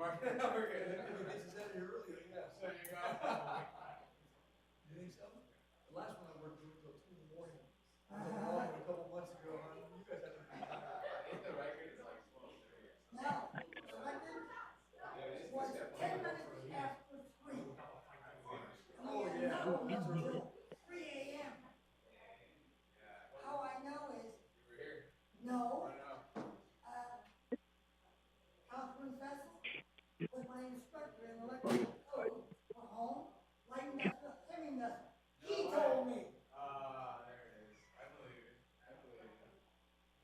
Mark. We're good. They just had it here earlier, yeah. There you go. You think so? The last one I worked through until 2 in the morning. I was on a couple months ago, huh? You guys had to be tired. I think the record is like 12:30. No, the record was 10 minutes after 3. Oh, yeah. No, until 3 a.m. How I know is, You were here. no, I know. Councilman Fessel was my instructor in electrical code for home, light industrial, heavy industrial. He told me, There it is. I believe it. I believe it.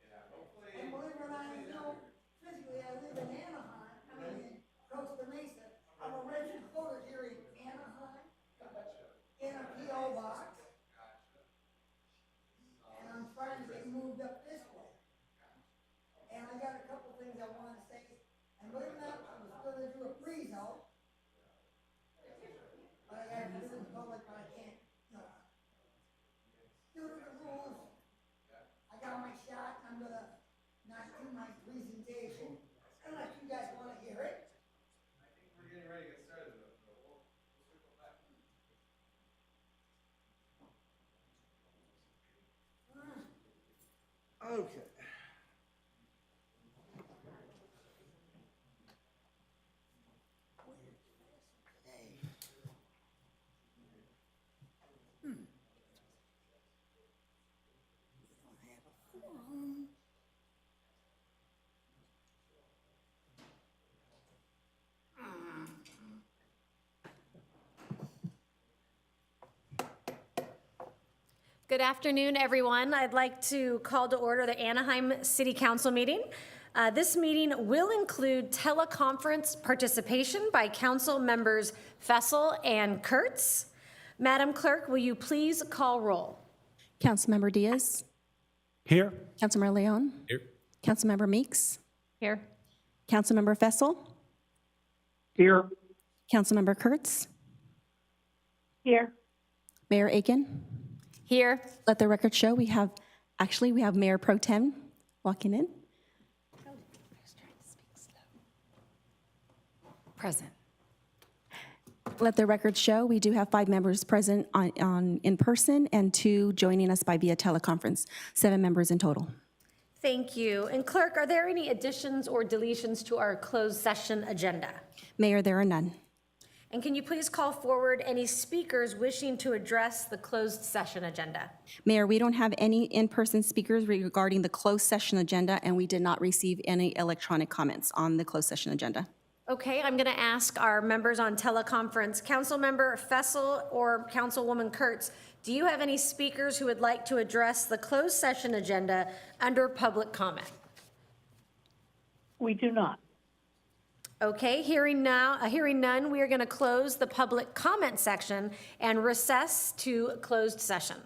Yeah, hopefully. and believe it or not, you know, physically I live in Anaheim, I mean in Costa Mesa. I'm a registered voter here in Anaheim, in a P.O. box. And I'm trying to get moved up this way. And I got a couple things I want to say. And believe it or not, I was gonna do a freeze-out. But I have to do it in public, but I can't, you know. Due to the rules, I got my shot, I'm gonna not do my presentation, unless you guys wanna hear it. I think we're getting ready to get started though, so we'll circle back. Okay. Good afternoon, everyone. I'd like to call to order the Anaheim City Council meeting. This meeting will include teleconference participation by council members Fessel and Kurtz. Madam Clerk, will you please call roll? Councilmember Diaz, Here. Councilmember Leon, Here. Councilmember Meeks, Here. Councilmember Fessel, Here. Councilmember Kurtz, Here. Mayor Aiken. Here. Let the record show we have Mayor Pro Tem walking in. Present. Let the record show we do have 5 members present in person and 2 joining us by via teleconference, 7 members in total. Thank you. And Clerk, are there any additions or deletions to our closed session agenda? Mayor, there are none. And can you please call forward any speakers wishing to address the closed session agenda? Mayor, we don't have any in-person speakers regarding the closed session agenda, and we did not receive any electronic comments on the closed session agenda. Okay, I'm going to ask our members on teleconference, Councilmember Fessel or Councilwoman Kurtz, do you have any speakers who would like to address the closed session agenda under public comment? We do not. Okay, hearing none, we are going to close the public comment section and recess to closed session.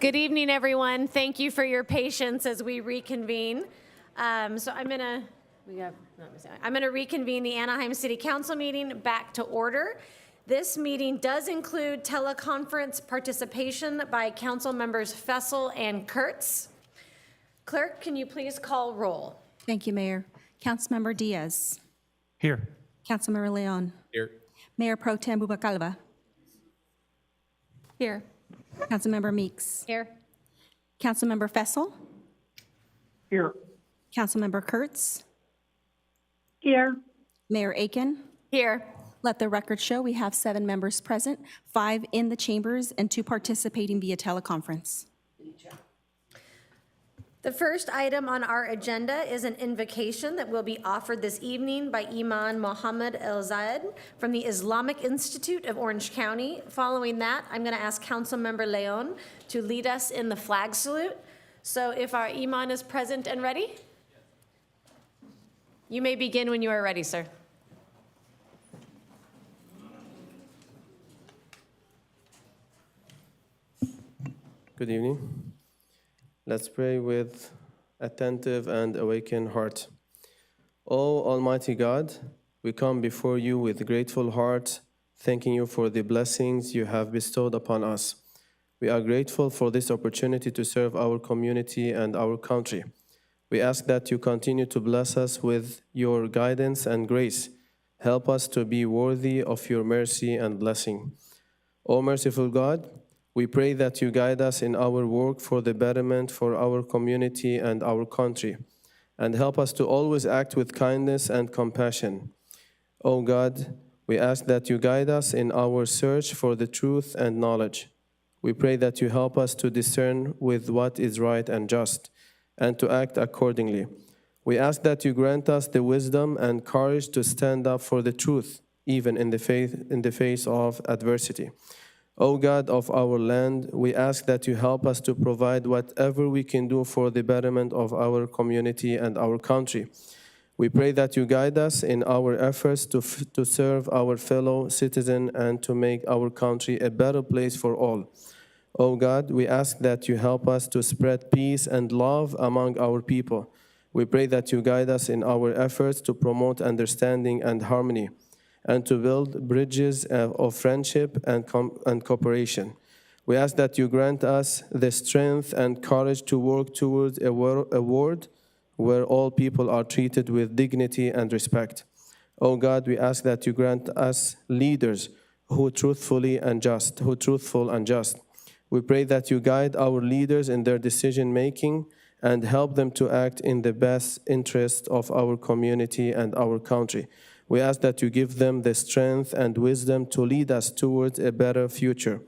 Good evening, everyone. Thank you for your patience as we reconvene. So I'm gonna reconvene the Anaheim City Council meeting back to order. This meeting does include teleconference participation by council members Fessel and Kurtz. Clerk, can you please call roll? Thank you, Mayor. Councilmember Diaz. Here. Councilmember Leon. Here. Mayor Pro Tem Bubacalva. Here. Councilmember Meeks. Here. Councilmember Fessel. Here. Councilmember Kurtz. Here. Mayor Aiken. Here. Let the record show we have 7 members present, 5 in the chambers, and 2 participating via teleconference. The first item on our agenda is an invocation that will be offered this evening by Imam Mohammed El Zayed from the Islamic Institute of Orange County. Following that, I'm going to ask Councilmember Leon to lead us in the flag salute. So if our Imam is present and ready, you may begin when you are ready, sir. Good evening. Let's pray with attentive and awakened heart. O Almighty God, we come before you with grateful heart, thanking you for the blessings you have bestowed upon us. We are grateful for this opportunity to serve our community and our country. We ask that you continue to bless us with your guidance and grace. Help us to be worthy of your mercy and blessing. O merciful God, we pray that you guide us in our work for the betterment for our community and our country, and help us to always act with kindness and compassion. O God, we ask that you guide us in our search for the truth and knowledge. We pray that you help us to discern with what is right and just, and to act accordingly. We ask that you grant us the wisdom and courage to stand up for the truth, even in the face of adversity. O God of our land, we ask that you help us to provide whatever we can do for the betterment of our community and our country. We pray that you guide us in our efforts to serve our fellow citizens and to make our country a better place for all. O God, we ask that you help us to spread peace and love among our people. We pray that you guide us in our efforts to promote understanding and harmony, and to build bridges of friendship and cooperation. We ask that you grant us the strength and courage to work towards a world where all people are treated with dignity and respect. O God, we ask that you grant us leaders who are truthful and just. We pray that you guide our leaders in their decision-making and help them to act in the best interest of our community and our country. We ask that you give them the strength and wisdom to lead us towards a better future.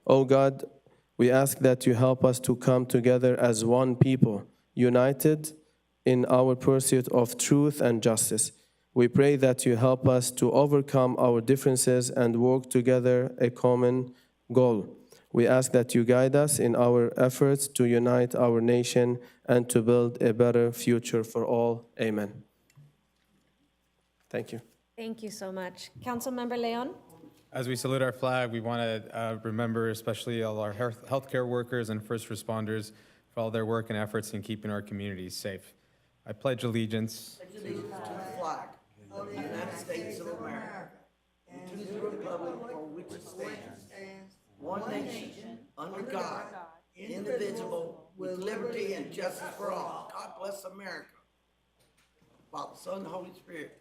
O God, we ask that you help us to come together as one people, united in our pursuit of truth and justice. We pray that you help us to overcome our differences and work together a common goal. We ask that you guide us in our efforts to unite our nation and to build a better future for all. Amen. Thank you. Thank you so much. Councilmember Leon? As we salute our flag, we want to remember especially all our healthcare workers and first responders for all their work and efforts in keeping our communities safe. I pledge allegiance To the flag of the United States of America and to the republic for which it stands, one nation, under God, indivisible, with liberty and justice for all. God bless America. Father, Son, and Holy Spirit.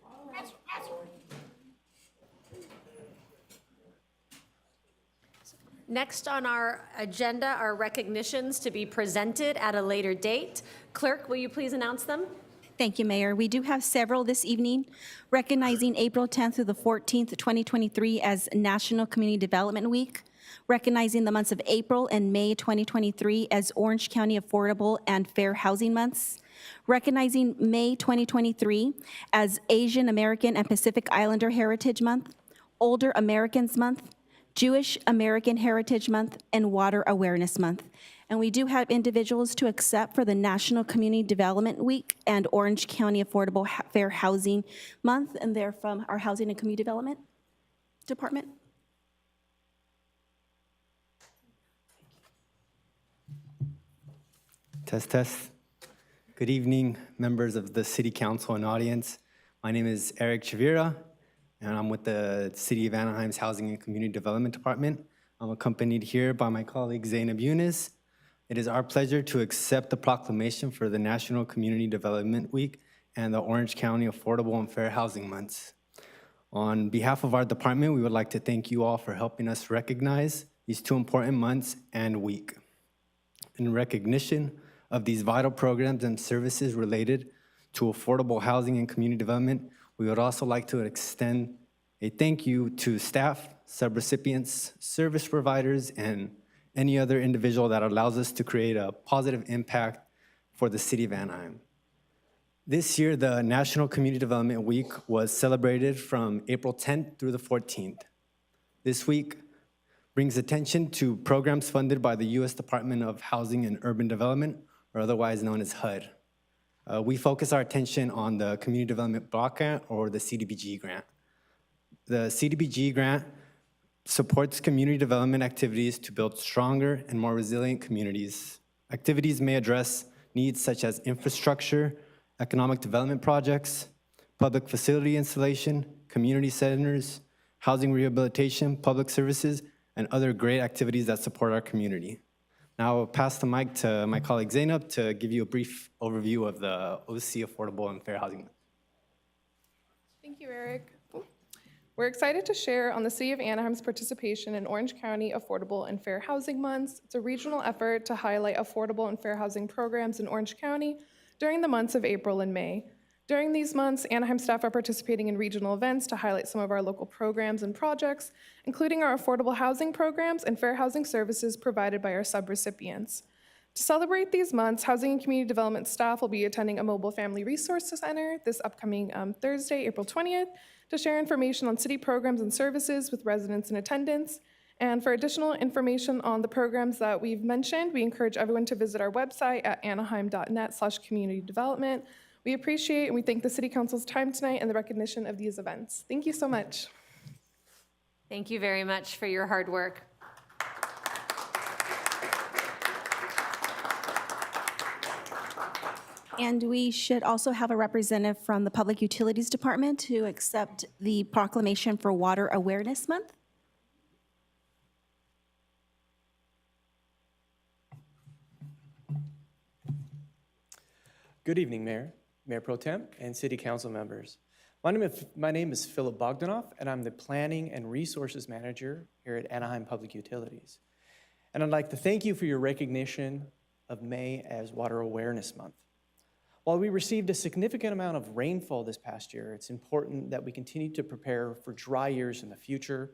Next on our agenda are recognitions to be presented at a later date. Clerk, will you please announce them? Thank you, Mayor. We do have several this evening, recognizing April 10th through the 14th, 2023 as National Community Development Week, recognizing the months of April and May 2023 as Orange County Affordable and Fair Housing Months, recognizing May 2023 as Asian American and Pacific Islander Heritage Month, Older Americans Month, Jewish American Heritage Month, and Water Awareness Month. And we do have individuals to accept for the National Community Development Week and Orange County Affordable Fair Housing Month, and they're from our Housing and Community Development Department. Test, test. Good evening, members of the City Council and audience. My name is Eric Chavira, and I'm with the City of Anaheim's Housing and Community Development Department. I'm accompanied here by my colleague Zainab Yunus. It is our pleasure to accept the proclamation for the National Community Development Week and the Orange County Affordable and Fair Housing Months. On behalf of our department, we would like to thank you all for helping us recognize these two important months and week. In recognition of these vital programs and services related to affordable housing and community development, we would also like to extend a thank you to staff, subrecipients, service providers, and any other individual that allows us to create a positive impact for the City of Anaheim. This year, the National Community Development Week was celebrated from April 10th through the 14th. This week brings attention to programs funded by the U.S. Department of Housing and Urban Development, or otherwise known as HUD. We focus our attention on the Community Development Block Grant, or the CDBG grant. The CDBG grant supports community development activities to build stronger and more resilient communities. Activities may address needs such as infrastructure, economic development projects, public facility installation, community centers, housing rehabilitation, public services, and other great activities that support our community. Now I'll pass the mic to my colleague Zainab to give you a brief overview of the OC Affordable and Fair Housing. Thank you, Eric. We're excited to share on the City of Anaheim's participation in Orange County Affordable and Fair Housing Months. It's a regional effort to highlight affordable and fair housing programs in Orange County during the months of April and May. During these months, Anaheim staff are participating in regional events to highlight some of our local programs and projects, including our affordable housing programs and fair housing services provided by our subrecipients. To celebrate these months, Housing and Community Development staff will be attending a mobile family resource center this upcoming Thursday, April 20th, to share information on city programs and services with residents in attendance. And for additional information on the programs that we've mentioned, we encourage everyone to visit our website at anaheim.net/communitydevelopment. We appreciate and we thank the City Council's time tonight and the recognition of these events. Thank you so much. Thank you very much for your hard work. And we should also have a representative from the Public Utilities Department to accept the proclamation for Water Awareness Month. Good evening, Mayor Pro Tem, and City Council members. My name is Philip Bogdanoff, and I'm the Planning and Resources Manager here at Anaheim Public Utilities. And I'd like to thank you for your recognition of May as Water Awareness Month. While we received a significant amount of rainfall this past year, it's important that we continue to prepare for dry years in the future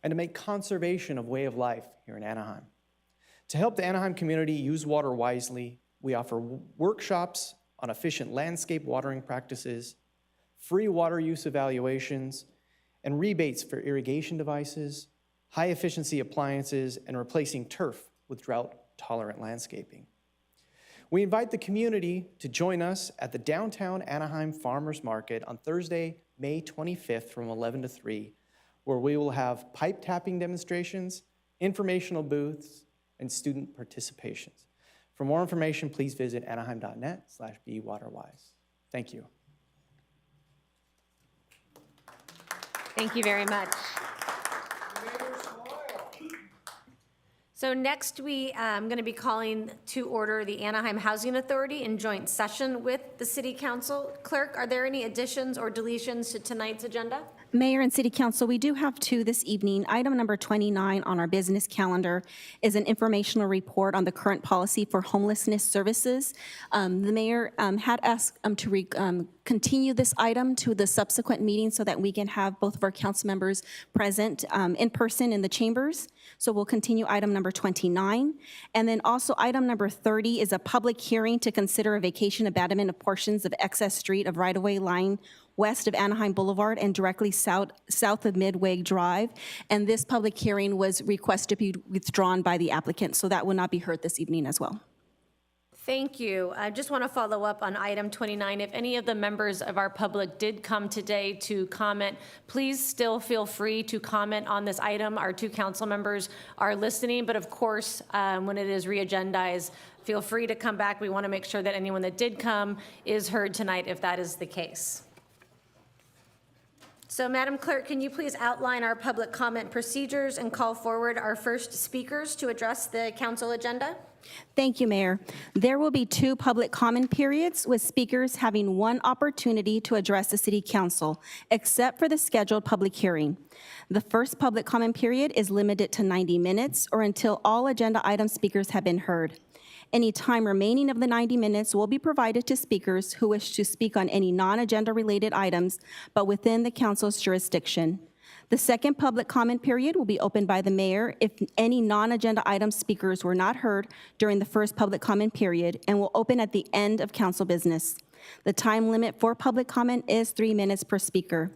and to make conservation a way of life here in Anaheim. To help the Anaheim community use water wisely, we offer workshops on efficient landscape watering practices, free water use evaluations, and rebates for irrigation devices, high-efficiency appliances, and replacing turf with drought-tolerant landscaping. We invite the community to join us at the downtown Anaheim Farmers Market on Thursday, May 25th from 11 to 3, where we will have pipe tapping demonstrations, informational booths, and student participations. For more information, please visit anaheim.net/bewaterwise. Thank you. Thank you very much. So next I'm going to be calling to order the Anaheim Housing Authority in joint session with the City Council. Clerk, are there any additions or deletions to tonight's agenda? Mayor and City Council, we do have two this evening. Item number 29 on our business calendar is an informational report on the current policy for homelessness services. The mayor had asked to continue this item to the subsequent meeting so that we can have both of our council members present in person in the chambers. So we'll continue item number 29. And then also item number 30 is a public hearing to consider a vacation abandonment of portions of excess street of right-of-way line west of Anaheim Boulevard and directly south of Midway Drive. And this public hearing was requested to be withdrawn by the applicant, so that will not be heard this evening as well. Thank you. I just want to follow up on item 29. If any of the members of our public did come today to comment, please still feel free to comment on this item. Our two council members are listening, but of course, when it is re-agendized, feel free to come back. We want to make sure that anyone that did come is heard tonight if that is the case. So, Madam Clerk, can you please outline our public comment procedures and call forward our first speakers to address the council agenda? Thank you, Mayor. There will be 2 public comment periods with speakers having 1 opportunity to address the City Council, except for the scheduled public hearing. The first public comment period is limited to 90 minutes or until all agenda item speakers have been heard. Any time remaining of the 90 minutes will be provided to speakers who wish to speak on any non-agenda related items, but within the council's jurisdiction. The second public comment period will be opened by the mayor if any non-agenda item speakers were not heard during the first public comment period and will open at the end of council business. The time limit for public comment is 3 minutes per speaker.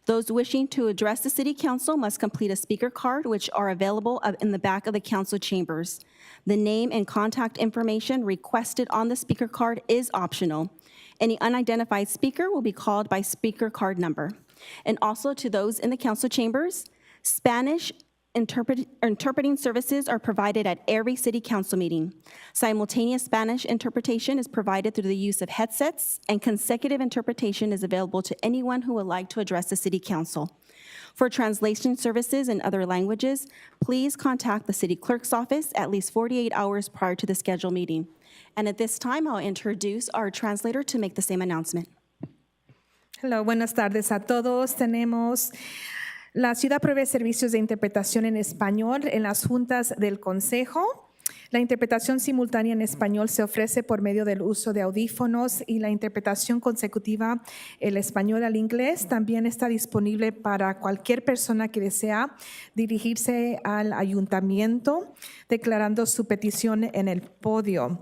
Those wishing to address the City Council must complete a speaker card, which are available in the back of the council chambers. The name and contact information requested on the speaker card is optional. Any unidentified speaker will be called by speaker card number. And also to those in the council chambers, Spanish interpreting services are provided at every City Council meeting. Simultaneous Spanish interpretation is provided through the use of headsets, and consecutive interpretation is available to anyone who would like to address the City Council. For translation services in other languages, please contact the City Clerk's office at least 48 hours prior to the scheduled meeting. And at this time, I'll introduce our translator to make the same announcement. Hello, buenas tardes a todos. La ciudad provee servicios de interpretación en español en las juntas del Consejo. La interpretación simultánea en español se ofrece por medio del uso de audífonos y la interpretación consecutiva, el español al inglés, también está disponible para cualquier persona que desea dirigirse al ayuntamiento declarando su petición en el podio.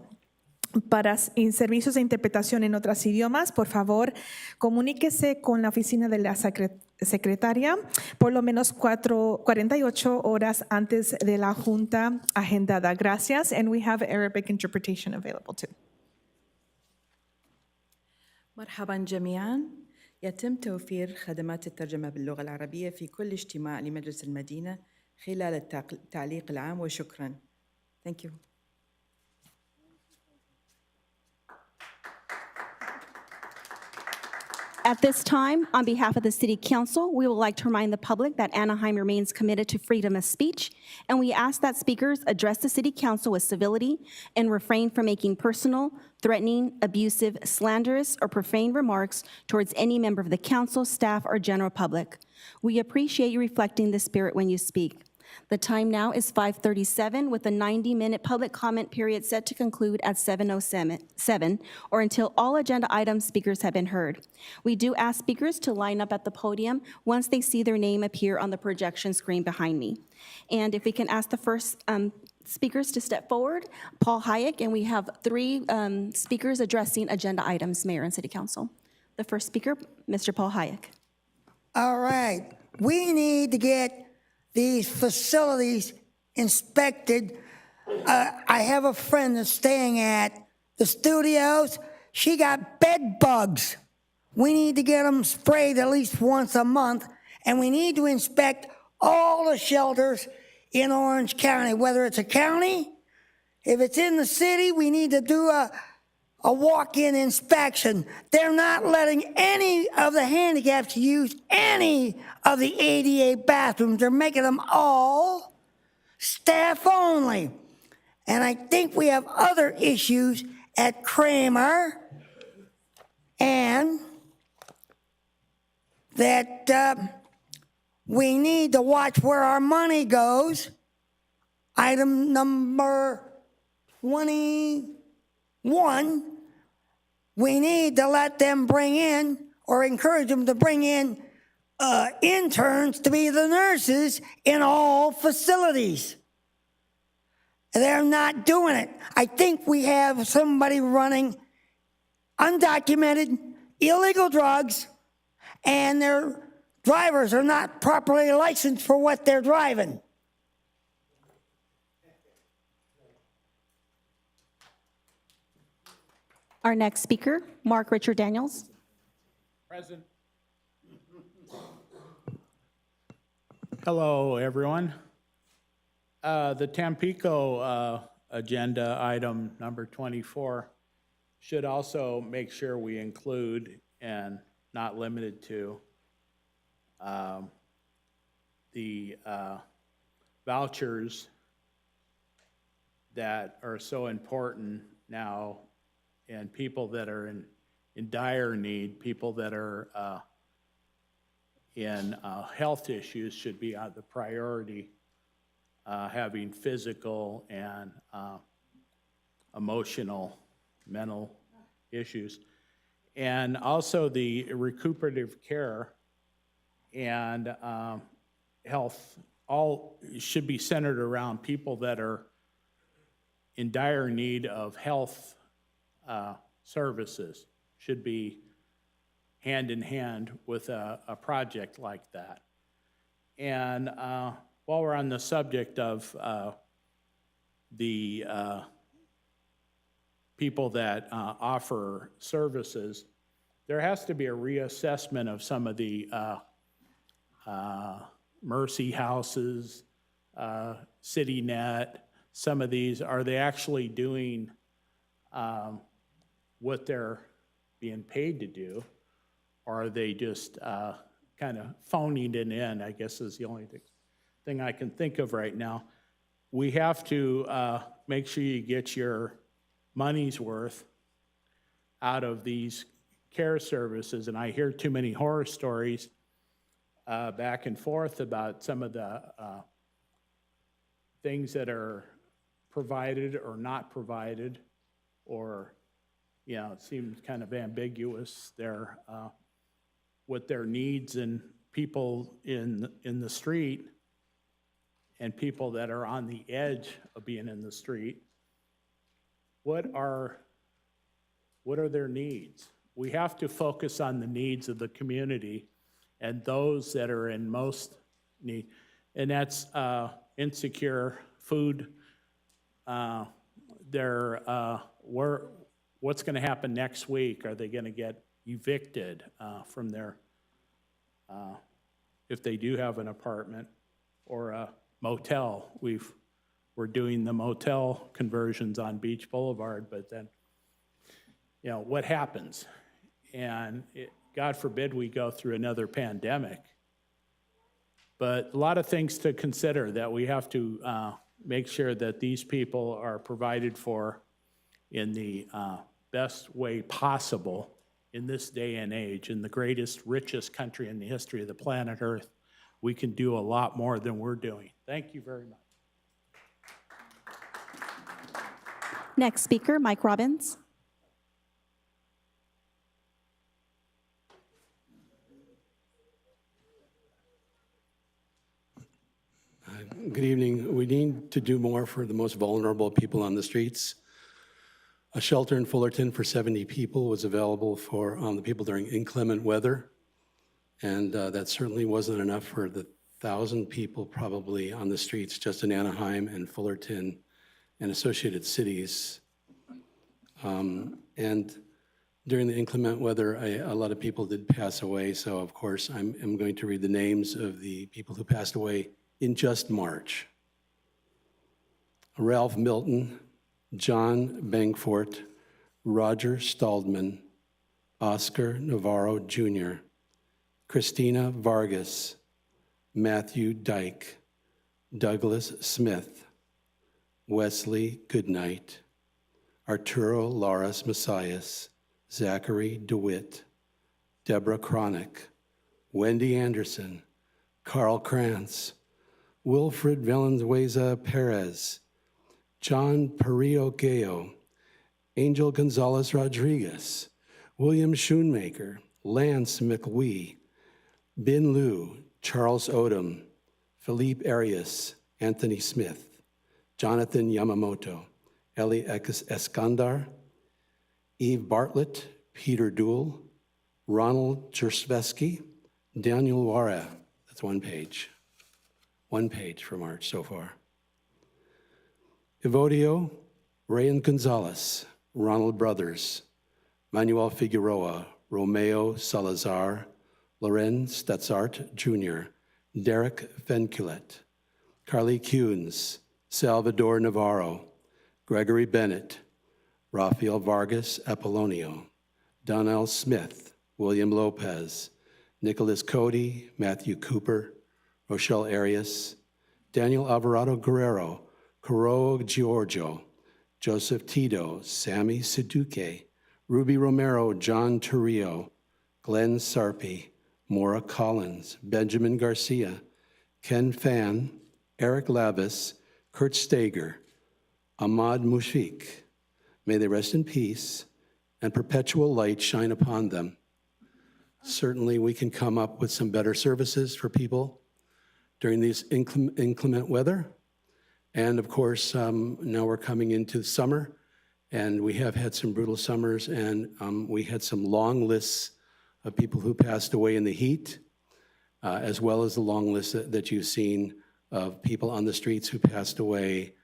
Para servicios de interpretación en otros idiomas, por favor, comuníquese con la oficina de la secretaria por lo menos 48 horas antes de la junta agendada. Gracias, and we have Arabic interpretation available too. مرحبا جميعا. يتم توفير خدمات الترجمة باللغة العربية في كل اجتماع لمجلس المدينة خلال التعليق العام وشكرا. Thank you. At this time, on behalf of the City Council, we would like to remind the public that Anaheim remains committed to freedom of speech, and we ask that speakers address the City Council with civility and refrain from making personal, threatening, abusive, slanderous, or profane remarks towards any member of the council, staff, or general public. We appreciate you reflecting this spirit when you speak. The time now is 5:37, with a 90-minute public comment period set to conclude at 7:07, or until all agenda item speakers have been heard. We do ask speakers to line up at the podium once they see their name appear on the projection screen behind me. And if we can ask the first speakers to step forward, Paul Hayek, and we have 3 speakers addressing agenda items, Mayor and City Council. The first speaker, Mr. Paul Hayek. All right, we need to get these facilities inspected. I have a friend that's staying at the studios. She got bed bugs. We need to get them sprayed at least once a month, and we need to inspect all the shelters in Orange County, whether it's a county, if it's in the city, we need to do a walk-in inspection. They're not letting any of the handicaps use any of the ADA bathrooms. They're making them all staff only. And I think we have other issues at Kramer, and that we need to watch where our money goes. Item number 21, we need to let them bring in, or encourage them to bring in, interns to be the nurses in all facilities. They're not doing it. I think we have somebody running undocumented, illegal drugs, and their drivers are not properly licensed for what they're driving. Our next speaker, Mark Richard Daniels. Present. Hello, everyone. The Tampico agenda item number 24 should also make sure we include and not limited to the vouchers that are so important now, and people that are in dire need, people that are in health issues should be the priority, having physical and emotional, mental issues. And also the recuperative care and health all should be centered around people that are in dire need of health services, should be hand in hand with a project like that. And while we're on the subject of the people that offer services, there has to be a reassessment of some of the Mercy Houses, CityNet. Some of these, are they actually doing what they're being paid to do? Or are they just kind of phoning it in, I guess is the only thing I can think of right now. We have to make sure you get your money's worth out of these care services. And I hear too many horror stories back and forth about some of the things that are provided or not provided, or, you know, it seems kind of ambiguous there, what their needs and people in the street and people that are on the edge of being in the street. What are their needs? We have to focus on the needs of the community and those that are in most need. And that's insecure food. What's going to happen next week? Are they going to get evicted from their, if they do have an apartment or a motel? We're doing the motel conversions on Beach Boulevard, but then, you know, what happens? And God forbid we go through another pandemic. But a lot of things to consider, that we have to make sure that these people are provided for in the best way possible in this day and age. In the greatest, richest country in the history of the planet Earth, we can do a lot more than we're doing. Thank you very much. Next speaker, Mike Robbins. Good evening. We need to do more for the most vulnerable people on the streets. A shelter in Fullerton for 70 people was available for the people during inclement weather. And that certainly wasn't enough for the 1,000 people probably on the streets just in Anaheim and Fullerton and associated cities. And during the inclement weather, a lot of people did pass away. So of course, I'm going to read the names of the people who passed away in just March. Ralph Milton, John Bangfort, Roger Staldman, Oscar Navarro Jr., Christina Vargas, Matthew Dyke, Douglas Smith, Wesley Goodnight, Arturo Laras Messias, Zachary DeWitt, Deborah Cronick, Wendy Anderson, Carl Krantz, Wilfred Valenzuela Perez, John Perillo Gayo, Angel Gonzalez Rodriguez, William Schoonmaker, Lance McWee, Bin Liu, Charles Odom, Philippe Arias, Anthony Smith, Jonathan Yamamoto, Eli Eskandar, Eve Bartlett, Peter Duell, Ronald Chersvesky, Daniel Wara. That's one page. One page for March so far. Evodio, Rayan Gonzalez, Ronald Brothers, Manuel Figueroa, Romeo Salazar, Loren Statzart Jr., Derek Fenculet, Carly Kuhns, Salvador Navarro, Gregory Bennett, Rafael Vargas Apollonio, Donnell Smith, William Lopez, Nicholas Cody, Matthew Cooper, Rochelle Arias, Daniel Alvarado Guerrero, Coro Giorgio, Joseph Tito, Sammy Siduke, Ruby Romero, John Torrio, Glenn Sarpy, Maura Collins, Benjamin Garcia, Ken Fan, Eric Lavis, Kurt Stager, Ahmad Mushfiq. May they rest in peace and perpetual light shine upon them. Certainly we can come up with some better services for people during these inclement weather. And of course, now we're coming into summer, and we have had some brutal summers, and we had some long lists of people who passed away in the heat, as well as the long list that you've seen of people on the streets who passed away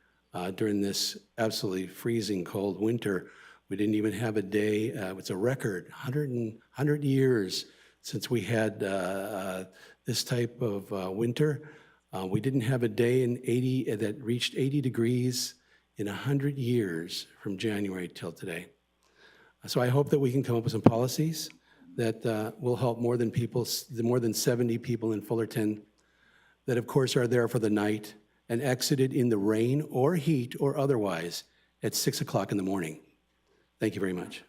during this absolutely freezing cold winter. We didn't even have a day, it's a record, 100 years since we had this type of winter. We didn't have a day that reached 80 degrees in 100 years from January till today. So I hope that we can come up with some policies that will help more than 70 people in Fullerton that of course are there for the night and exited in the rain or heat or otherwise at 6 o'clock in the morning. Thank you very much.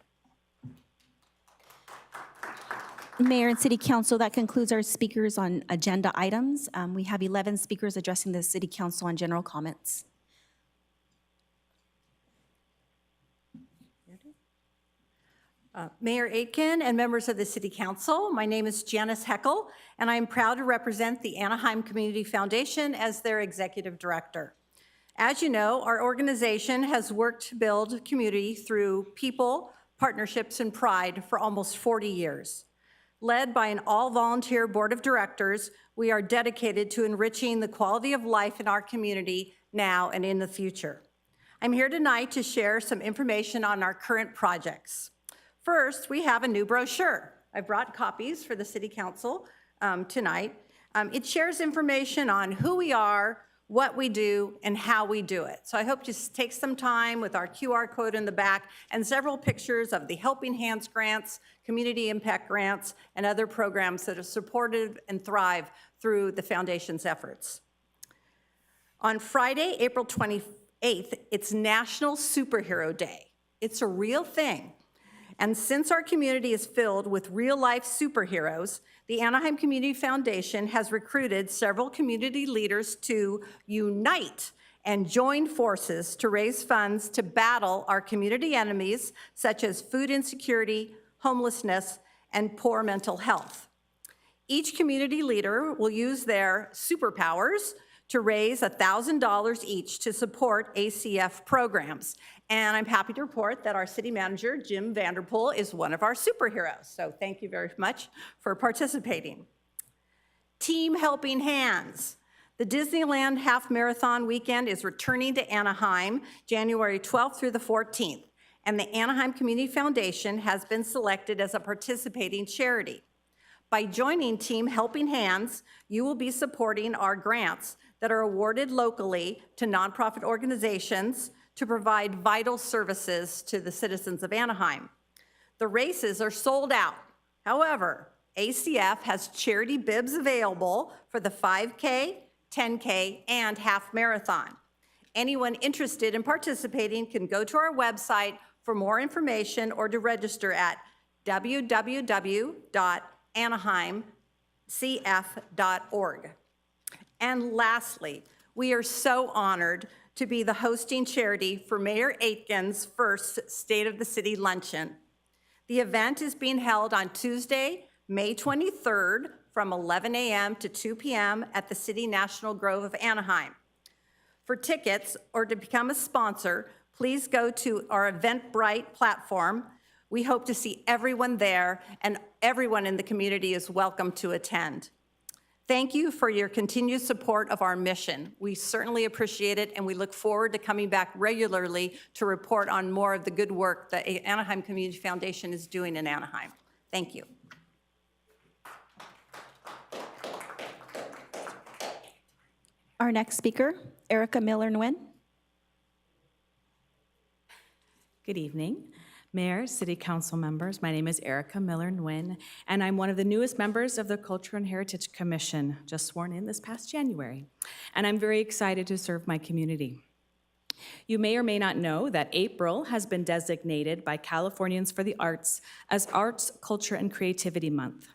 Mayor and City Council, that concludes our speakers on agenda items. We have 11 speakers addressing the City Council on general comments. Mayor Aitken and members of the City Council, my name is Janice Heckel, and I am proud to represent the Anaheim Community Foundation as their Executive Director. As you know, our organization has worked to build community through people, partnerships, and pride for almost 40 years. Led by an all-volunteer board of directors, we are dedicated to enriching the quality of life in our community now and in the future. I'm here tonight to share some information on our current projects. First, we have a new brochure. I brought copies for the City Council tonight. It shares information on who we are, what we do, and how we do it. So I hope to take some time with our QR code in the back and several pictures of the Helping Hands grants, community impact grants, and other programs that are supported and thrive through the Foundation's efforts. On Friday, April 28th, it's National Superhero Day. It's a real thing. And since our community is filled with real-life superheroes, the Anaheim Community Foundation has recruited several community leaders to unite and join forces to raise funds to battle our community enemies, such as food insecurity, homelessness, and poor mental health. Each community leader will use their superpowers to raise $1,000 each to support ACF programs. And I'm happy to report that our city manager, Jim Vanderpool, is one of our superheroes. So thank you very much for participating. Team Helping Hands. The Disneyland Half Marathon weekend is returning to Anaheim, January 12th through the 14th. And the Anaheim Community Foundation has been selected as a participating charity. By joining Team Helping Hands, you will be supporting our grants that are awarded locally to nonprofit organizations to provide vital services to the citizens of Anaheim. The races are sold out. However, ACF has charity bibs available for the 5K, 10K, and half marathon. Anyone interested in participating can go to our website for more information or to register at www.anaheimcf.org. And lastly, we are so honored to be the hosting charity for Mayor Aitken's first State of the City Luncheon. The event is being held on Tuesday, May 23rd from 11 a.m. to 2 p.m. at the City National Grove of Anaheim. For tickets or to become a sponsor, please go to our Eventbrite platform. We hope to see everyone there, and everyone in the community is welcome to attend. Thank you for your continued support of our mission. We certainly appreciate it, and we look forward to coming back regularly to report on more of the good work that Anaheim Community Foundation is doing in Anaheim. Thank you. Our next speaker, Erica Miller Nguyen. Good evening, Mayor, City Council members. My name is Erica Miller Nguyen, and I'm one of the newest members of the Culture and Heritage Commission, just sworn in this past January. And I'm very excited to serve my community. You may or may not know that April has been designated by Californians for the Arts as Arts, Culture, and Creativity Month.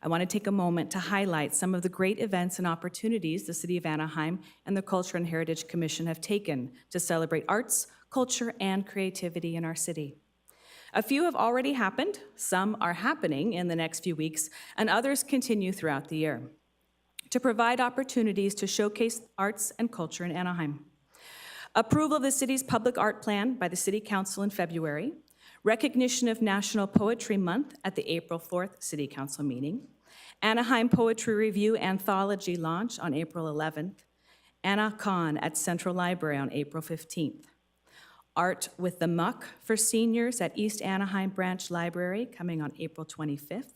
I want to take a moment to highlight some of the great events and opportunities the City of Anaheim and the Culture and Heritage Commission have taken to celebrate arts, culture, and creativity in our city. A few have already happened, some are happening in the next few weeks, and others continue throughout the year to provide opportunities to showcase arts and culture in Anaheim. Approval of the city's public art plan by the City Council in February, recognition of National Poetry Month at the April 4th City Council meeting, Anaheim Poetry Review Anthology launch on April 11th, AnaCon at Central Library on April 15th, Art with the Muck for seniors at East Anaheim Branch Library coming on April 25th,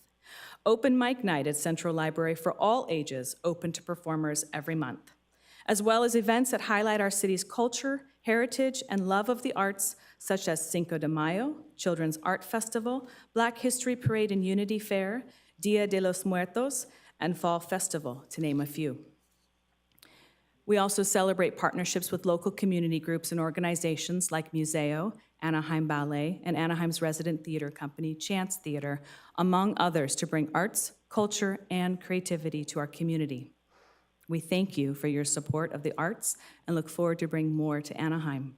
Open Mic Night at Central Library for all ages, open to performers every month, as well as events that highlight our city's culture, heritage, and love of the arts, such as Cinco de Mayo, Children's Art Festival, Black History Parade and Unity Fair, Dia de los Muertos, and Fall Festival, to name a few. We also celebrate partnerships with local community groups and organizations like Museo, Anaheim Ballet, and Anaheim's resident theater company, Chance Theater, among others, to bring arts, culture, and creativity to our community. We thank you for your support of the arts and look forward to bring more to Anaheim.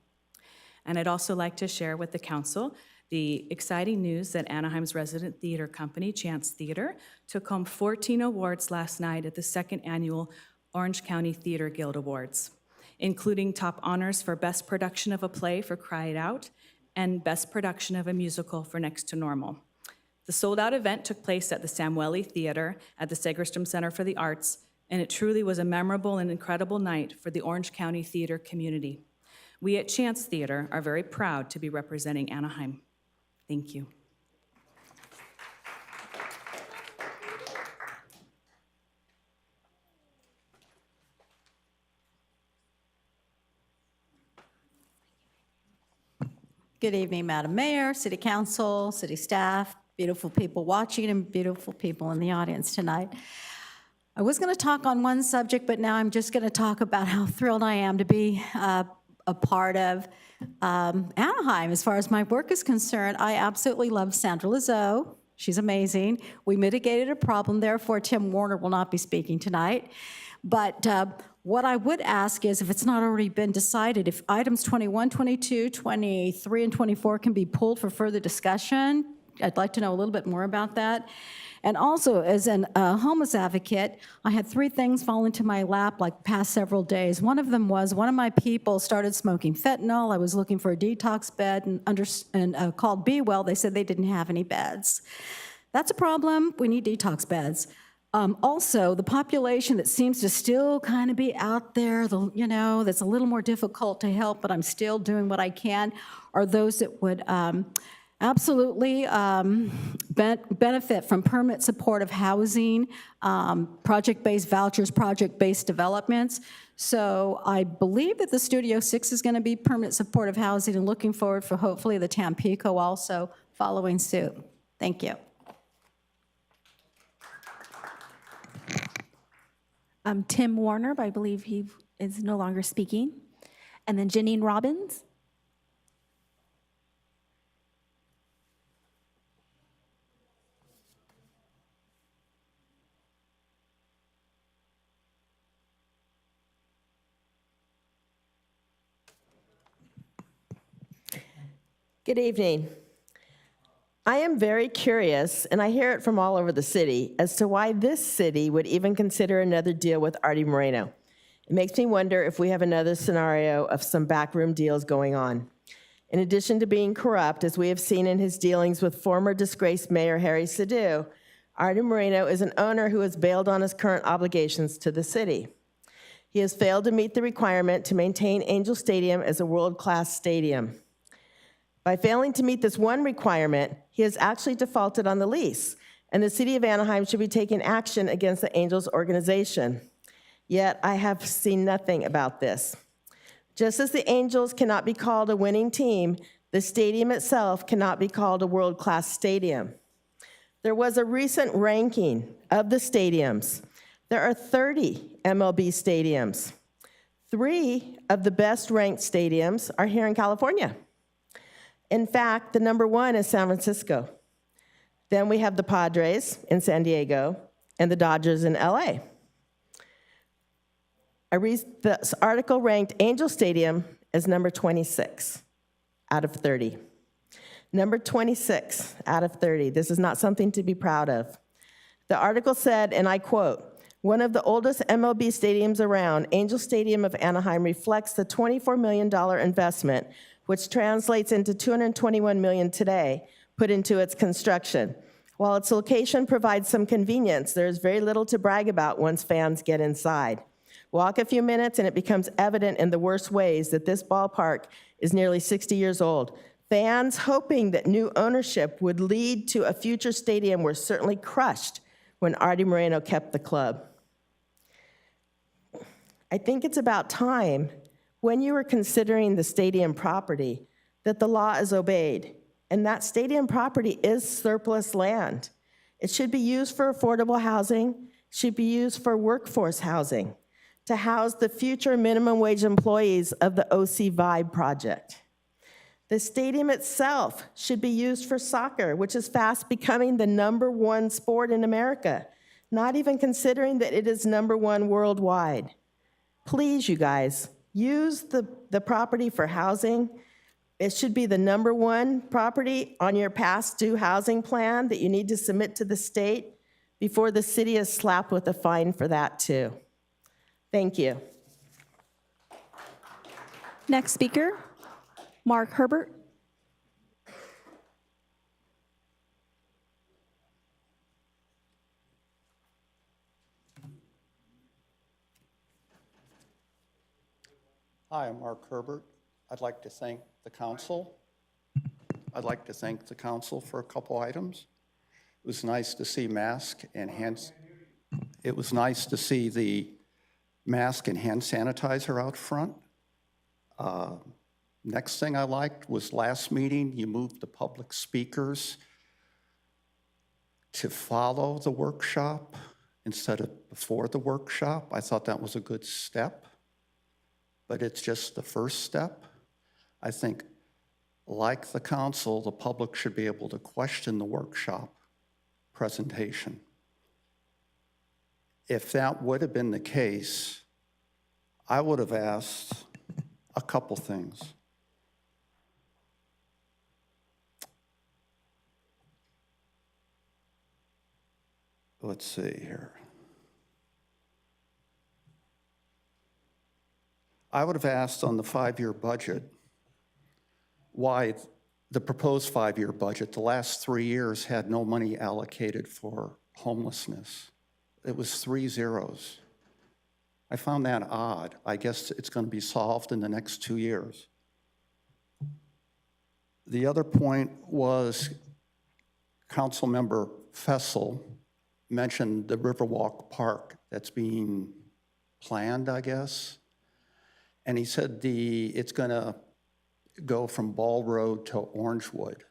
And I'd also like to share with the council the exciting news that Anaheim's resident theater company, Chance Theater, took home 14 awards last night at the second annual Orange County Theater Guild Awards, including top honors for Best Production of a Play for Cry It Out and Best Production of a Musical for Next to Normal. The sold-out event took place at the Samueli Theater at the Segerstrom Center for the Arts, and it truly was a memorable and incredible night for the Orange County theater community. We at Chance Theater are very proud to be representing Anaheim. Thank you. Good evening, Madam Mayor, City Council, City staff, beautiful people watching and beautiful people in the audience tonight. I was going to talk on one subject, but now I'm just going to talk about how thrilled I am to be a part of Anaheim. As far as my work is concerned, I absolutely love Sandra Lazo. She's amazing. We mitigated a problem, therefore Tim Warner will not be speaking tonight. But what I would ask is, if it's not already been decided, if items 21, 22, 23, and 24 can be pulled for further discussion. I'd like to know a little bit more about that. And also, as a homeless advocate, I had 3 things fall into my lap like past several days. One of them was one of my people started smoking fentanyl. I was looking for a detox bed and called Be Well. They said they didn't have any beds. That's a problem. We need detox beds. Also, the population that seems to still kind of be out there, that's a little more difficult to help, but I'm still doing what I can, are those that would absolutely benefit from permanent supportive housing, project-based vouchers, project-based developments. So I believe that the Studio 6 is going to be permanent supportive housing, and looking forward for hopefully the Tampico also following suit. Thank you. Tim Warner, but I believe he is no longer speaking. And then Janine Robbins. Good evening. I am very curious, and I hear it from all over the city, as to why this city would even consider another deal with Artie Moreno. It makes me wonder if we have another scenario of some backroom deals going on. In addition to being corrupt, as we have seen in his dealings with former disgraced Mayor Harry Sidhu, Artie Moreno is an owner who has bailed on his current obligations to the city. He has failed to meet the requirement to maintain Angel Stadium as a world-class stadium. By failing to meet this one requirement, he has actually defaulted on the lease, and the city of Anaheim should be taking action against the Angels organization. Yet I have seen nothing about this. Just as the Angels cannot be called a winning team, the stadium itself cannot be called a world-class stadium. There was a recent ranking of the stadiums. There are 30 MLB stadiums. 3 of the best-ranked stadiums are here in California. In fact, the number 1 is San Francisco. Then we have the Padres in San Diego and the Dodgers in LA. This article ranked Angel Stadium as number 26 out of 30. Number 26 out of 30. This is not something to be proud of. The article said, and I quote, "One of the oldest MLB stadiums around, Angel Stadium of Anaheim reflects the $24 million investment, which translates into $221 million today, put into its construction. While its location provides some convenience, there is very little to brag about once fans get inside. Walk a few minutes and it becomes evident in the worst ways that this ballpark is nearly 60 years old. Fans hoping that new ownership would lead to a future stadium were certainly crushed when Artie Moreno kept the club." I think it's about time, when you are considering the stadium property, that the law is obeyed. And that stadium property is surplus land. It should be used for affordable housing, should be used for workforce housing, to house the future minimum wage employees of the OC Vibe project. The stadium itself should be used for soccer, which is fast becoming the #1 sport in America, not even considering that it is #1 worldwide. Please, you guys, use the property for housing. It should be the #1 property on your past due housing plan that you need to submit to the state before the city is slapped with a fine for that too. Thank you. Next speaker, Mark Herbert. Hi, I'm Mark Herbert. I'd like to thank the council. I'd like to thank the council for a couple items. It was nice to see It was nice to see the mask and hand sanitizer out front. Next thing I liked was last meeting, you moved the public speakers to follow the workshop instead of before the workshop. I thought that was a good step, but it's just the first step. I think, like the council, the public should be able to question the workshop presentation. If that would have been the case, I would have asked a couple things. Let's see here. I would have asked on the 5-year budget why the proposed 5-year budget, the last 3 years had no money allocated for homelessness. It was 3 zeros. I found that odd. I guess it's going to be solved in the next 2 years. The other point was Councilmember Fessel mentioned the Riverwalk Park that's being planned, I guess. And he said it's going to go from Ball Road to Orangewood.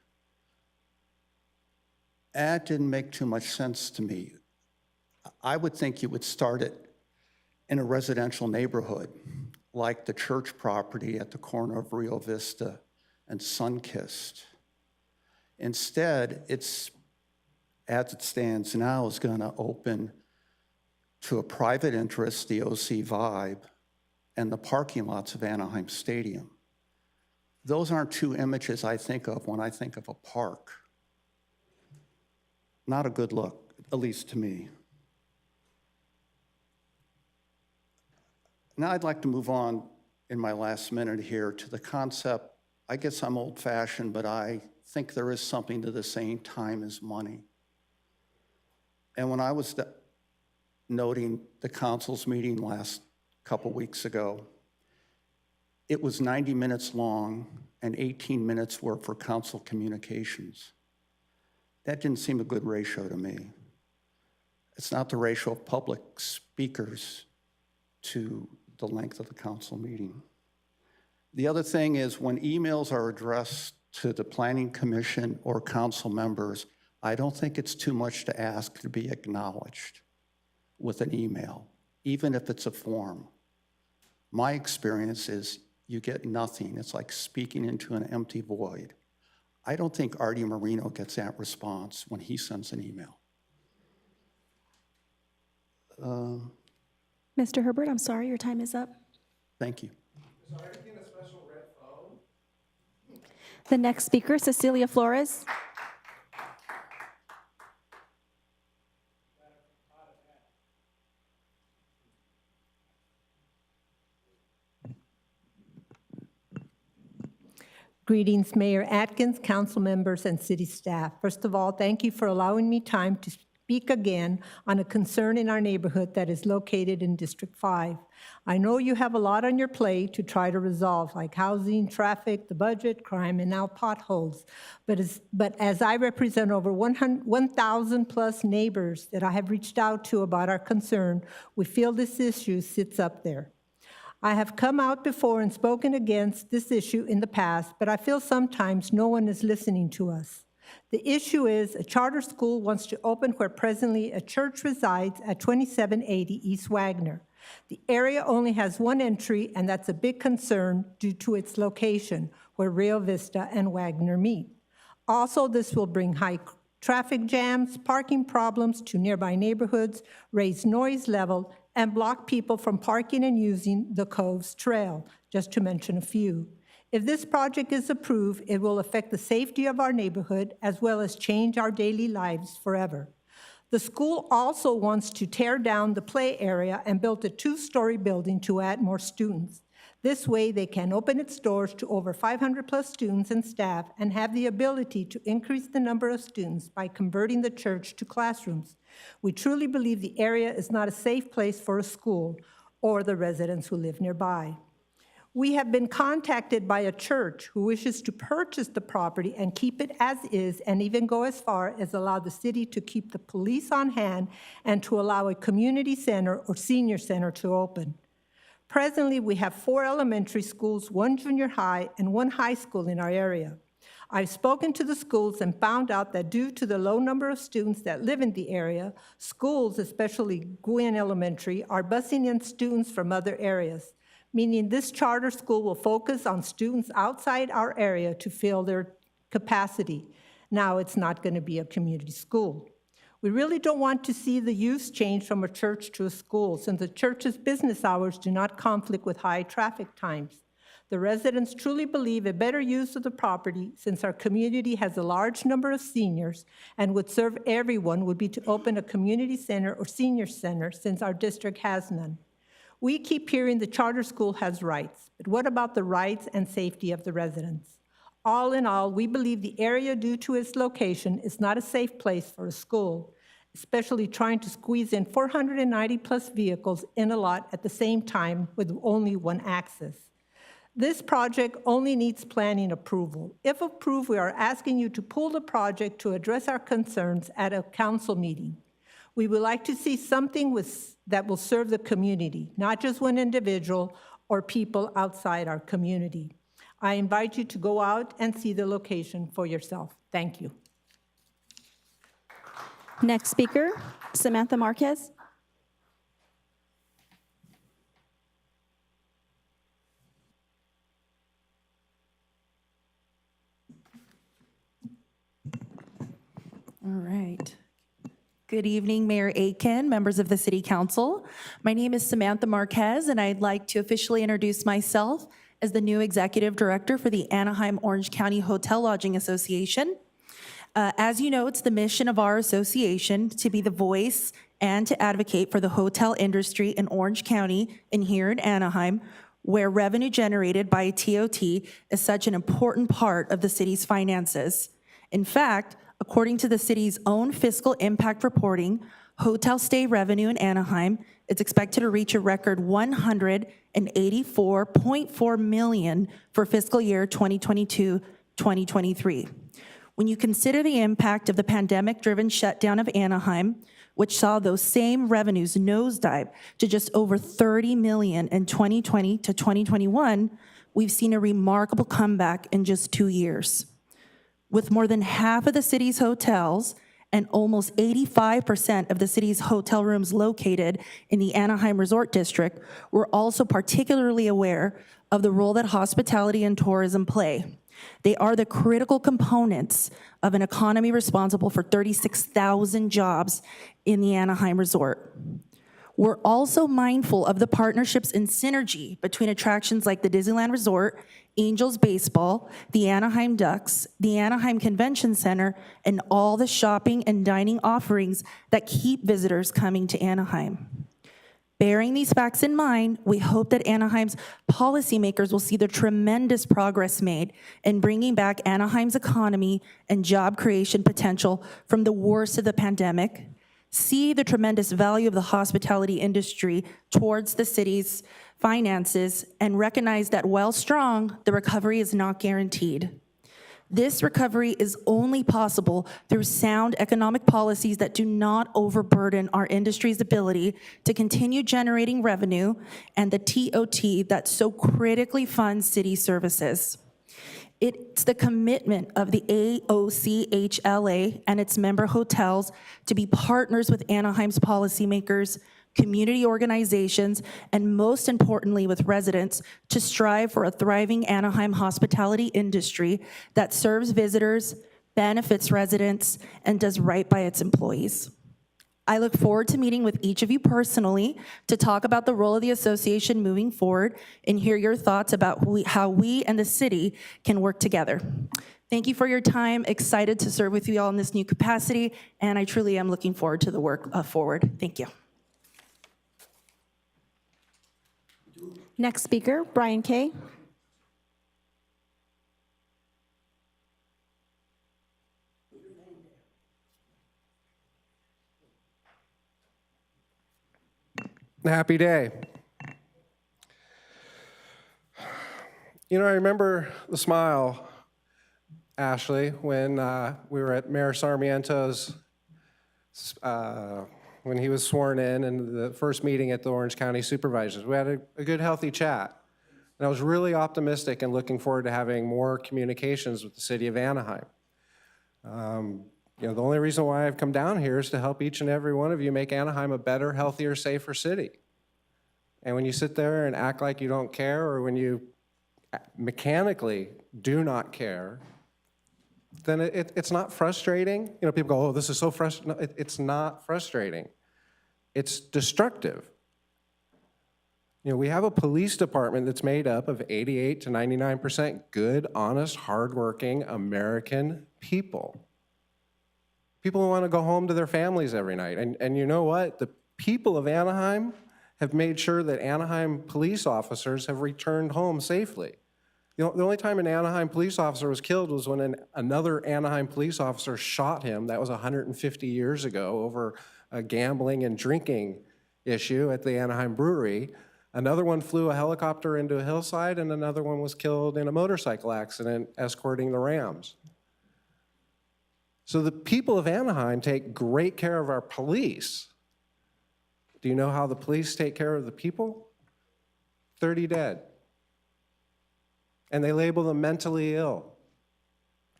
That didn't make too much sense to me. I would think you would start it in a residential neighborhood, like the church property at the corner of Rio Vista and Sunkist. Instead, as it stands now, is going to open to a private interest, the OC Vibe, and the parking lots of Anaheim Stadium. Those aren't 2 images I think of when I think of a park. Not a good look, at least to me. Now I'd like to move on in my last minute here to the concept. I guess I'm old-fashioned, but I think there is something to the saying, time is money. And when I was noting the council's meeting last couple weeks ago, it was 90 minutes long and 18 minutes were for council communications. That didn't seem a good ratio to me. It's not the ratio of public speakers to the length of the council meeting. The other thing is when emails are addressed to the Planning Commission or council members, I don't think it's too much to ask to be acknowledged with an email, even if it's a form. My experience is you get nothing. It's like speaking into an empty void. I don't think Artie Moreno gets that response when he sends an email. Mr. Herbert, I'm sorry, your time is up. Thank you. The next speaker, Cecilia Flores. Greetings, Mayor Atkins, council members, and city staff. First of all, thank you for allowing me time to speak again on a concern in our neighborhood that is located in District 5. I know you have a lot on your plate to try to resolve, like housing, traffic, the budget, crime, and now potholes. But as I represent over 1,000 plus neighbors that I have reached out to about our concern, we feel this issue sits up there. I have come out before and spoken against this issue in the past, but I feel sometimes no one is listening to us. The issue is a charter school wants to open where presently a church resides at 2780 East Wagner. The area only has one entry, and that's a big concern due to its location, where Rio Vista and Wagner meet. Also, this will bring high traffic jams, parking problems to nearby neighborhoods, raise noise level, and block people from parking and using the Coves Trail, just to mention a few. If this project is approved, it will affect the safety of our neighborhood as well as change our daily lives forever. The school also wants to tear down the play area and build a 2-story building to add more students. This way, they can open its doors to over 500 plus students and staff and have the ability to increase the number of students by converting the church to classrooms. We truly believe the area is not a safe place for a school or the residents who live nearby. We have been contacted by a church who wishes to purchase the property and keep it as is, and even go as far as allow the city to keep the police on hand and to allow a community center or senior center to open. Presently, we have 4 elementary schools, 1 junior high, and 1 high school in our area. I've spoken to the schools and found out that due to the low number of students that live in the area, schools, especially Gwynn Elementary, are busing in students from other areas, meaning this charter school will focus on students outside our area to fill their capacity. Now it's not going to be a community school. We really don't want to see the use change from a church to a school, since the church's business hours do not conflict with high traffic times. The residents truly believe a better use of the property, since our community has a large number of seniors and would serve everyone, would be to open a community center or senior center, since our district has none. We keep hearing the charter school has rights, but what about the rights and safety of the residents? All in all, we believe the area, due to its location, is not a safe place for a school, especially trying to squeeze in 490 plus vehicles in a lot at the same time with only one access. This project only needs planning approval. If approved, we are asking you to pull the project to address our concerns at a council meeting. We would like to see something that will serve the community, not just one individual or people outside our community. I invite you to go out and see the location for yourself. Thank you. Next speaker, Samantha Marquez. All right. Good evening, Mayor Aiken, members of the City Council. My name is Samantha Marquez, and I'd like to officially introduce myself as the new Executive Director for the Anaheim Orange County Hotel Lodging Association. As you know, it's the mission of our association to be the voice and to advocate for the hotel industry in Orange County and here in Anaheim, where revenue generated by a TOT is such an important part of the city's finances. In fact, according to the city's own fiscal impact reporting, hotel stay revenue in Anaheim is expected to reach a record $184.4 million for fiscal year 2022-2023. When you consider the impact of the pandemic-driven shutdown of Anaheim, which saw those same revenues nosedive to just over $30 million in 2020 to 2021, we've seen a remarkable comeback in just 2 years. With more than half of the city's hotels and almost 85% of the city's hotel rooms located in the Anaheim Resort District, we're also particularly aware of the role that hospitality and tourism play. They are the critical components of an economy responsible for 36,000 jobs in the Anaheim Resort. We're also mindful of the partnerships and synergy between attractions like the Disneyland Resort, Angels Baseball, the Anaheim Ducks, the Anaheim Convention Center, and all the shopping and dining offerings that keep visitors coming to Anaheim. Bearing these facts in mind, we hope that Anaheim's policymakers will see the tremendous progress made in bringing back Anaheim's economy and job creation potential from the worst of the pandemic, see the tremendous value of the hospitality industry towards the city's finances, and recognize that while strong, the recovery is not guaranteed. This recovery is only possible through sound economic policies that do not overburden our industry's ability to continue generating revenue and the TOT that so critically funds city services. It's the commitment of the AOCHLA and its member hotels to be partners with Anaheim's policymakers, community organizations, and most importantly with residents to strive for a thriving Anaheim hospitality industry that serves visitors, benefits residents, and does right by its employees. I look forward to meeting with each of you personally to talk about the role of the association moving forward and hear your thoughts about how we and the city can work together. Thank you for your time. Excited to serve with you all in this new capacity, and I truly am looking forward to the work forward. Thank you. Next speaker, Brian Kay. Happy day. You know, I remember the smile, Ashley, when we were at Mayor Sarmiento's, when he was sworn in the first meeting at the Orange County Supervisors. We had a good, healthy chat. And I was really optimistic and looking forward to having more communications with the city of Anaheim. You know, the only reason why I've come down here is to help each and every one of you make Anaheim a better, healthier, safer city. And when you sit there and act like you don't care, or when you mechanically do not care, then it's not frustrating. You know, people go, oh, this is so frustrating. No, it's not frustrating. It's destructive. You know, we have a police department that's made up of 88 to 99% good, honest, hardworking American people. People who want to go home to their families every night. And you know what? The people of Anaheim have made sure that Anaheim police officers have returned home safely. You know, the only time an Anaheim police officer was killed was when another Anaheim police officer shot him. That was 150 years ago over a gambling and drinking issue at the Anaheim Brewery. Another one flew a helicopter into a hillside, and another one was killed in a motorcycle accident escorting the Rams. So the people of Anaheim take great care of our police. Do you know how the police take care of the people? 30 dead. And they label them mentally ill.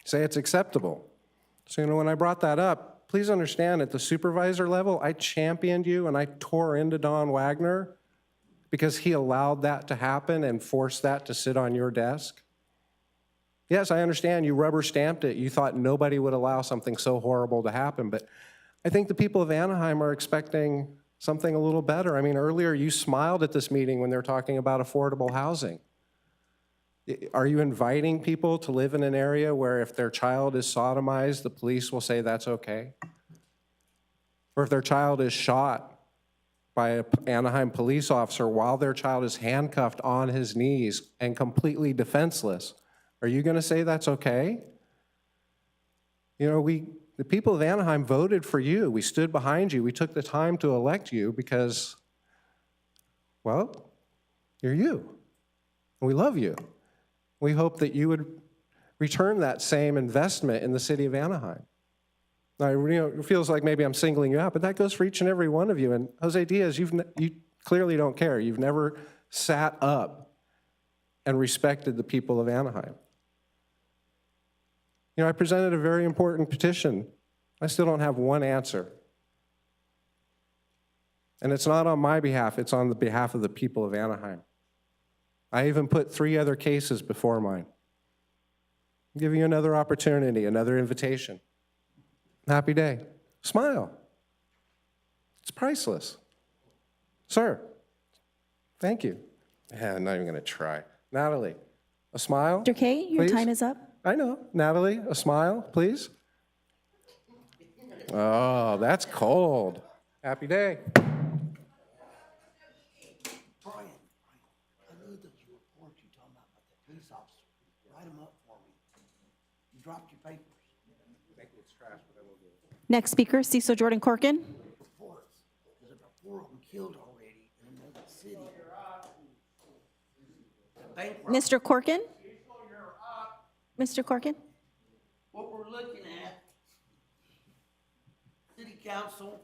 Say it's acceptable. So, you know, when I brought that up, please understand at the supervisor level, I championed you and I tore into Don Wagner because he allowed that to happen and forced that to sit on your desk. Yes, I understand you rubber stamped it. You thought nobody would allow something so horrible to happen, but I think the people of Anaheim are expecting something a little better. I mean, earlier you smiled at this meeting when they were talking about affordable housing. Are you inviting people to live in an area where if their child is sodomized, the police will say that's okay? Or if their child is shot by an Anaheim police officer while their child is handcuffed on his knees and completely defenseless, are you going to say that's okay? You know, we The people of Anaheim voted for you. We stood behind you. We took the time to elect you because, well, you're you. And we love you. We hope that you would return that same investment in the city of Anaheim. Now, it feels like maybe I'm singling you out, but that goes for each and every one of you. And Jose Diaz, you clearly don't care. You've never sat up and respected the people of Anaheim. I presented a very important petition. I still don't have one answer. And it's not on my behalf, it's on the behalf of the people of Anaheim. I even put 3 other cases before mine. I'm giving you another opportunity, another invitation. Happy day. Smile. It's priceless. Sir, thank you. I'm not even going to try. Natalie, a smile? Mr. Kay, your please? time is up. I know. Natalie, a smile, please. Oh, that's cold. Happy day. Brian, I need those reports you're talking about the police officer. Write them up for me. You dropped your papers. Next speaker, Cecil Jordan Corkin. Reports. There's about 4 of them killed already in another city. The bank robbery. Mr. Corkin? Mr. Corkin? What we're looking at, City Council,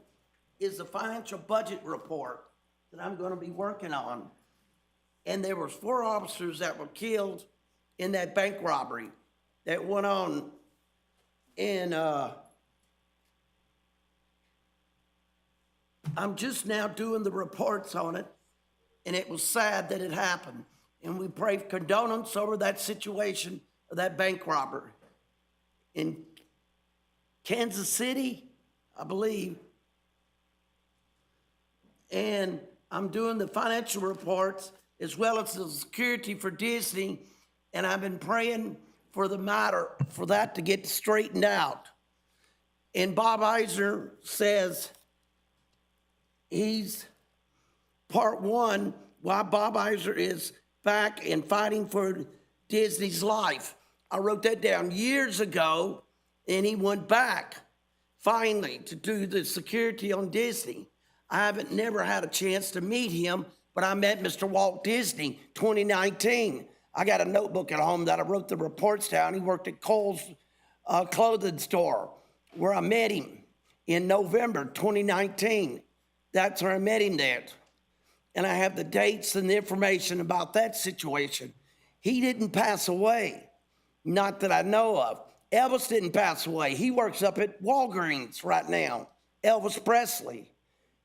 is the financial budget report that I'm gonna be working on. And there was 4 officers that were killed in that bank robbery that went on in, I'm just now doing the reports on it, and it was sad that it happened. And we pray condolence over that situation of that bank robbery. In Kansas City, I believe. And I'm doing the financial reports as well as the security for Disney, and I've been praying for the matter, for that to get straightened out. And Bob Iser says he's part 1, why Bob Iser is back and fighting for Disney's life. I wrote that down years ago, and he went back finally to do the security on Disney. I haven't never had a chance to meet him, but I met Mr. Walt Disney 2019. I got a notebook at home that I wrote the reports down. He worked at Kohl's clothing store where I met him in November 2019. That's where I met him there. And I have the dates and the information about that situation. He didn't pass away, not that I know of. Elvis didn't pass away. He works up at Walgreens right now, Elvis Presley.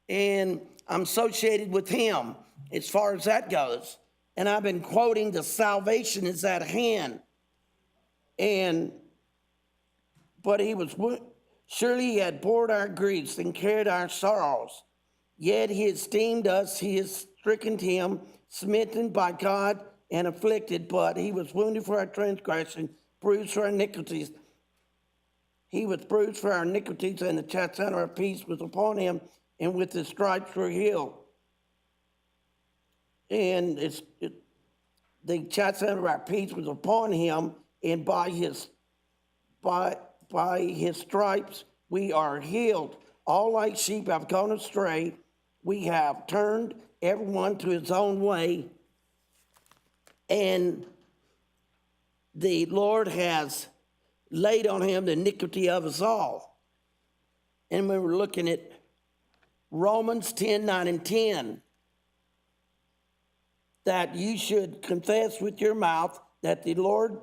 And I'm associated with him as far as that goes. And I've been quoting, the salvation is at hand. But he was, surely he had borne our griefs and carried our sorrows. Yet he esteemed us, he has stricken him, smitten by God and afflicted, but he was wounded for our transgression, bruised for our iniquities. He was bruised for our iniquities, and the chastisement of our peace was upon him, and with his stripes we're healed. And the chastisement of our peace was upon him, and by his stripes we are healed. All like sheep have gone astray. We have turned everyone to his own way, and the Lord has laid on him the iniquity of us all. And we were looking at Romans 10, 9, and 10, that you should confess with your mouth that the Lord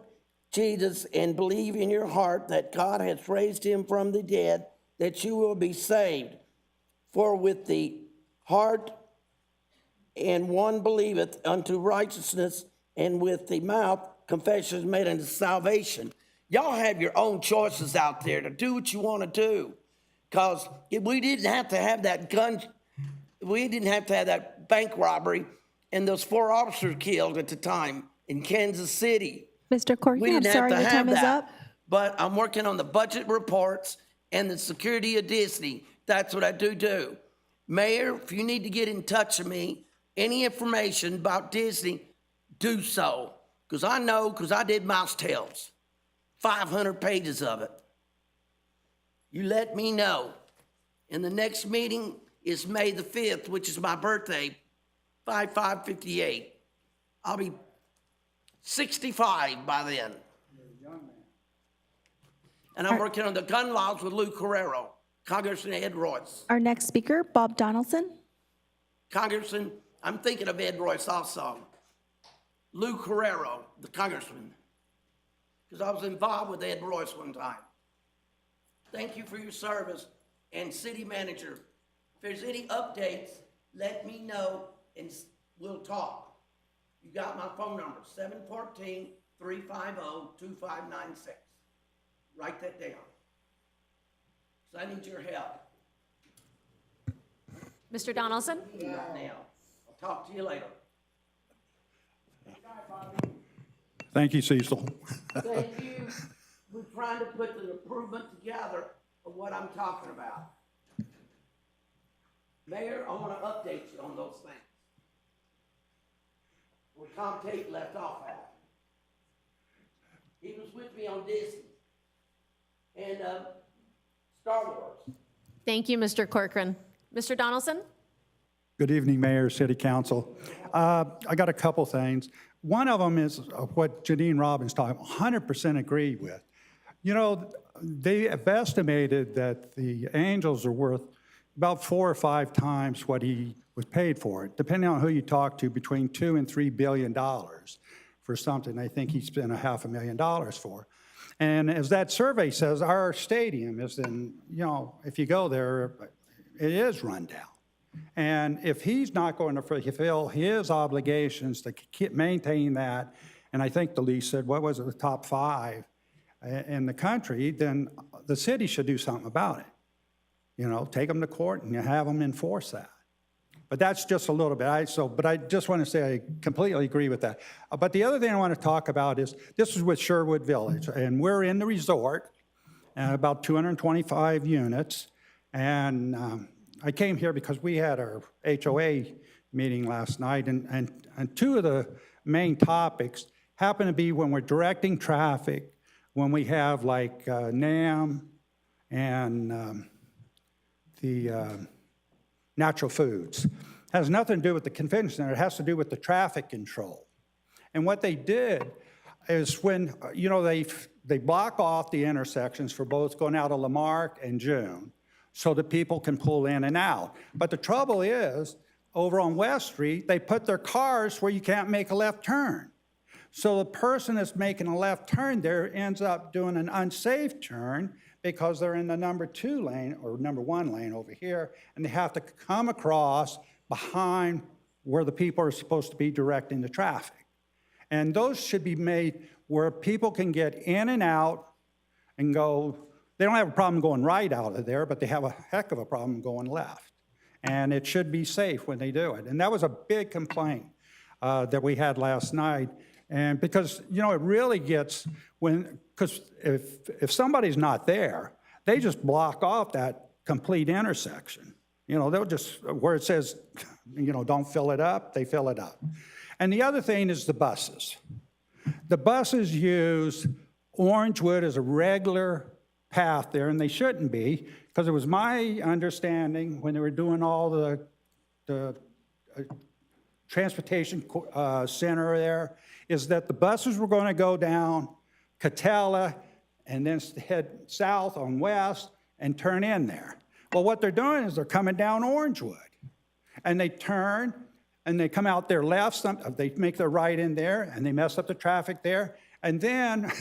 Jesus and believe in your heart that God has raised him from the dead, that you will be saved. For with the heart and one believeth unto righteousness, and with the mouth confession is made unto salvation. Y'all have your own choices out there to do what you want to do. Because we didn't have to have that we didn't have to have that bank robbery and those 4 officers killed at the time in Kansas City. Mr. Corkin, I'm sorry, your time is up. But I'm working on the budget reports and the security of Disney. That's what I do. Mayor, if you need to get in touch with me, any information about Disney, do so. Because I know, because I did Mouse Tales, 500 pages of it. you let me know. And the next meeting is May the 5th, which is my birthday, 5/5/58. I'll be 65 by then. And I'm working on the gun laws with Lou Carrero, Congressman Ed Royce. Our next speaker, Bob Donaldson. Congressman, I'm thinking of Ed Royce also. Lou Carrero, the congressman, because I was involved with Ed Royce one time. Thank you for your service. And city manager, if there's any updates, let me know and we'll talk. You got my phone number, 714-350-2596. Write that down. Because I need your help Mr. Donaldson? right now. I'll talk to you later. Thank you, Cecil. Thank you. We're trying to put the improvement together of what I'm talking about. Mayor, I want to update you on those things. Where Tom Tate left off at. He was with me on Disney and Star Wars. Thank you, Mr. Corcoran. Mr. Donaldson? Good evening, Mayor, City Council. I got a couple things. One of them is what Janine Robbins talked, 100% agree with. You know, they have estimated that the Angels are worth about 4 or 5 times what he was paid for it, depending on who you talk to, between $2 and $3 billion for something I think he spent $500,000 for. And as that survey says, our stadium is in, you know, if you go there, it is run down. And if he's not going to fulfill his obligations to maintain that, and I think the lease said, what was it, the top 5 in the country, then the city should do something about it. You know, take them to court and have them enforce that. But that's just a little bit. But I just want to say I completely agree with that. But the other thing I want to talk about is this is with Sherwood Village, and we're in the resort, about 225 units, and I came here because we had our HOA meeting last night, and 2 of the main topics happen to be when we're directing traffic, when we have like NAM and the natural foods. It has nothing to do with the convention center. It has to do with the traffic control. And what they did is when, you know, they block off the intersections for both going out of Lamarck and June so that people can pull in and out. But the trouble is, over on West Street, they put their cars where you can't make a left turn. So the person that's making a left turn there ends up doing an unsafe turn because they're in the number 2 lane or number 1 lane over here, and they have to come across behind where the people are supposed to be directing the traffic. And those should be made where people can get in and out and go. They don't have a problem going right out of there, but they have a heck of a problem going left. And it should be safe when they do it. And that was a big complaint that we had last night. And because, you know, it really gets because if somebody's not there, they just block off that complete intersection. You know, they'll just, where it says, you know, don't fill it up, they fill it up. And the other thing is the buses. The buses use Orangewood as a regular path there, and they shouldn't be, because it was my understanding when they were doing all the transportation center there, is that the buses were going to go down Catella and then head south on West and turn in there. Well, what they're doing is they're coming down Orangewood, and they turn and they come out their left, they make their right in there, and they mess up the traffic there. And then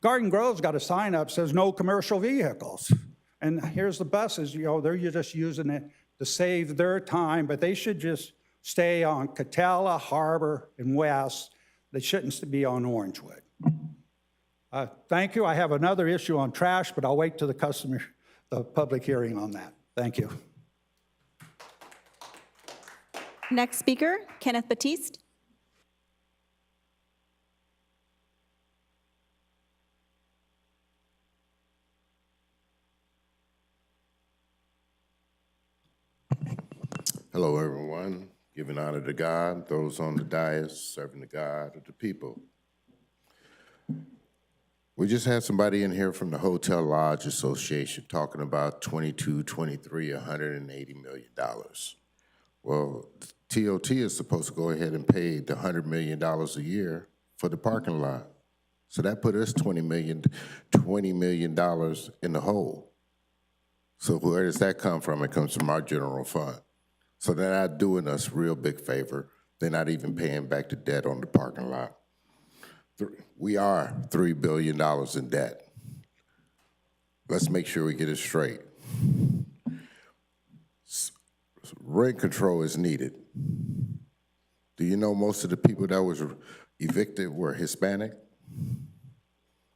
Garden Grove's got a sign up that says no commercial vehicles. And here's the buses, you know, they're just using it to save their time, but they should just stay on Catella, Harbor, and West. They shouldn't be on Orangewood. Thank you. I have another issue on trash, but I'll wait till the public hearing on that. Thank you. Next speaker, Kenneth Batiste. Hello, everyone. Giving honor to God, those on the dais, serving the God of the people. We just had somebody in here from the Hotel Lodge Association talking about 22, 23, $180 million. Well, TOT is supposed to go ahead and pay the $100 million a year for the parking lot. So that put us $20 million in the hole. So where does that come from? It comes from our general fund. So they're not doing us a real big favor. They're not even paying back the debt on the parking lot. We are $3 billion in debt. Let's make sure we get it straight. Rent control is needed. Do you know most of the people that was evicted were Hispanic?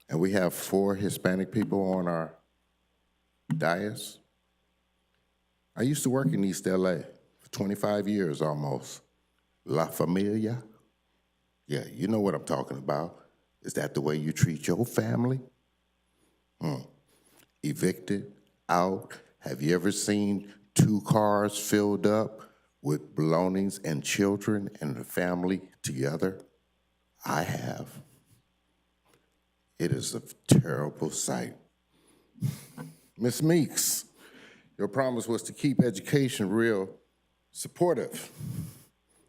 And we have 4 Hispanic people on our dais. I used to work in East LA for 25 years almost. La Familia. Yeah, you know what I'm talking about. Is that the way you treat your family? Evicted, out. Have you ever seen 2 cars filled up with belongings and children and the family together? I have. It is a terrible sight. Ms. Meeks, your promise was to keep education real supportive.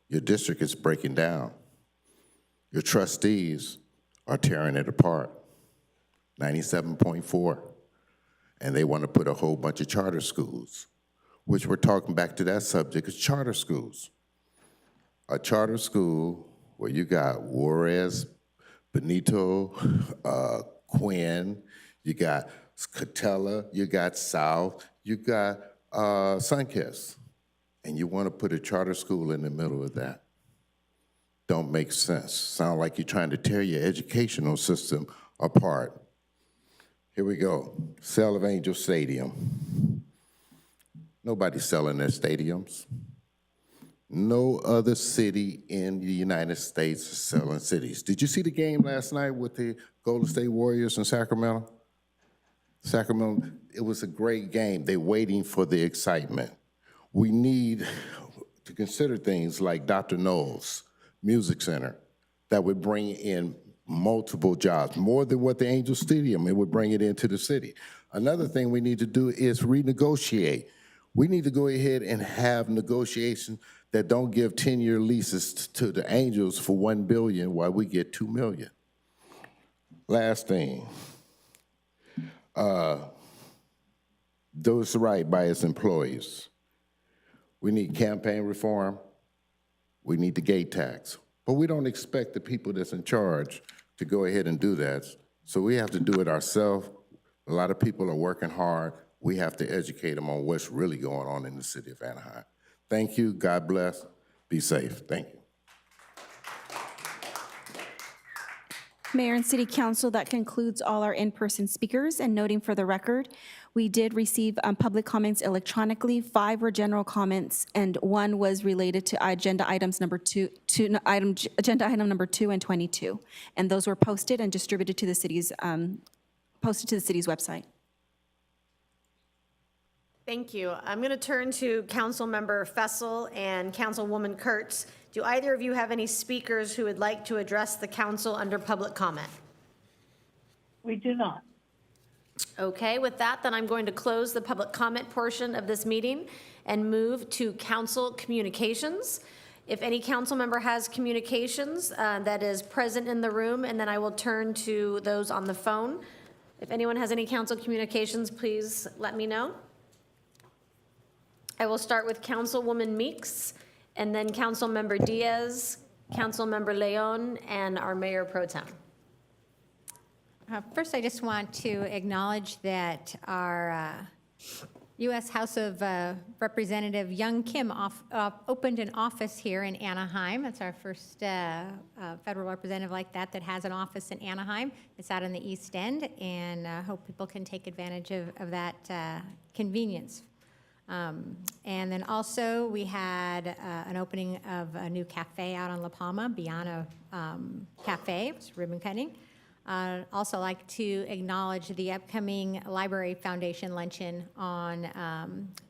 Your district is breaking down. Your trustees are tearing it apart. 97.4. And they want to put a whole bunch of charter schools, which we're talking back to that subject, is charter schools. A charter school where you got Juarez, Benito, Quinn, you got Catella, you got South, you got Sunkist, and you want to put a charter school in the middle of that. Don't make sense. Sound like you're trying to tear your educational system apart. Here we go. Sale of Angel Stadium. Nobody's selling their stadiums. No other city in the United States is selling cities. Did you see the game last night with the Golden State Warriors in Sacramento? Sacramento, it was a great game. They're waiting for the excitement. We need to consider things like Dr. Knowles Music Center that would bring in multiple jobs, more than what the Angel Stadium, it would bring it into the city. Another thing we need to do is renegotiate. We need to go ahead and have negotiations that don't give 10-year leases to the Angels for $1 billion while we get $2 million. Last thing, do what's right by its employees. We need campaign reform. We need the gate tax. But we don't expect the people that's in charge to go ahead and do that. So we have to do it ourselves. A lot of people are working hard. We have to educate them on what's really going on in the city of Anaheim. Thank you. God bless. Be safe. Thank you. Mayor and City Council, that concludes all our in-person speakers. And noting for the record, we did receive public comments electronically. 5 were general comments, and 1 was related to agenda items agenda item number 2 and 22. And those were posted and distributed to the city's website. Thank you. I'm going to turn to Councilmember Fessel and Councilwoman Kurtz. Do either of you have any speakers who would like to address the council under public comment? We do not. Okay, with that, then I'm going to close the public comment portion of this meeting and move to council communications. If any council member has communications that is present in the room, and then I will turn to those on the phone. If anyone has any council communications, please let me know. I will start with Councilwoman Meeks, and then Councilmember Diaz, Councilmember Leon, and our Mayor Pro Tem. First, I just want to acknowledge that our U.S. House of Representative Young Kim opened an office here in Anaheim. It's our first federal representative like that has an office in Anaheim. It's out in the East End, and I hope people can take advantage of that convenience. And then also we had an opening of a new cafe out on La Palma, Biana Cafe, it's ribbon cutting. Also like to acknowledge the upcoming Library Foundation luncheon on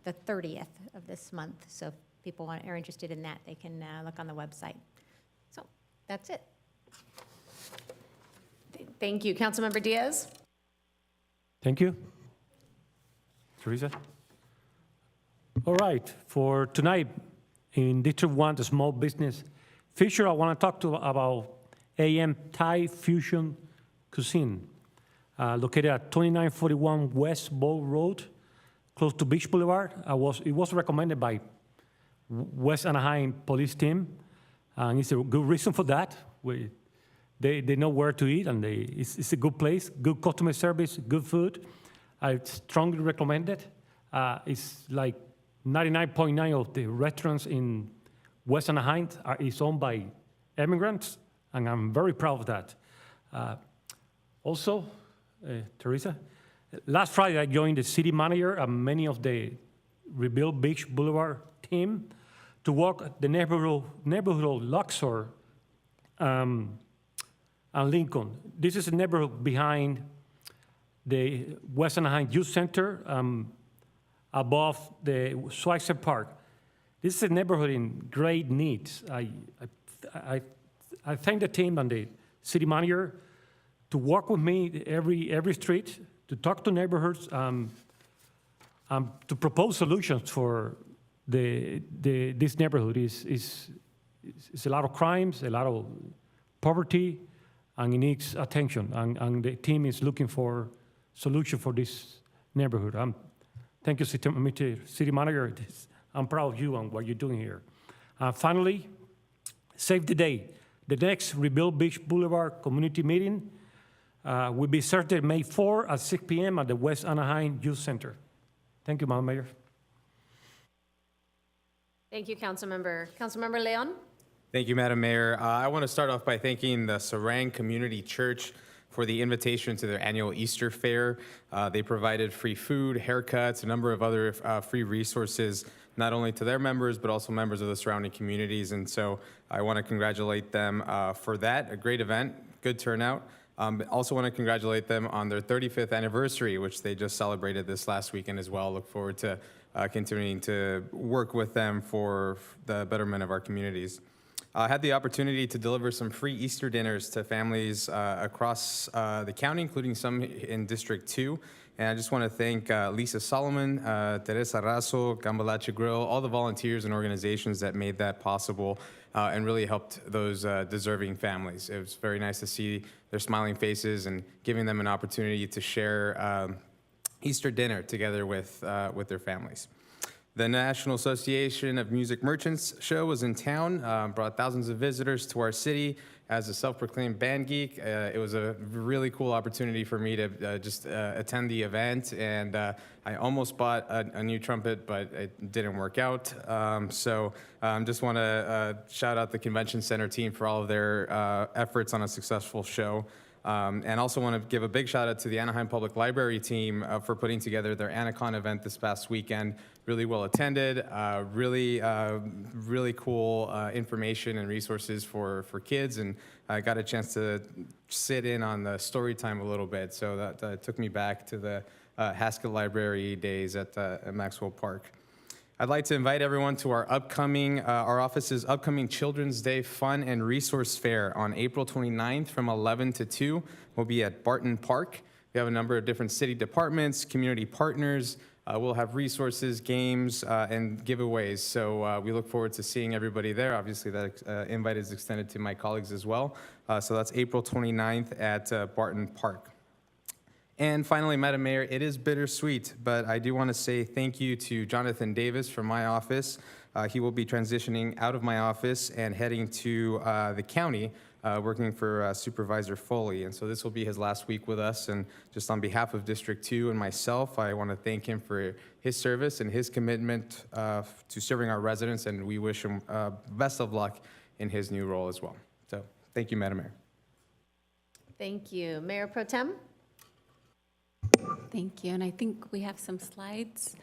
the 30th of this month. So if people are interested in that, they can look on the website. So that's it. Thank you. Councilmember Diaz? Thank you. Teresa? All right, for tonight, in District 1, the small business feature, I want to talk about AM Thai Fusion Cuisine, located at 2941 West Bow Road, close to Beach Boulevard. It was recommended by West Anaheim Police Team, and it's a good reason for that. They know where to eat, and it's a good place, good customer service, good food. I strongly recommend it. It's like 99.9% of the restaurants in West Anaheim is owned by immigrants, and I'm very proud of that. Also, Teresa, last Friday I joined the city manager and many of the Rebuild Beach Boulevard team to walk the neighborhood of Luxor and Lincoln. This is a neighborhood behind the West Anaheim Youth Center, above the Schweitzer Park. This is a neighborhood in great need. I thank the team and the city manager to work with me every street, to talk to neighborhoods, to propose solutions for this neighborhood. It's a lot of crimes, a lot of poverty, and it needs attention. And the team is looking for solution for this neighborhood. Thank you, City Manager. I'm proud of you and what you're doing here. Finally, save the day. The next Rebuild Beach Boulevard community meeting will be Saturday, May 4 at 6 p.m. at the West Anaheim Youth Center. Thank you, Madam Mayor. Thank you, Councilmember. Councilmember Leon? Thank you, Madam Mayor. I want to start off by thanking the Sarang Community Church for the invitation to their annual Easter fair. They provided free food, haircuts, a number of other free resources, not only to their members, but also members of the surrounding communities. And so I want to congratulate them for that, a great event, good turnout. Also want to congratulate them on their 35th anniversary, which they just celebrated this last weekend as well. Look forward to continuing to work with them for the betterment of our communities. I had the opportunity to deliver some free Easter dinners to families across the county, including some in District 2. And I just want to thank Lisa Solomon, Teresa Razo, Gambalache Grill, all the volunteers and organizations that made that possible and really helped those deserving families. It was very nice to see their smiling faces and giving them an opportunity to share Easter dinner together with their families. The National Association of Music Merchants show was in town, brought thousands of visitors to our city. As a self-proclaimed band geek, it was a really cool opportunity for me to just attend the event, and I almost bought a new trumpet, but it didn't work out. So just want to shout out the Convention Center team for all of their efforts on a successful show. And also want to give a big shout out to the Anaheim Public Library team for putting together their Anacon event this past weekend. Really well attended, really cool information and resources for kids, and I got a chance to sit in on the story time a little bit, so that took me back to the Haskell Library days at Maxwell Park. I'd like to invite everyone to our office's upcoming Children's Day Fun and Resource Fair on April 29th from 11 to 2. We'll be at Barton Park. We have a number of different city departments, community partners. We'll have resources, games, and giveaways. So we look forward to seeing everybody there. Obviously, that invite is extended to my colleagues as well. So that's April 29th at Barton Park. And finally, Madam Mayor, it is bittersweet, but I do want to say thank you to Jonathan Davis from my office. He will be transitioning out of my office and heading to the county, working for Supervisor Foley. And so this will be his last week with us. And just on behalf of District 2 and myself, I want to thank him for his service and his commitment to serving our residents. And we wish him best of luck in his new role as well. So thank you, Madam Mayor. Thank you. Mayor Pro Tem? Thank you, and I think we have some slides.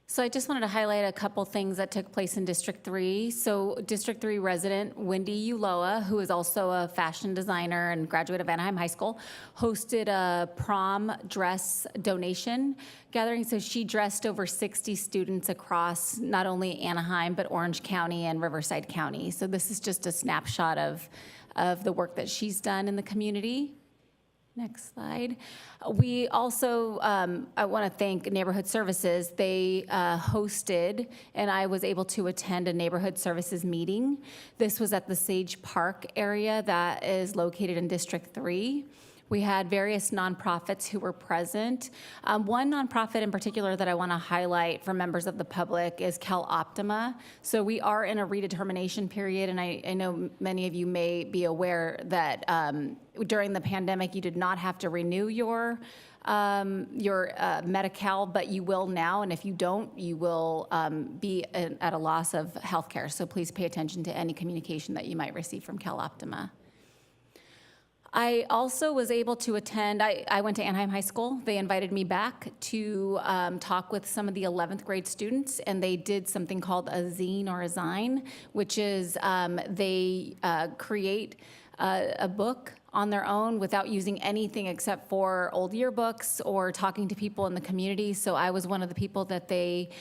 So I just wanted to highlight a couple things that took place in District 3. So District 3 resident Wendy Uloa, who is also a fashion designer and graduate of Anaheim High School, hosted a prom dress donation gathering. So she dressed over 60 students across not only Anaheim, but Orange County and Riverside County. So this is just a snapshot of the work that she's done in the community. Next slide. We also, I want to thank Neighborhood Services. They hosted, and I was able to attend a Neighborhood Services meeting. This was at the Sage Park area that is located in District 3. We had various nonprofits who were present. One nonprofit in particular that I want to highlight for members of the public is CalOptima. So we are in a redetermination period, and I know many of you may be aware that during the pandemic, you did not have to renew your Medi-Cal, but you will now, and if you don't, you will be at a loss of health care. So please pay attention to any communication that you might receive from CalOptima. I also was able to attend, I went to Anaheim High School. They invited me back to talk with some of the 11th grade students, and they did something called a zine or a zine, which is they create a book on their own without using anything except for old yearbooks or talking to people in the community. So I was one of the people that they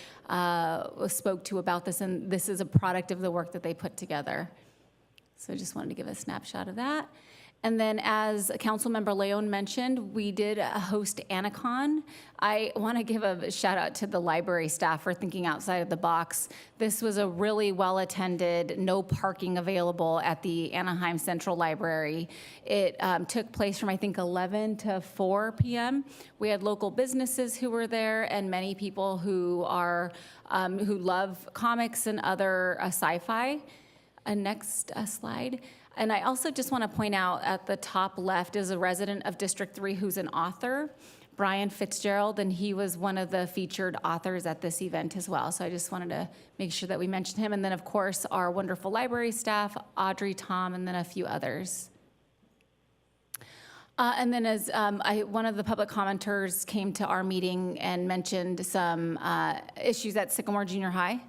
spoke to about this, and this is a product of the work that they put together. So I just wanted to give a snapshot of that. And then, as Councilmember Leon mentioned, we did host Anacon. I want to give a shout out to the library staff for thinking outside of the box. This was a really well-attended, no parking available at the Anaheim Central Library. It took place from, I think, 11 to 4 p.m. We had local businesses who were there and many people who are who love comics and other sci-fi. Next slide. And I also just want to point out at the top left is a resident of District 3 who's an author, Brian Fitzgerald, and he was one of the featured authors at this event as well. So I just wanted to make sure that we mentioned him. And then, of course, our wonderful library staff, Audrey, Tom, and then a few others. And then as one of the public commenters came to our meeting and mentioned some issues at Sycamore Junior High,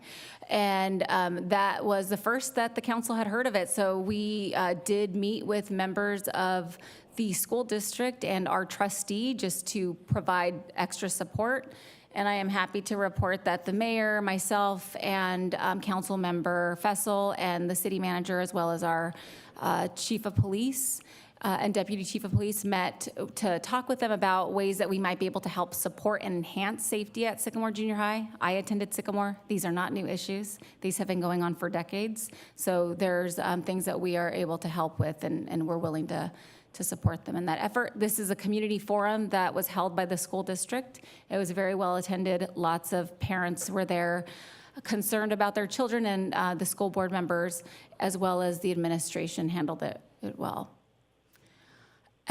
and that was the first that the council had heard of it. So we did meet with members of the school district and our trustee just to provide extra support. And I am happy to report that the mayor, myself, and council member Fessel and the city manager, as well as our chief of police, and Deputy Chief of Police met to talk with them about ways that we might be able to help support and enhance safety at Sycamore Junior High. I attended Sycamore. These are not new issues. These have been going on for decades. So there's things that we are able to help with, and we're willing to support them in that effort. This is a community forum that was held by the school district. It was very well attended. Lots of parents were there concerned about their children, and the school board members, as well as the administration, handled it well.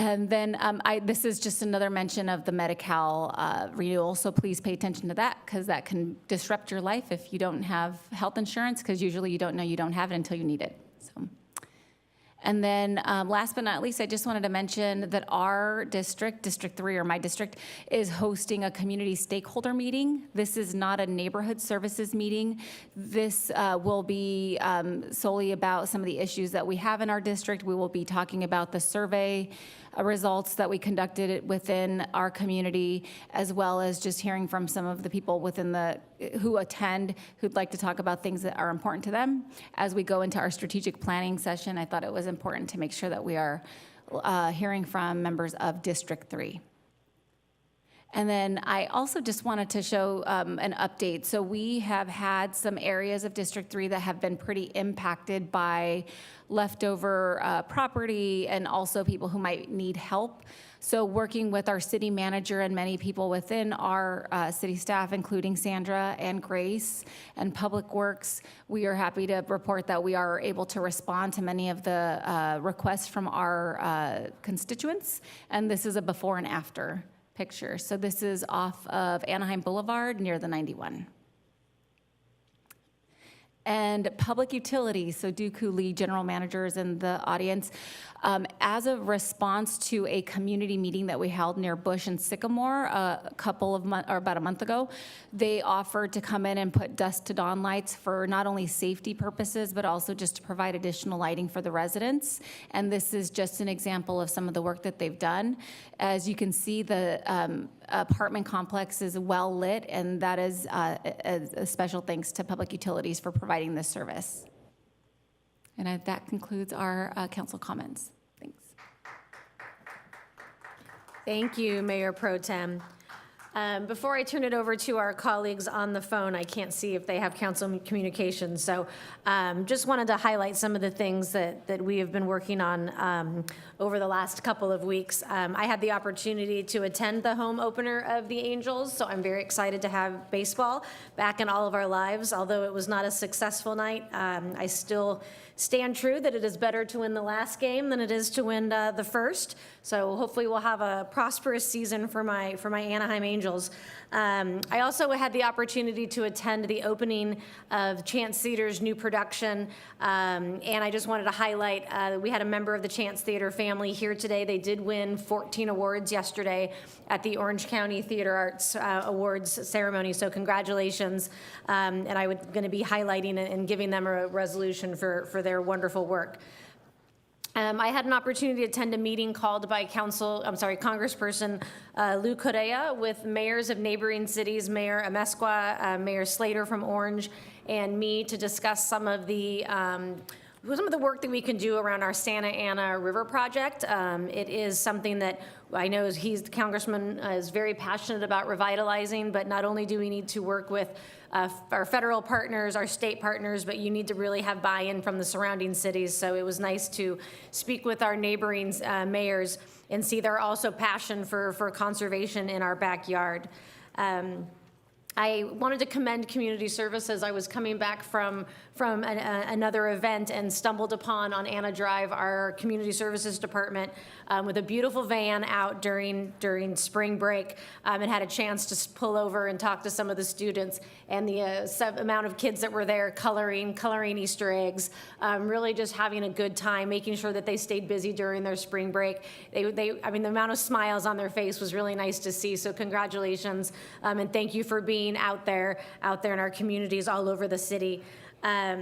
And then this is just another mention of the Medi-Cal renewal, so please pay attention to that, because that can disrupt your life if you don't have health insurance, because usually you don't know you don't have it until you need it. So. And then last but not least, I just wanted to mention that our district, District 3, or my district, is hosting a community stakeholder meeting. This is not a neighborhood services meeting. This will be solely about some of the issues that we have in our district. We will be talking about the survey results that we conducted within our community, as well as just hearing from some of the people within who attend, who'd like to talk about things that are important to them. As we go into our strategic planning session, I thought it was important to make sure that we are hearing from members of District 3. And then I also just wanted to show an update. So we have had some areas of District 3 that have been pretty impacted by leftover property and also people who might need help. So working with our city manager and many people within our city staff, including Sandra and Grace and Public Works, we are happy to report that we are able to respond to many of the requests from our constituents. And this is a before and after picture. So this is off of Anaheim Boulevard near the 91. And public utilities, so Dooku Lee, general managers in the audience, as a response to a community meeting that we held near Bush and Sycamore about a month ago, they offered to come in and put dusk to dawn lights for not only safety purposes, but also just to provide additional lighting for the residents. And this is just an example of some of the work that they've done. As you can see, the apartment complex is well lit, and that is a special thanks to Public Utilities for providing this service. And that concludes our council comments. Thanks. Thank you, Mayor Pro Tem. Before I turn it over to our colleagues on the phone, I can't see if they have council communications. So just wanted to highlight some of the things that we have been working on over the last couple of weeks. I had the opportunity to attend the home opener of the Angels, so I'm very excited to have baseball back in all of our lives. Although it was not a successful night, I still stand true that it is better to win the last game than it is to win the first. So hopefully we'll have a prosperous season for my Anaheim Angels. I also had the opportunity to attend the opening of Chance Theater's new production, and I just wanted to highlight we had a member of the Chance Theater family here today. They did win 14 awards yesterday at the Orange County Theater Arts Awards ceremony, so congratulations. And I was going to be highlighting and giving them a resolution for their wonderful work. I had an opportunity to attend a meeting called by Congressperson Lou Correa with mayors of neighboring cities, Mayor Amesqua, Mayor Slater from Orange, and me to discuss some of the work that we can do around our Santa Ana River project. It is something that I know the congressman is very passionate about revitalizing, but not only do we need to work with our federal partners, our state partners, but you need to really have buy-in from the surrounding cities. So it was nice to speak with our neighboring mayors and see their also passion for conservation in our backyard. I wanted to commend Community Services. I was coming back from another event and stumbled upon on Anna Drive our Community Services Department with a beautiful van out during spring break, and had a chance to pull over and talk to some of the students and the amount of kids that were there coloring Easter eggs, really just having a good time, making sure that they stayed busy during their spring break. The amount of smiles on their face was really nice to see. So congratulations, and thank you for being out there in our communities all over the city. I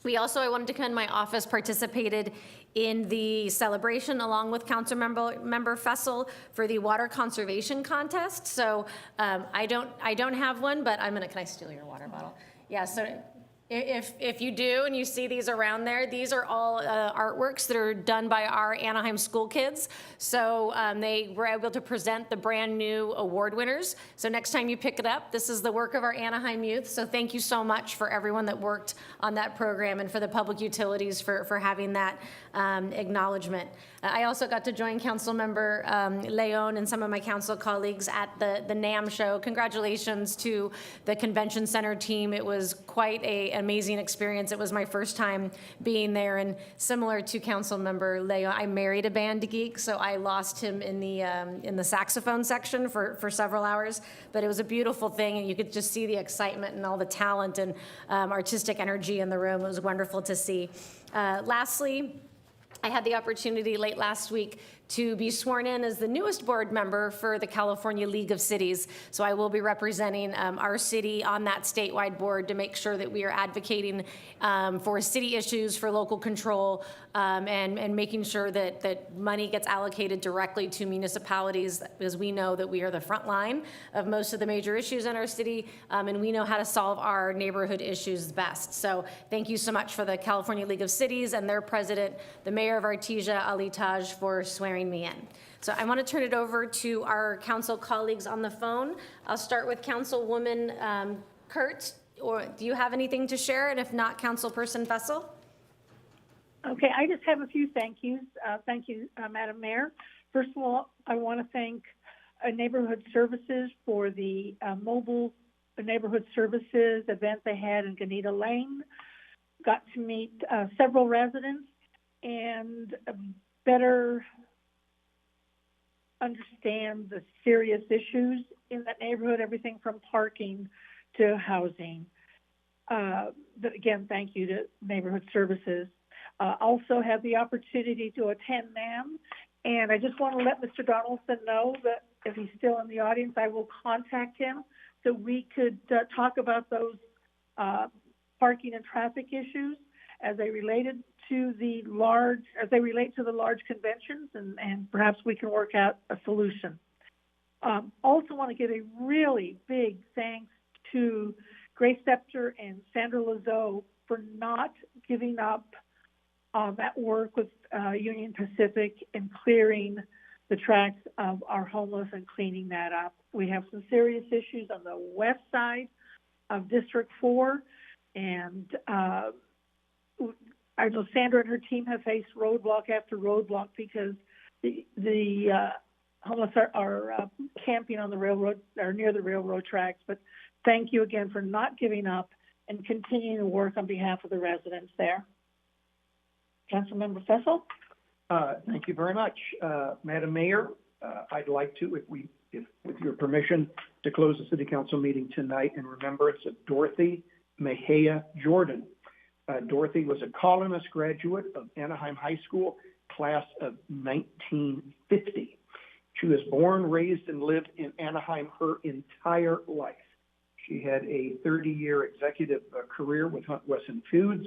wanted to commend my office participated in the celebration along with Councilmember Fessel for the water conservation contest. So I don't have one, but can I steal your water bottle? Yeah, so if you do and you see these around there, these are all artworks that are done by our Anaheim school kids. So they were able to present the brand new award winners. So next time you pick it up, this is the work of our Anaheim youth. So thank you so much for everyone that worked on that program and for the public utilities for having that acknowledgement. I also got to join Councilmember Leon and some of my council colleagues at the NAM show. Congratulations to the convention center team. It was quite an amazing experience. It was my first time being there, and similar to Councilmember Leon, I married a band geek, so I lost him in the saxophone section for several hours. But it was a beautiful thing, and you could just see the excitement and all the talent and artistic energy in the room. It was wonderful to see. Lastly, I had the opportunity late last week to be sworn in as the newest board member for the California League of Cities. So I will be representing our city on that statewide board to make sure that we are advocating for city issues, for local control, and making sure that money gets allocated directly to municipalities, because we know that we are the front line of most of the major issues in our city, and we know how to solve our neighborhood issues best. So thank you so much for the California League of Cities and their president, the mayor of Artesia, Ali Taj, for swearing me in. So I want to turn it over to our council colleagues on the phone. I'll start with Councilwoman Kurt. Or do you have anything to share? And if not, Councilperson Fessel. Okay, I just have a few thank yous. Thank you, Madam Mayor. First of all, I want to thank Neighborhood Services for the mobile neighborhood services event they had in Ganita Lane. Got to meet several residents and better understand the serious issues in that neighborhood, everything from parking to housing. But again, thank you to Neighborhood Services. Also had the opportunity to attend NAM, and I just want to let Mr. Donaldson know that if he's still in the audience, I will contact him so we could talk about those parking and traffic issues as they relate to the large conventions, and perhaps we can work out a solution. Also want to give a really big thanks to Grace Scepter and Sandra Lazo for not giving up that work with Union Pacific and clearing the tracks of our homeless and cleaning that up. We have some serious issues on the west side of District 4, and I know Sandra and her team have faced roadblock after roadblock because the homeless are camping on the railroad or near the railroad tracks. But thank you again for not giving up and continuing to work on behalf of the residents there. Councilmember Fessel? Thank you very much. Madam Mayor, I'd like to, if with your permission, to close the city council meeting tonight in remembrance of Dorothy Mejia Jordan. Dorothy was a columnist graduate of Anaheim High School, class of 1950. She was born, raised, and lived in Anaheim her entire life. She had a 30-year executive career with Hunt Wesson Foods.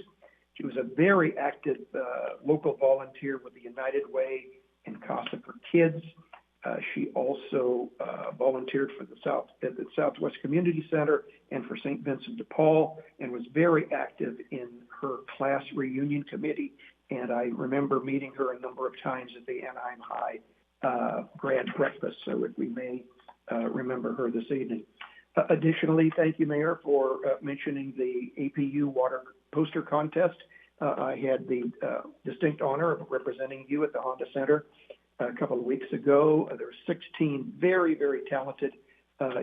She was a very active local volunteer with the United Way and Casa for Kids. She also volunteered for at the Southwest Community Center and for St. Vincent de Paul, and was very active in her class reunion committee. And I remember meeting her a number of times at the Anaheim High grad breakfast, so we may remember her this evening. Additionally, thank you, Mayor, for mentioning the APU water poster contest. I had the distinct honor of representing you at the Honda Center a couple of weeks ago. There were 16 very, very talented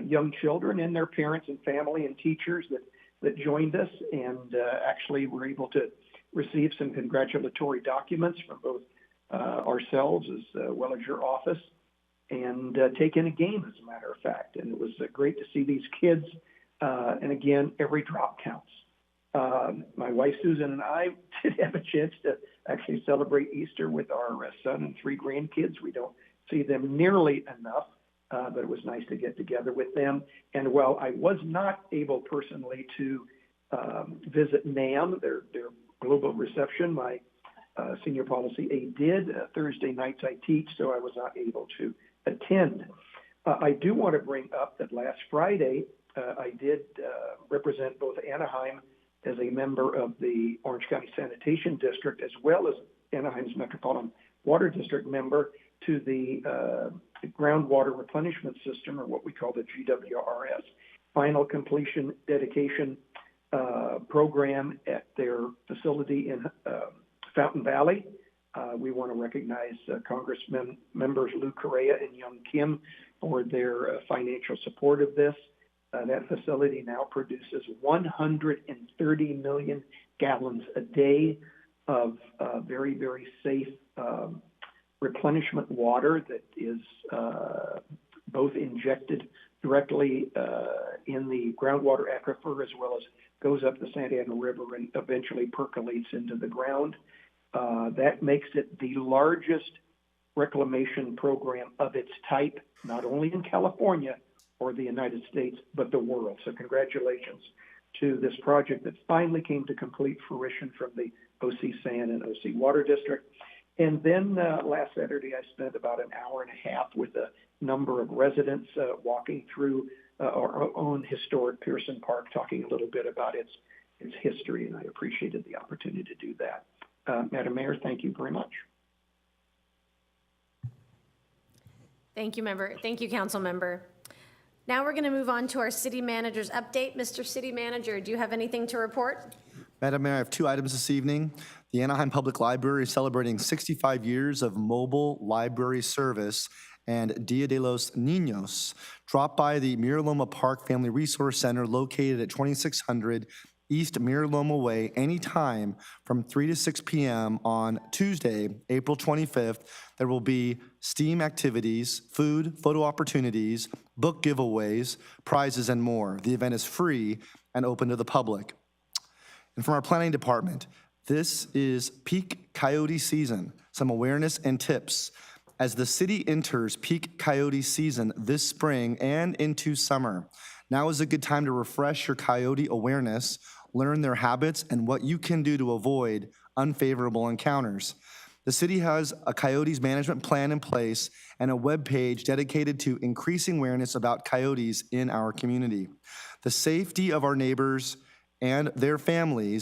young children and their parents and family and teachers that joined us, and actually were able to receive some congratulatory documents from both ourselves as well as your office, and take in a game, as a matter of fact. And it was great to see these kids. And again, every drop counts. My wife Susan and I did have a chance to actually celebrate Easter with our son and 3 grandkids. We don't see them nearly enough, but it was nice to get together with them. And while I was not able personally to visit NAM, their global reception, my senior policy aide did. Thursday nights I teach, so I was not able to attend. I do want to bring up that last Friday I did represent both Anaheim as a member of the Orange County Sanitation District, as well as Anaheim's Metropolitan Water District member to the groundwater replenishment system, or what we call the GWRS, final completion dedication program at their facility in Fountain Valley. We want to recognize Congressman members Lou Correa and Young Kim for their financial support of this. That facility now produces 130 million gallons a day of very, very safe replenishment water that is both injected directly in the groundwater aquifer, as well as goes up the Santa Ana River and eventually percolates into the ground. That makes it the largest reclamation program of its type, not only in California or the United States, but the world. So congratulations to this project that finally came to complete fruition from the OC San and OC Water District. And then last Saturday, I spent about an hour and a half with a number of residents walking through our own historic Pearson Park, talking a little bit about its history, and I appreciated the opportunity to do that. Madam Mayor, thank you very much. Thank you, member. Thank you, council member. Now we're going to move on to our city manager's update. Mr. City Manager, do you have anything to report? Madam Mayor, I have 2 items this evening. The Anaheim Public Library is celebrating 65 years of mobile library service and Dia de los Niños. Drop by the Mira Loma Park Family Resource Center located at 2600 East Mira Loma Way anytime from 3 to 6 p.m. on Tuesday, April 25th. There will be STEAM activities, food, photo opportunities, book giveaways, prizes, and more. The event is free and open to the public. And from our planning department, this is peak coyote season. Some awareness and tips. As the city enters peak coyote season this spring and into summer, now is a good time to refresh your coyote awareness, learn their habits, and what you can do to avoid unfavorable encounters. The city has a coyotes management plan in place and a webpage dedicated to increasing awareness about coyotes in our community. The safety of our neighbors and their family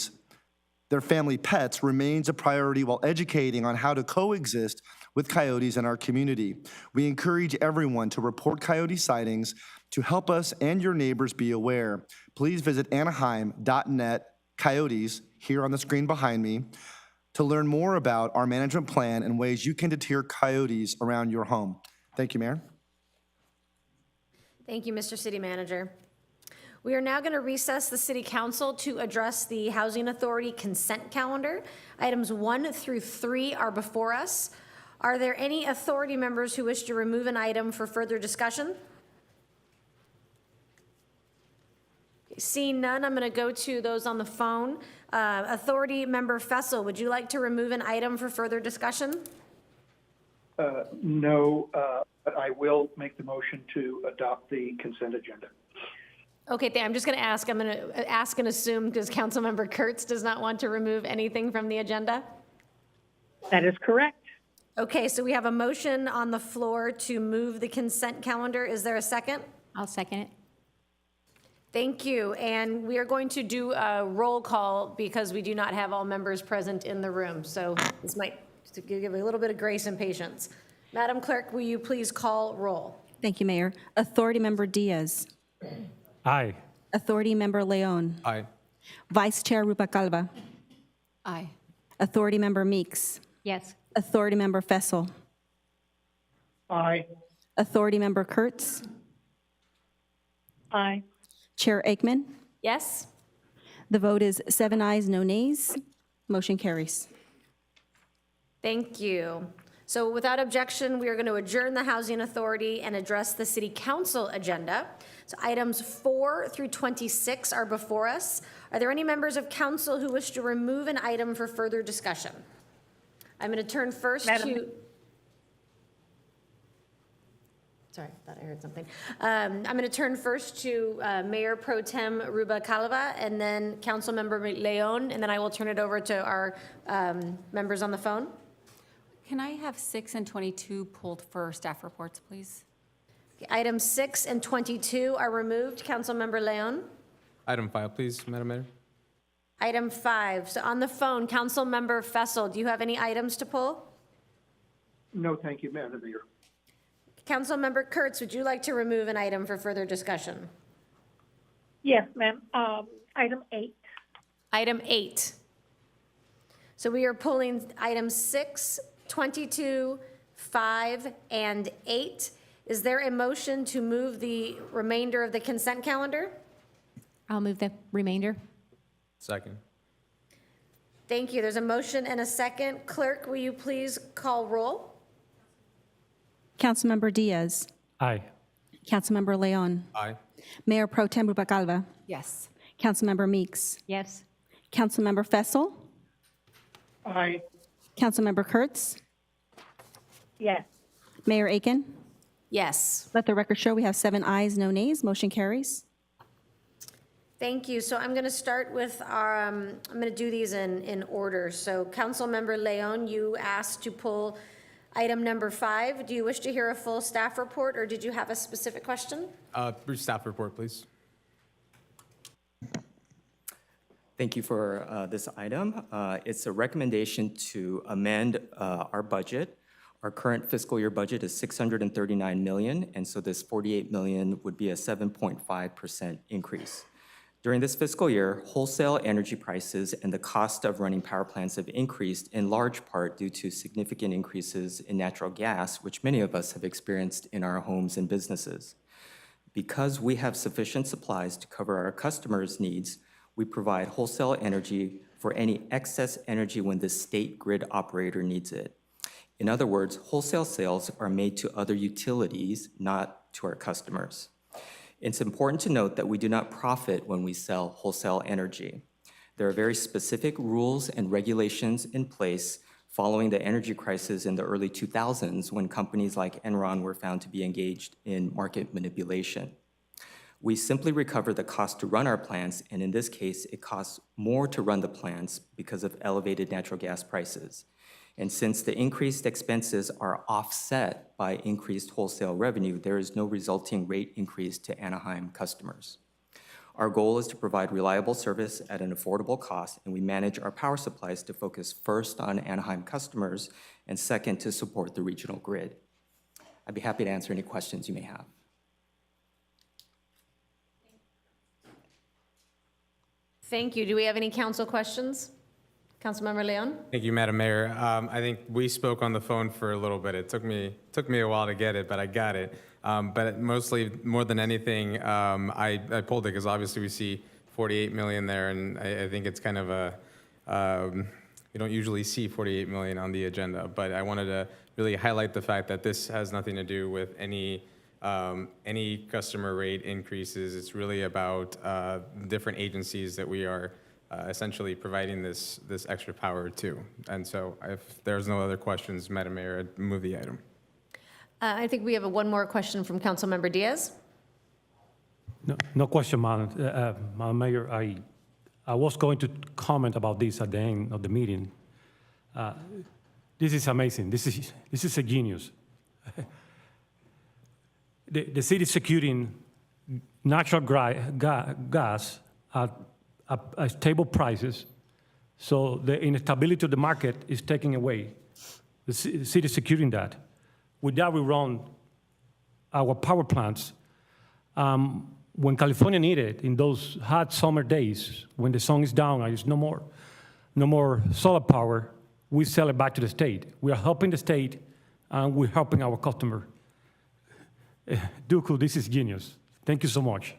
pets remains a priority while educating on how to coexist with coyotes in our community. We encourage everyone to report coyote sightings to help us and your neighbors be aware. Please visit anaheim.net coyotes here on the screen behind me to learn more about our management plan and ways you can deter coyotes around your home. Thank you, Mayor. Thank you, Mr. City Manager. We are now going to recess the City Council to address the Housing Authority consent calendar. Items 1 through 3 are before us. Are there any authority members who wish to remove an item for further discussion? Seeing none, I'm going to go to those on the phone. Authority Member Fessel, would you like to remove an item for further discussion? No, but I will make the motion to adopt the consent agenda. Okay, I'm just going to ask. I'm going to ask and assume because Councilmember Kurtz does not want to remove anything from the agenda. That is correct. Okay, so we have a motion on the floor to move the consent calendar. Is there a second? I'll second it. Thank you. And we are going to do a roll call because we do not have all members present in the room. So this might to give a little bit of grace and patience. Madam Clerk, will you please call roll? Thank you, Mayor. Authority Member Diaz. Aye. Authority Member Leon. Aye. Vice Chair Rupacalva. Aye. Authority Member Meeks. Yes. Authority Member Fessel. Aye. Authority Member Kurtz. Aye. Chair Aikman. Yes? The vote is 7 ayes, no nays. Motion carries. Thank you. So without objection, we are going to adjourn the Housing Authority and address the City Council agenda. So items 4 through 26 are before us. Are there any members of council who wish to remove an item for further discussion? I'm going to turn first to... Sorry, I thought I heard something. I'm going to turn first to Mayor Pro Tem Rupacalva and then Councilmember Leon, and then I will turn it over to our members on the phone. Can I have 6 and 22 pulled for staff reports, please? Items 6 and 22 are removed. Councilmember Leon. Item 5, please, Madam Mayor. Item 5. So on the phone, Councilmember Fessel, do you have any items to pull? No, thank you, Madam Mayor. Councilmember Kurtz, would you like to remove an item for further discussion? Yes, ma'am. Item 8. Item 8. So we are pulling items 6, 22, 5, and 8. Is there a motion to move the remainder of the consent calendar? I'll move the remainder. Second. Thank you. There's a motion and a second. Clerk, will you please call roll? Councilmember Diaz. Aye. Councilmember Leon. Aye. Mayor Pro Tem Rupacalva. Yes. Councilmember Meeks. Yes. Councilmember Fessel. Aye. Councilmember Kurtz. Yes. Mayor Aiken. Yes. Let the record show we have 7 ayes, no nays. Motion carries. Thank you. So I'm going to start with our, I'm going to do these in order. So Councilmember Leon, you asked to pull item number 5. Do you wish to hear a full staff report or did you have a specific question? Brief staff report, please. Thank you for this item. It's a recommendation to amend our budget. Our current fiscal year budget is $639 million, and so this $48 million would be a 7.5% increase. During this fiscal year, wholesale energy prices and the cost of running power plants have increased in large part due to significant increases in natural gas, which many of us have experienced in our homes and businesses. Because we have sufficient supplies to cover our customers' needs, we provide wholesale energy for any excess energy when the state grid operator needs it. In other words, wholesale sales are made to other utilities, not to our customers. It's important to note that we do not profit when we sell wholesale energy. There are very specific rules and regulations in place following the energy crisis in the early 2000s when companies like Enron were found to be engaged in market manipulation. We simply recover the cost to run our plants, and in this case, it costs more to run the plants because of elevated natural gas prices. And since the increased expenses are offset by increased wholesale revenue, there is no resulting rate increase to Anaheim customers. Our goal is to provide reliable service at an affordable cost, and we manage our power supplies to focus first on Anaheim customers and second to support the regional grid. I'd be happy to answer any questions you may have. Thank you. Do we have any council questions? Councilmember Leon? Thank you, Madam Mayor. I think we spoke on the phone for a little bit. It took me a while to get it, but I got it. But mostly, more than anything, I pulled it because obviously we see 48 million there, and I think it's kind of a, we don't usually see 48 million on the agenda, but I wanted to really highlight the fact that this has nothing to do with any customer rate increases. It's really about different agencies that we are essentially providing this extra power to. And so if there's no other questions, Madam Mayor, I'd move the item. I think we have one more question from Councilmember Diaz. No question, Madam Mayor. I was going to comment about this at the end of the meeting. This is amazing. This is a genius. The city is securing natural gas at stable prices, so the instability of the market is taken away. The city is securing that. With that, we run our power plants. When California needed, in those hot summer days, when the sun is down and there's no more solar power, we sell it back to the state. We are helping the state, and we're helping our customer. Duku, this is genius. Thank you so much.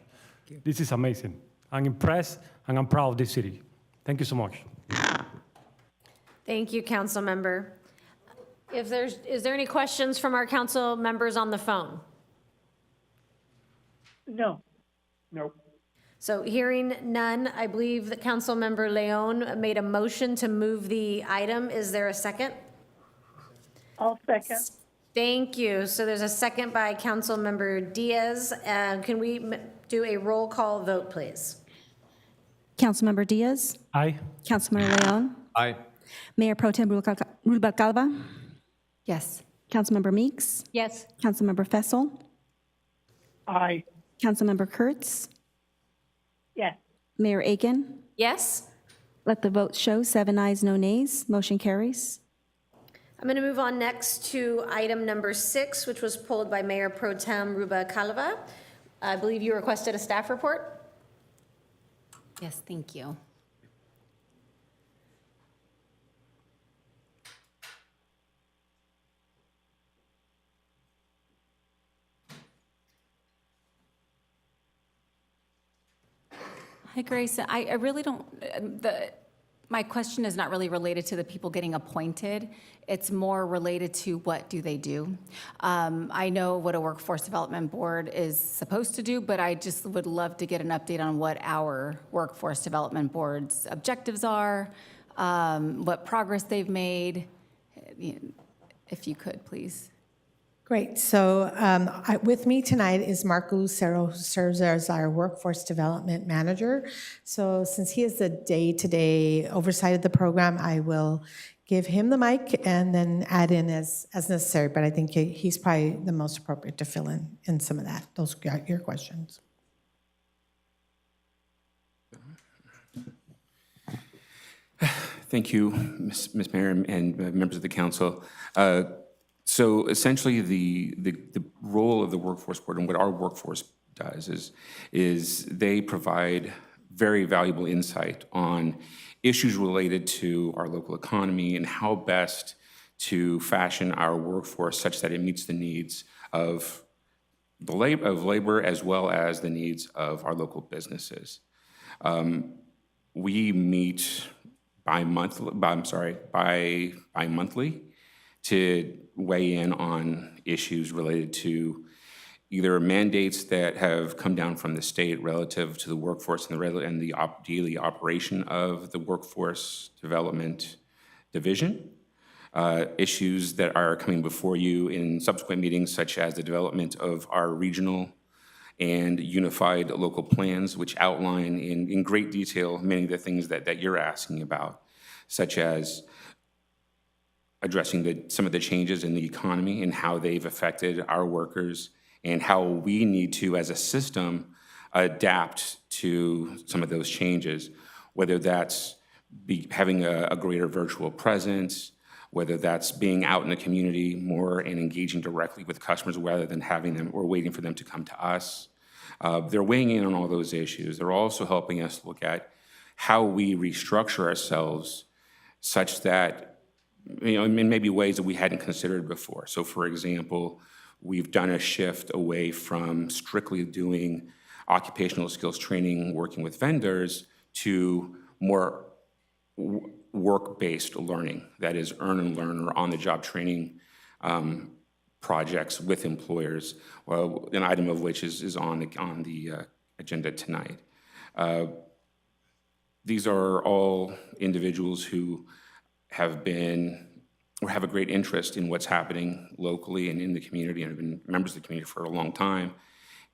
This is amazing. I'm impressed, and I'm proud of this city. Thank you so much. Thank you, council member. Is there any questions from our council members on the phone? No. Nope. So hearing none, I believe that council member Leon made a motion to move the item. Is there a second? I'll second. Thank you. So there's a second by council member Diaz. Can we do a roll call vote, please? Councilmember Diaz? Aye. Councilmember Leon? Aye. Mayor Pro Tem Rubalcaba? Yes. Councilmember Meeks? Yes. Councilmember Fessel? Aye. Councilmember Kurtz? Yes. Mayor Aiken? Yes? Let the vote show 7 ayes, no nays. Motion carries. I'm going to move on next to item number 6, which was pulled by Mayor Pro Tem Rubalcaba. I believe you requested a staff report. Yes, thank you. Hi, Grace. I really don't, my question is not really related to the people getting appointed. It's more related to what do they do. I know what a workforce development board is supposed to do, but I just would love to get an update on what our workforce development board's objectives are, what progress they've made, if you could, please. Great. So with me tonight is Marco Lucero, who serves as our Workforce Development Manager. So since he is the day-to-day oversight of the program, I will give him the mic and then add in as necessary. But I think he's probably the most appropriate to fill in some of that. Those are your questions. Thank you, Ms. Mayor and members of the council. So essentially, the role of the Workforce Board and what our workforce does is they provide very valuable insight on issues related to our local economy and how best to fashion our workforce such that it meets the needs of labor as well as the needs of our local businesses. We meet bi-monthly to weigh in on issues related to either mandates that have come down from the state relative to the workforce and the daily operation of the Workforce Development Division, issues that are coming before you in subsequent meetings, such as the development of our regional and unified local plans, which outline in great detail many of the things that you're asking about, such as addressing some of the changes in the economy and how they've affected our workers and how we need to, as a system, adapt to some of those changes, whether that's having a greater virtual presence, whether that's being out in the community more and engaging directly with customers rather than having them or waiting for them to come to us. They're weighing in on all those issues. They're also helping us look at how we restructure ourselves such that, in maybe ways that we hadn't considered before. So for example, we've done a shift away from strictly doing occupational skills training, working with vendors, to more work-based learning, that is earn and learn or on-the-job training projects with employers, an item of which is on the agenda tonight. These are all individuals who have been or have a great interest in what's happening locally and in the community and have been members of the community for a long time.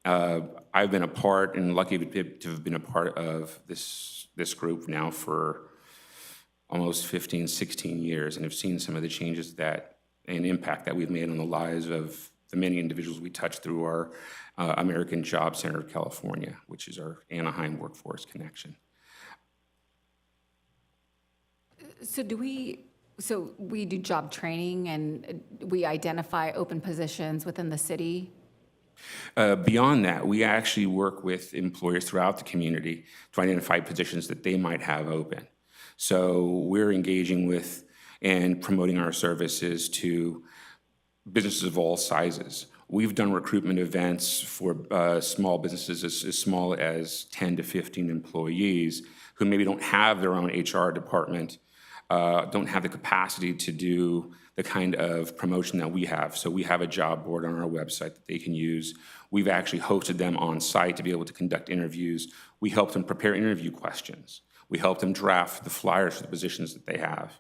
I've been a part and lucky to have been a part of this group now for almost 15, 16 years and have seen some of the changes and impact that we've made on the lives of the many individuals we touch through our American Job Center of California, which is our Anaheim Workforce Connection. So we do job training and we identify open positions within the city? Beyond that, we actually work with employers throughout the community to identify positions that they might have open. So we're engaging with and promoting our services to businesses of all sizes. We've done recruitment events for small businesses as small as 10 to 15 employees who maybe don't have their own HR department, don't have the capacity to do the kind of promotion that we have. So we have a job board on our website that they can use. We've actually hosted them on site to be able to conduct interviews. We help them prepare interview questions. We help them draft the flyers for the positions that they have.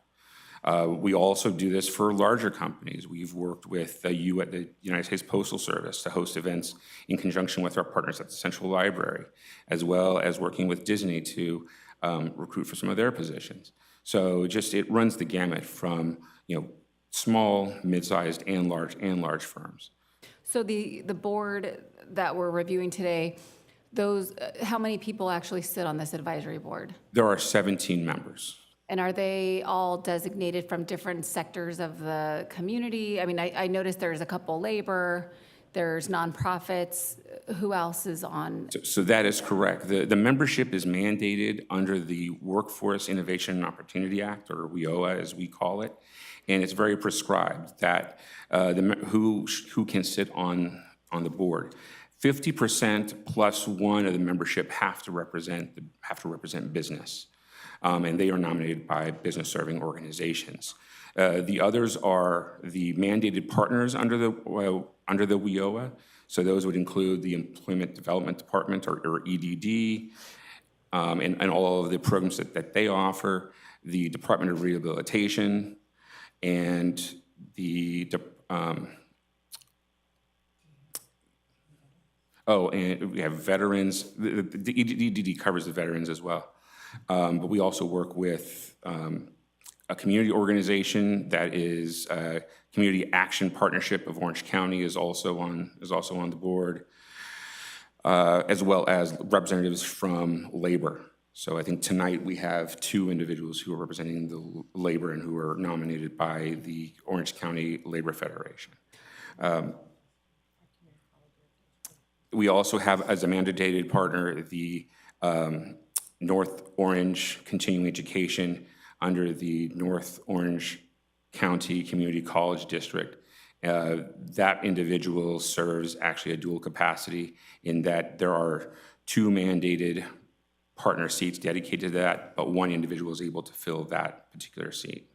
We also do this for larger companies. We've worked with the United States Postal Service to host events in conjunction with our partners at the Central Library, as well as working with Disney to recruit for some of their positions. So it runs the gamut from small, mid-sized, and large firms. So the board that we're reviewing today, how many people actually sit on this advisory board? There are 17 members. And are they all designated from different sectors of the community? I mean, I noticed there's a couple labor, there's nonprofits. Who else is on? So that is correct. The membership is mandated under the Workforce Innovation and Opportunity Act, or WIOA as we call it, and it's very prescribed that who can sit on the board. 50% plus one of the membership have to represent business. And they are nominated by business-serving organizations. The others are the mandated partners under the WIOA. So those would include the Employment Development Department, or EDD, and all of the programs that they offer, the Department of Rehabilitation, and and we have veterans. The EDD covers the veterans as well. But we also work with a community organization that is Community Action Partnership of Orange County is also on the board, as well as representatives from labor. So I think tonight we have 2 individuals who are representing the labor and who are nominated by the Orange County Labor Federation. We also have as a mandated partner the North Orange Continuing Education under the North Orange County Community College District. That individual serves actually a dual capacity in that there are 2 mandated partner seats dedicated to that, but 1 individual is able to fill that particular seat.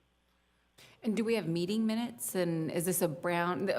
And do we have meeting minutes? And is it a Brown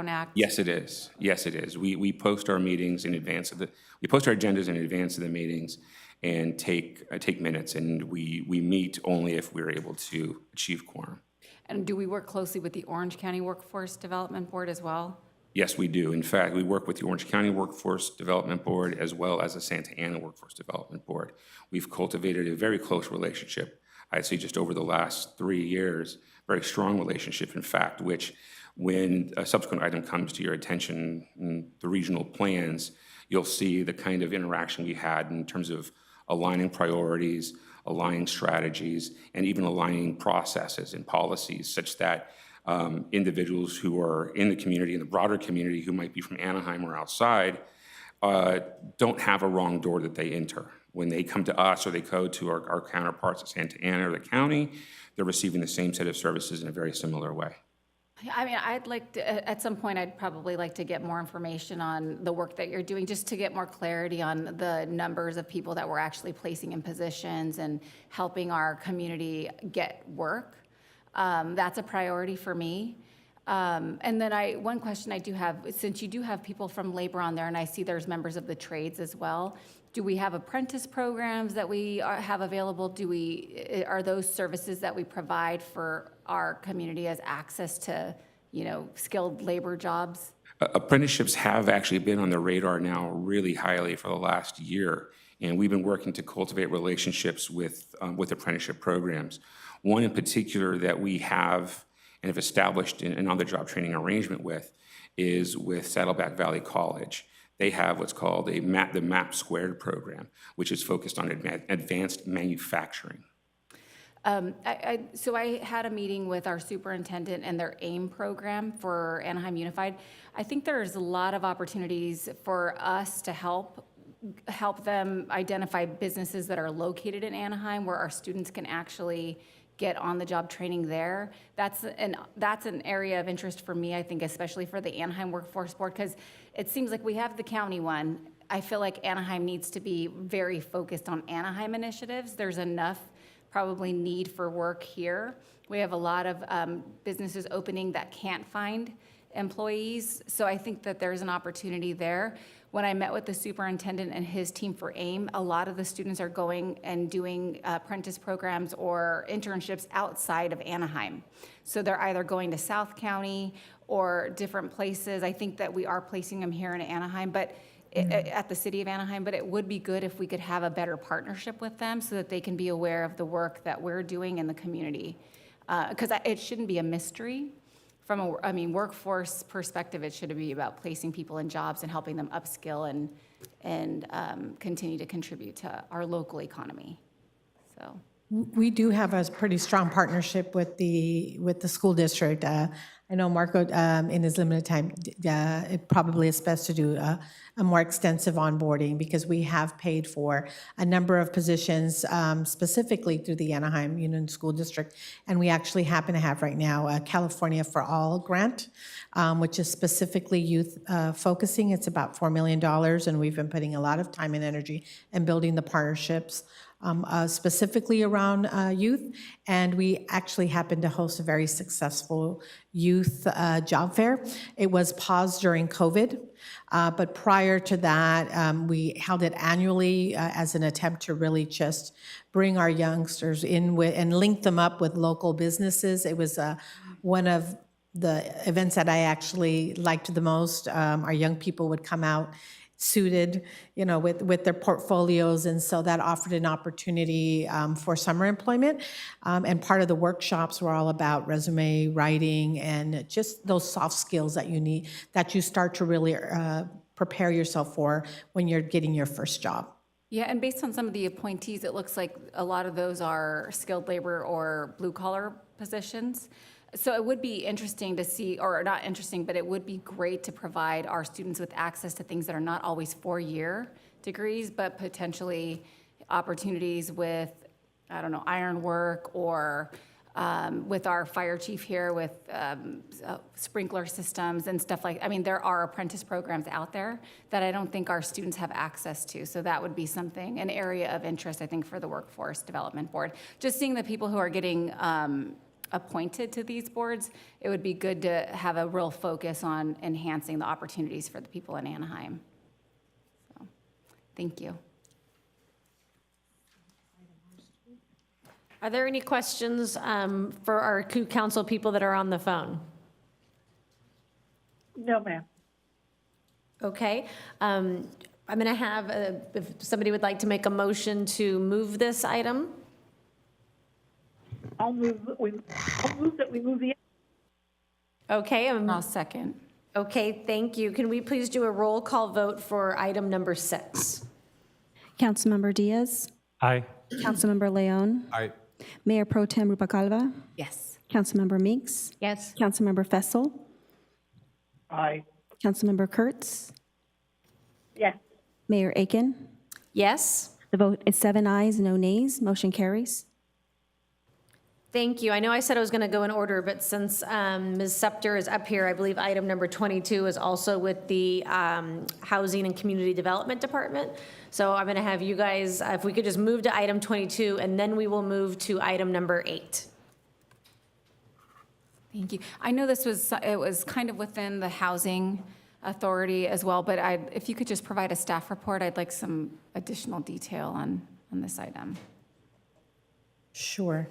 Act? Yes, it is. Yes, it is. We post our meetings in advance of we post our agendas in advance of the meetings and take minutes, and we meet only if we're able to achieve quorum. And do we work closely with the Orange County Workforce Development Board as well? Yes, we do. In fact, we work with the Orange County Workforce Development Board as well as the Santa Ana Workforce Development Board. We've cultivated a very close relationship, I'd say just over the last 3 years, very strong relationship, in fact, which when a subsequent item comes to your attention in the regional plans, you'll see the kind of interaction we had in terms of aligning priorities, aligning strategies, and even aligning processes and policies such that individuals who are in the community, in the broader community, who might be from Anaheim or outside, don't have a wrong door that they enter. When they come to us or they go to our counterparts at Santa Ana or the county, they're receiving the same set of services in a very similar way. I mean, I'd like to, at some point, I'd probably like to get more information on the work that you're doing, just to get more clarity on the numbers of people that we're actually placing in positions and helping our community get work. That's a priority for me. And then one question I do have, since you do have people from labor on there, and I see there's members of the trades as well, do we have apprentice programs that we have available? Are those services that we provide for our community as access to, skilled labor jobs? Apprenticeships have actually been on the radar now really highly for the last year, and we've been working to cultivate relationships with apprenticeship programs. One in particular that we have and have established an on-the-job training arrangement with is with Saddleback Valley College. They have what's called the MAP Squared program, which is focused on advanced manufacturing. So I had a meeting with our superintendent and their AIM program for Anaheim Unified. I think there's a lot of opportunities for us to help them identify businesses that are located in Anaheim where our students can actually get on-the-job training there. That's an area of interest for me, I think, especially for the Anaheim Workforce Board, because it seems like we have the county one. I feel like Anaheim needs to be very focused on Anaheim initiatives. There's enough probably need for work here. We have a lot of businesses opening that can't find employees, so I think that there's an opportunity there. When I met with the superintendent and his team for AIM, a lot of the students are going and doing apprentice programs or internships outside of Anaheim. So they're either going to South County or different places. I think that we are placing them here in Anaheim, but at the city of Anaheim, but it would be good if we could have a better partnership with them so that they can be aware of the work that we're doing in the community. Because it shouldn't be a mystery. From a workforce perspective, it should be about placing people in jobs and helping them upskill and continue to contribute to our local economy. So We do have a pretty strong partnership with the school district. I know Marco, in his limited time, it probably is best to do a more extensive onboarding because we have paid for a number of positions specifically through the Anaheim Union School District. And we actually happen to have right now a California for All grant, which is specifically youth focusing. It's about $4 million, and we've been putting a lot of time and energy in building the partnerships specifically around youth, and we actually happened to host a very successful youth job fair. It was paused during COVID, but prior to that, we held it annually as an attempt to really just bring our youngsters in with, and link them up with local businesses. It was one of the events that I actually liked the most. Our young people would come out suited, with their portfolios, and so that offered an opportunity for summer employment. And part of the workshops were all about resume writing and just those soft skills that you need, that you start to really prepare yourself for when you're getting your first job. yeah, and based on some of the appointees, it looks like a lot of those are skilled labor or blue collar positions. So it would be interesting to see, or not interesting, but it would be great to provide our students with access to things that are not always 4-year degrees, but potentially opportunities with, iron work, or with our fire chief here with sprinkler systems and stuff there are apprentice programs out there that I don't think our students have access to. So that would be something, an area of interest, I think, for the Workforce Development Board. Just seeing the people who are getting appointed to these boards, it would be good to have a real focus on enhancing the opportunities for the people in Anaheim. So, thank you. Are there any questions for our council people that are on the phone? No, ma'am. Okay. I'm going to have, if somebody would like to make a motion to move this item. I'll move that we move the. Okay. I'll second. Okay, thank you. Can we please do a roll call vote for item number 6? Councilmember Diaz, Aye. Councilmember Leon, Aye. Mayor Pro Tem Rupacalva, Yes. Councilmember Meeks, Yes. Councilmember Fessel, Aye. Councilmember Kurtz, Yes. Mayor Aiken. Yes? The vote is 7 ayes, no nays. Motion carries. Thank you. I know I said I was going to go in order, but since Ms. Scepter is up here, I believe item number 22 is also with the Housing and Community Development Department. So I'm going to have you guys, if we could just move to item 22, and then we will move to item number 8. Thank you. I know it was kind of within the housing authority as well, but if you could just provide a staff report, I'd like some additional detail on this item. Sure.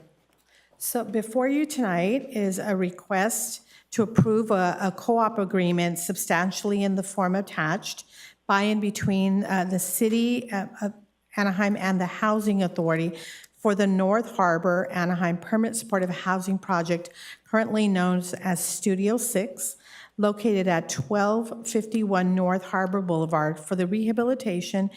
So before you tonight is a request to approve a co-op agreement substantially in the form attached by and between the City of Anaheim and the Housing Authority for the North Harbor Anaheim Permanent Supportive Housing Project, currently known as Studio 6, located at 1251 North Harbor Boulevard for the rehabilitation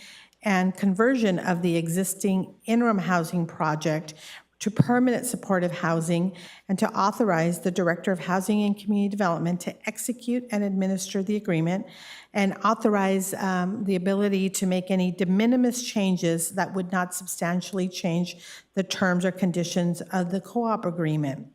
and conversion of the existing interim housing project to permanent supportive housing, and to authorize the Director of Housing and Community Development to execute and administer the agreement, and authorize the ability to make any de minimis changes that would not substantially change the terms or conditions of the co-op agreement.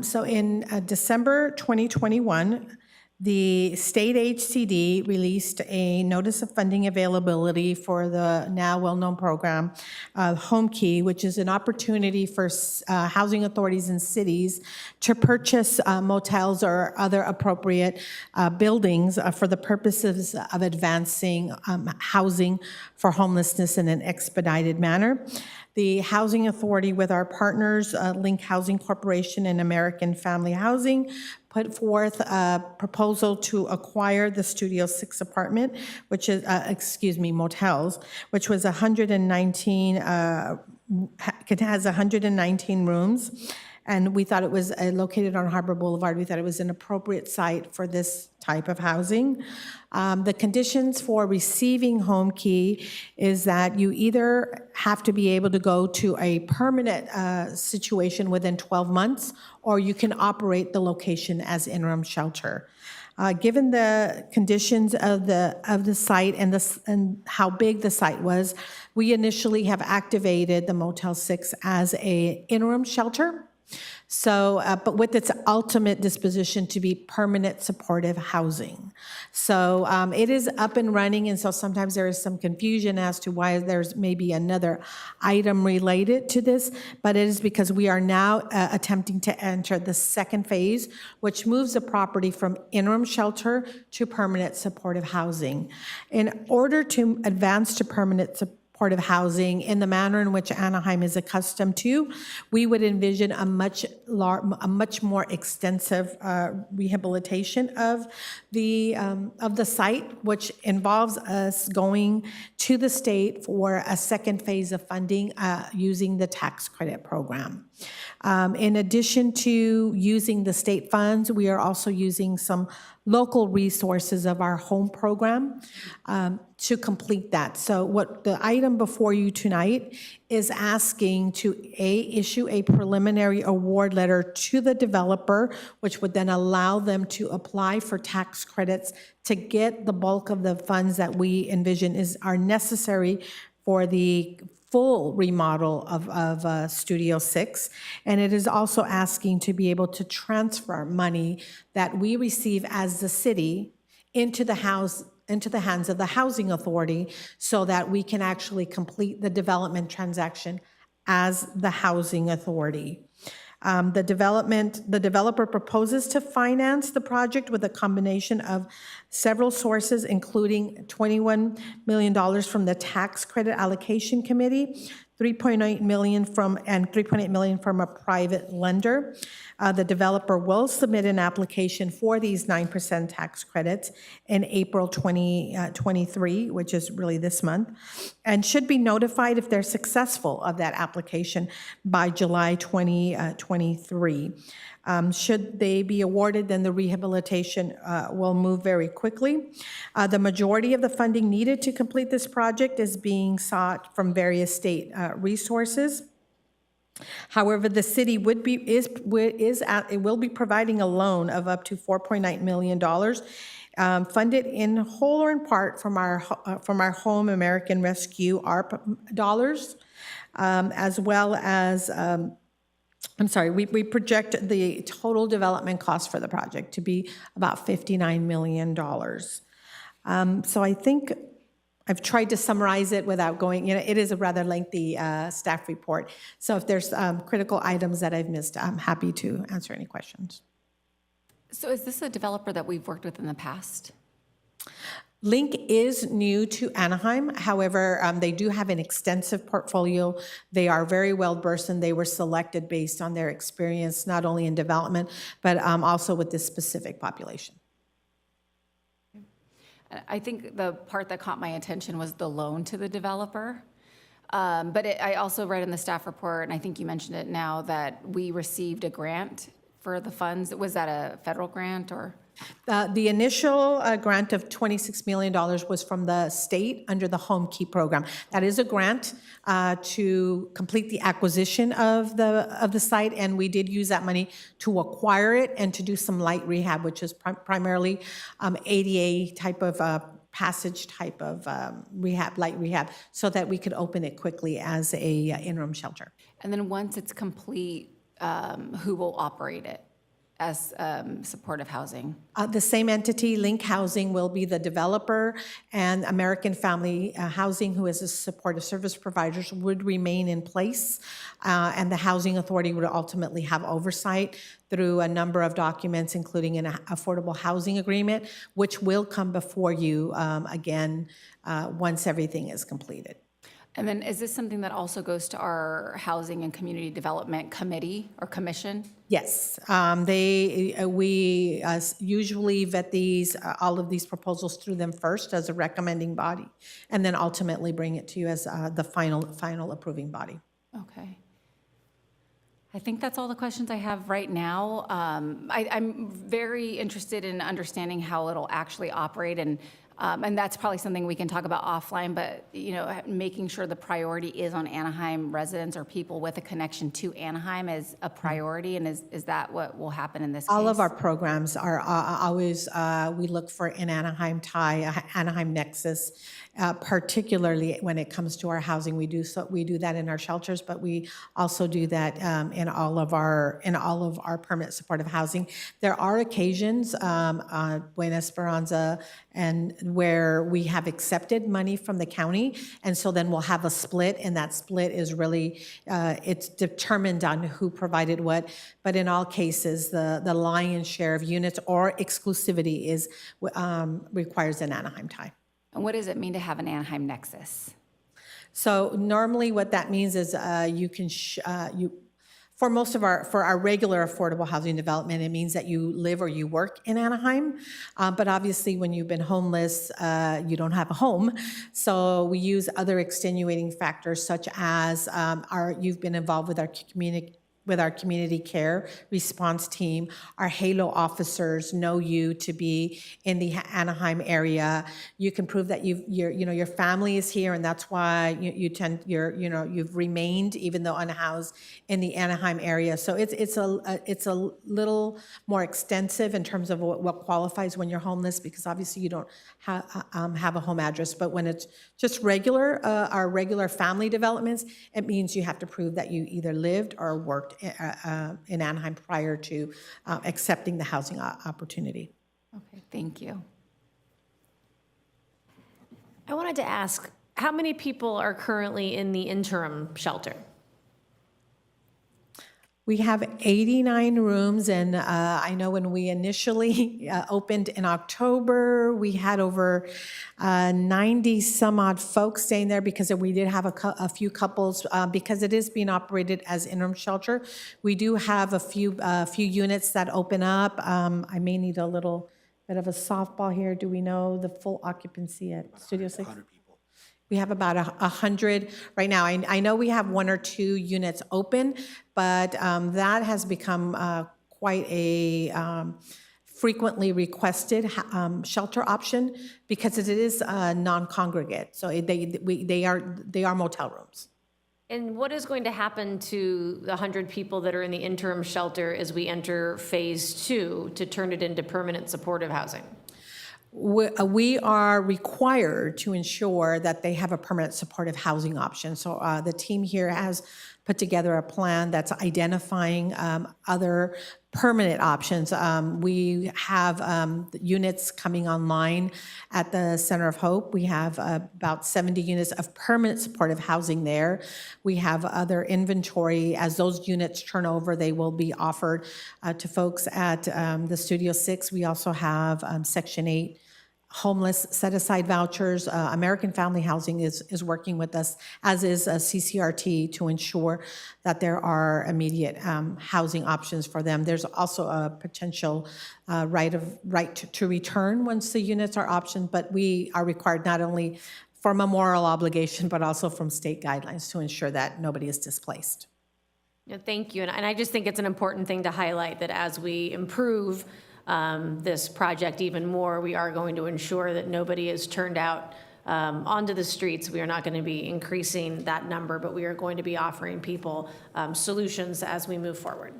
So in December 2021, the state HCD released a notice of funding availability for the now well-known program, Home Key, which is an opportunity for housing authorities and cities to purchase motels or other appropriate buildings for the purposes of advancing housing for homelessness in an expedited manner. The Housing Authority, with our partners, Link Housing Corporation and American Family Housing, put forth a proposal to acquire the Studio 6 apartment, which is, motels, which was 119, it has 119 rooms. And we thought it was located on Harbor Boulevard. We thought it was an appropriate site for this type of housing. The conditions for receiving Home Key is that you either have to be able to go to a permanent situation within 12 months, or you can operate the location as interim shelter. Given the conditions of the site and how big the site was, we initially have activated the Motel 6 as a interim shelter. So, but with its ultimate disposition to be permanent supportive housing. So it is up and running, and so sometimes there is some confusion as to why there's maybe another item related to this, but it is because we are now attempting to enter the second phase, which moves the property from interim shelter to permanent supportive housing. In order to advance to permanent supportive housing in the manner in which Anaheim is accustomed to, we would envision a much more extensive rehabilitation of the site, which involves us going to the state for a second phase of funding using the tax credit program. In addition to using the state funds, we are also using some local resources of our home program to complete that. So what the item before you tonight is asking to issue a preliminary award letter to the developer, which would then allow them to apply for tax credits to get the bulk of the funds that we envision are necessary for the full remodel of Studio 6. And it is also asking to be able to transfer money that we receive as the city into the hands of the Housing Authority so that we can actually complete the development transaction as the Housing Authority. The developer proposes to finance the project with a combination of several sources, including $21 million from the Tax Credit Allocation Committee, $3.8 million from a private lender. The developer will submit an application for these 9% tax credits in April 2023, which is really this month, and should be notified if they're successful of that application by July 2023. Should they be awarded, then the rehabilitation will move very quickly. The majority of the funding needed to complete this project is being sought from various state resources. However, the city it will be providing a loan of up to $4.9 million, funded in whole or in part from our Home American Rescue ARP dollars, as well as. We project the total development cost for the project to be about $59 million. So I think I've tried to summarize it without going, it is a rather lengthy staff report. So if there's critical items that I've missed, I'm happy to answer any questions. So is this a developer that we've worked with in the past? Link is new to Anaheim. However, they do have an extensive portfolio. They are very well versed, and they were selected based on their experience, not only in development, but also with this specific population. I think the part that caught my attention was the loan to the developer. But I also read in the staff report, and I think you mentioned it now, that we received a grant for the funds. Was that a federal grant or? The initial grant of $26 million was from the state under the Home Key program. That is a grant to complete the acquisition of the site, and we did use that money to acquire it and to do some light rehab, which is primarily ADA type of passage type of rehab, light rehab, so that we could open it quickly as a interim shelter. And then once it's complete, who will operate it as supportive housing? The same entity, Link Housing, will be the developer, and American Family Housing, who is a supportive service providers, would remain in place, and the Housing Authority would ultimately have oversight through a number of documents, including an affordable housing agreement, which will come before you again once everything is completed. And then is this something that also goes to our Housing and Community Development Committee or Commission? Yes, we usually vet all of these proposals through them first as a recommending body, and then ultimately bring it to you as the final approving body. Okay. I think that's all the questions I have right now. I'm very interested in understanding how it'll actually operate, and that's probably something we can talk about offline, but making sure the priority is on Anaheim residents or people with a connection to Anaheim is a priority, and is that what will happen in this case? All of our programs are always, we look for an Anaheim tie, Anaheim nexus, particularly when it comes to our housing. We do that in our shelters, but we also do that in all of our permanent supportive housing. There are occasions, Buena Esperanza, and where we have accepted money from the county, and so then we'll have a split, and that split is really, it's determined on who provided what, but in all cases, the lion's share of units or exclusivity requires an Anaheim tie. And what does it mean to have an Anaheim nexus? So normally what that means is for our regular affordable housing development, it means that you live or you work in Anaheim. But obviously, when you've been homeless, you don't have a home. So we use other extenuating factors, such as you've been involved with our community care response team. Our HALO officers know you to be in the Anaheim area. You can prove that your family is here, and that's why you've remained even though unhoused in the Anaheim area. So it's a little more extensive in terms of what qualifies when you're homeless, because obviously you don't have a home address. But when it's just our regular family developments, it means you have to prove that you either lived or worked in Anaheim prior to accepting the housing opportunity. Okay, thank you. I wanted to ask, how many people are currently in the interim shelter? We have 89 rooms, and I know when we initially opened in October, we had over 90 some odd folks staying there, because we did have a few couples, because it is being operated as interim shelter. We do have a few units that open up. I may need a little bit of a softball here. Do we know the full occupancy at Studio 6? We have about 100 right now. I know we have 1 or 2 units open, but that has become quite a frequently requested shelter option because it is non-congregate. So they are motel rooms. And what is going to happen to the 100 people that are in the interim shelter as we enter phase 2 to turn it into permanent supportive housing? We are required to ensure that they have a permanent supportive housing option. So the team here has put together a plan that's identifying other permanent options. We have units coming online at the Center of Hope. We have about 70 units of permanent supportive housing there. We have other inventory. As those units turn over, they will be offered to folks at the Studio 6. We also have Section 8 homeless set-aside vouchers. American Family Housing is working with us, as is CCRT, to ensure that there are immediate housing options for them. There's also a potential right to return once the units are optioned, but we are required not only from a moral obligation, but also from state guidelines to ensure that nobody is displaced. Thank you. And I just think it's an important thing to highlight that as we improve this project even more, we are going to ensure that nobody is turned out onto the streets. We are not going to be increasing that number, but we are going to be offering people solutions as we move forward.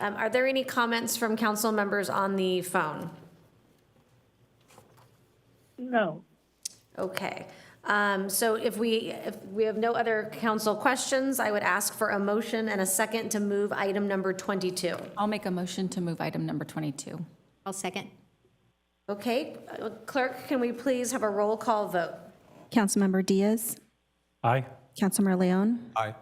Are there any comments from council members on the phone? No. Okay. So if we have no other council questions, I would ask for a motion and a second to move item number 22. I'll make a motion to move item number 22. I'll second. Okay, clerk, can we please have a roll call vote? Councilmember Diaz. Aye. Councilmember Leon. Aye.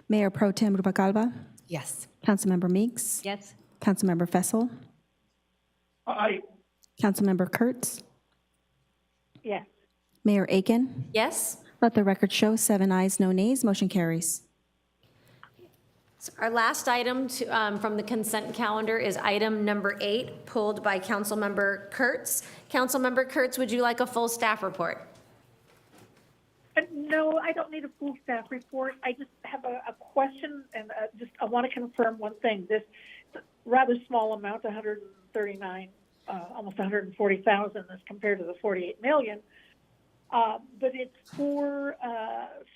Mayor Pro Tem Rubalcaba. Yes. Councilmember Meeks. Yes. Councilmember Fessel. Aye. Councilmember Kurtz. Yes. Mayor Aiken. Yes? Let the record show 7 ayes, no nays. Motion carries. Our last item from the consent calendar is item number 8, pulled by Councilmember Kurtz. Councilmember Kurtz, would you like a full staff report? No, I don't need a full staff report. I just have a question, and I want to confirm one thing. This rather small amount, 139, almost 140,000, as compared to the 48 million. But it's for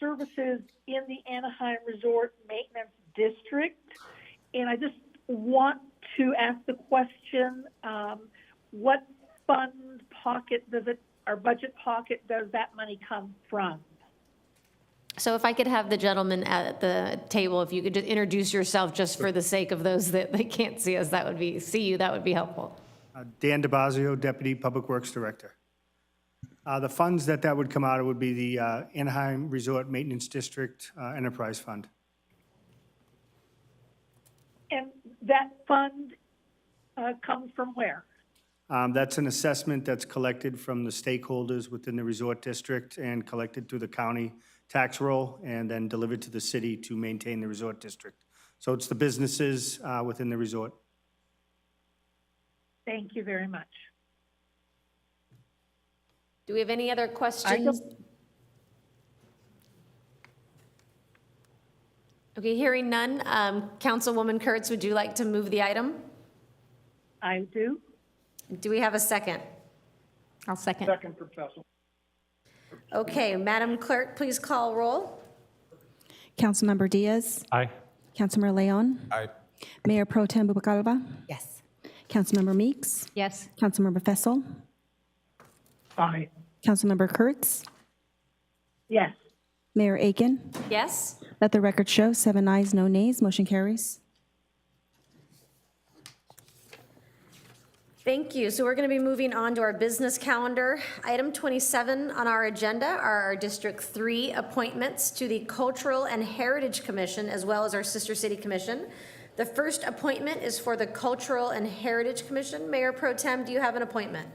services in the Anaheim Resort Maintenance District. And I just want to ask the question, what fund pocket does it, or budget pocket does that money come from? So if I could have the gentleman at the table, if you could just introduce yourself just for the sake of those that they can't see us, that would be helpful. Dan DeBazio, Deputy Public Works Director. The funds that would come out of would be the Anaheim Resort Maintenance District Enterprise Fund. And that fund comes from where? That's an assessment that's collected from the stakeholders within the resort district and collected through the county tax roll and then delivered to the city to maintain the resort district. So it's the businesses within the resort. Thank you very much. Do we have any other questions? Okay, hearing none. Councilwoman Kurtz, would you like to move the item? I do. Do we have a second? I'll second. Second for Fessel. Okay, Madam Clerk, please call roll. Councilmember Diaz. Aye. Councilmember Leon. Aye. Mayor Pro Tem Rubalcaba. Yes. Councilmember Meeks. Yes. Councilmember Fessel. Aye. Councilmember Kurtz. Yes. Mayor Aiken. Yes? Let the record show 7 ayes, no nays. Motion carries. Thank you. So we're going to be moving on to our business calendar. Item 27 on our agenda are our District 3 appointments to the Cultural and Heritage Commission, as well as our Sister City Commission. The first appointment is for the Cultural and Heritage Commission. Mayor Pro Tem, do you have an appointment?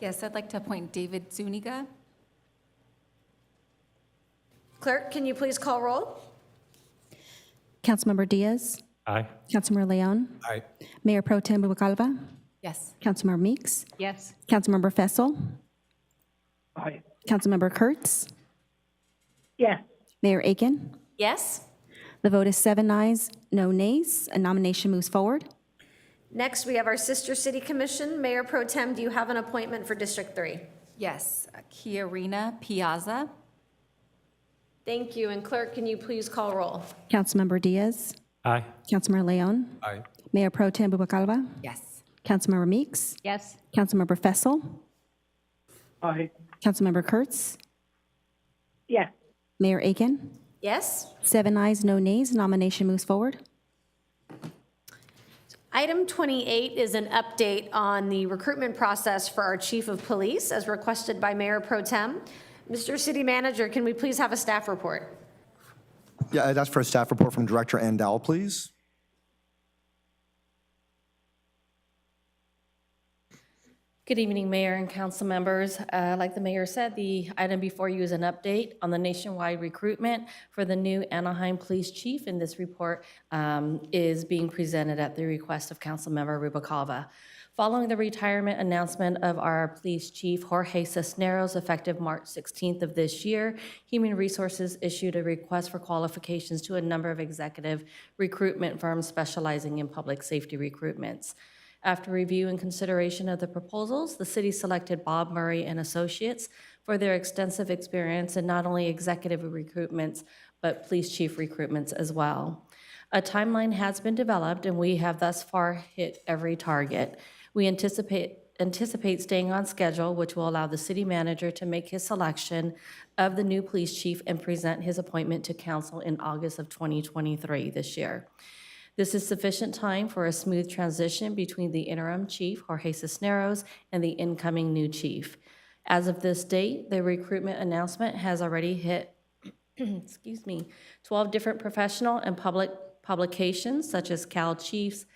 Yes, I'd like to appoint David Zuniga. Clerk, can you please call roll? Councilmember Diaz. Aye. Councilmember Leon. Aye. Mayor Pro Tem Rubalcaba. Yes. Councilmember Meeks. Yes. Councilmember Fessel. Aye. Councilmember Kurtz. Yes. Mayor Aiken. Yes? The vote is 7 ayes, no nays. A nomination moves forward. Next, we have our sister city commission. Mayor Pro Tem, do you have an appointment for District 3? Yes, Kiarina Piazza. Thank you. And clerk, can you please call roll? Councilmember Diaz. Aye. Councilmember Leon. Aye. Mayor Pro Tem Bubakalva. Yes. Councilmember Meeks. Yes. Councilmember Fessel. Aye. Councilmember Kurtz. Yes. Mayor Aiken. Yes? 7 ayes, no nays. Nomination moves forward. Item 28 is an update on the recruitment process for our chief of police as requested by Mayor Pro Tem. Mr. City Manager, can we please have a staff report? Yeah, I'd ask for a staff report from Director Andal, please. Good evening, Mayor and council members. Like the mayor said, the item before you is an update on the nationwide recruitment for the new Anaheim Police Chief, and this report is being presented at the request of Councilmember Rubalcava. Following the retirement announcement of our police chief, Jorge Cisneros, effective March 16th of this year, Human Resources issued a request for qualifications to a number of executive recruitment firms specializing in public safety recruitments. After review and consideration of the proposals, the city selected Bob Murray and Associates for their extensive experience in not only executive recruitments, but police chief recruitments as well. A timeline has been developed, and we have thus far hit every target. We anticipate staying on schedule, which will allow the city manager to make his selection of the new police chief and present his appointment to council in August of 2023 this year. This is sufficient time for a smooth transition between the interim chief, Jorge Cisneros, and the incoming new chief. As of this date, the recruitment announcement has already hit 12 different professional and public publications such as Cal Chiefs,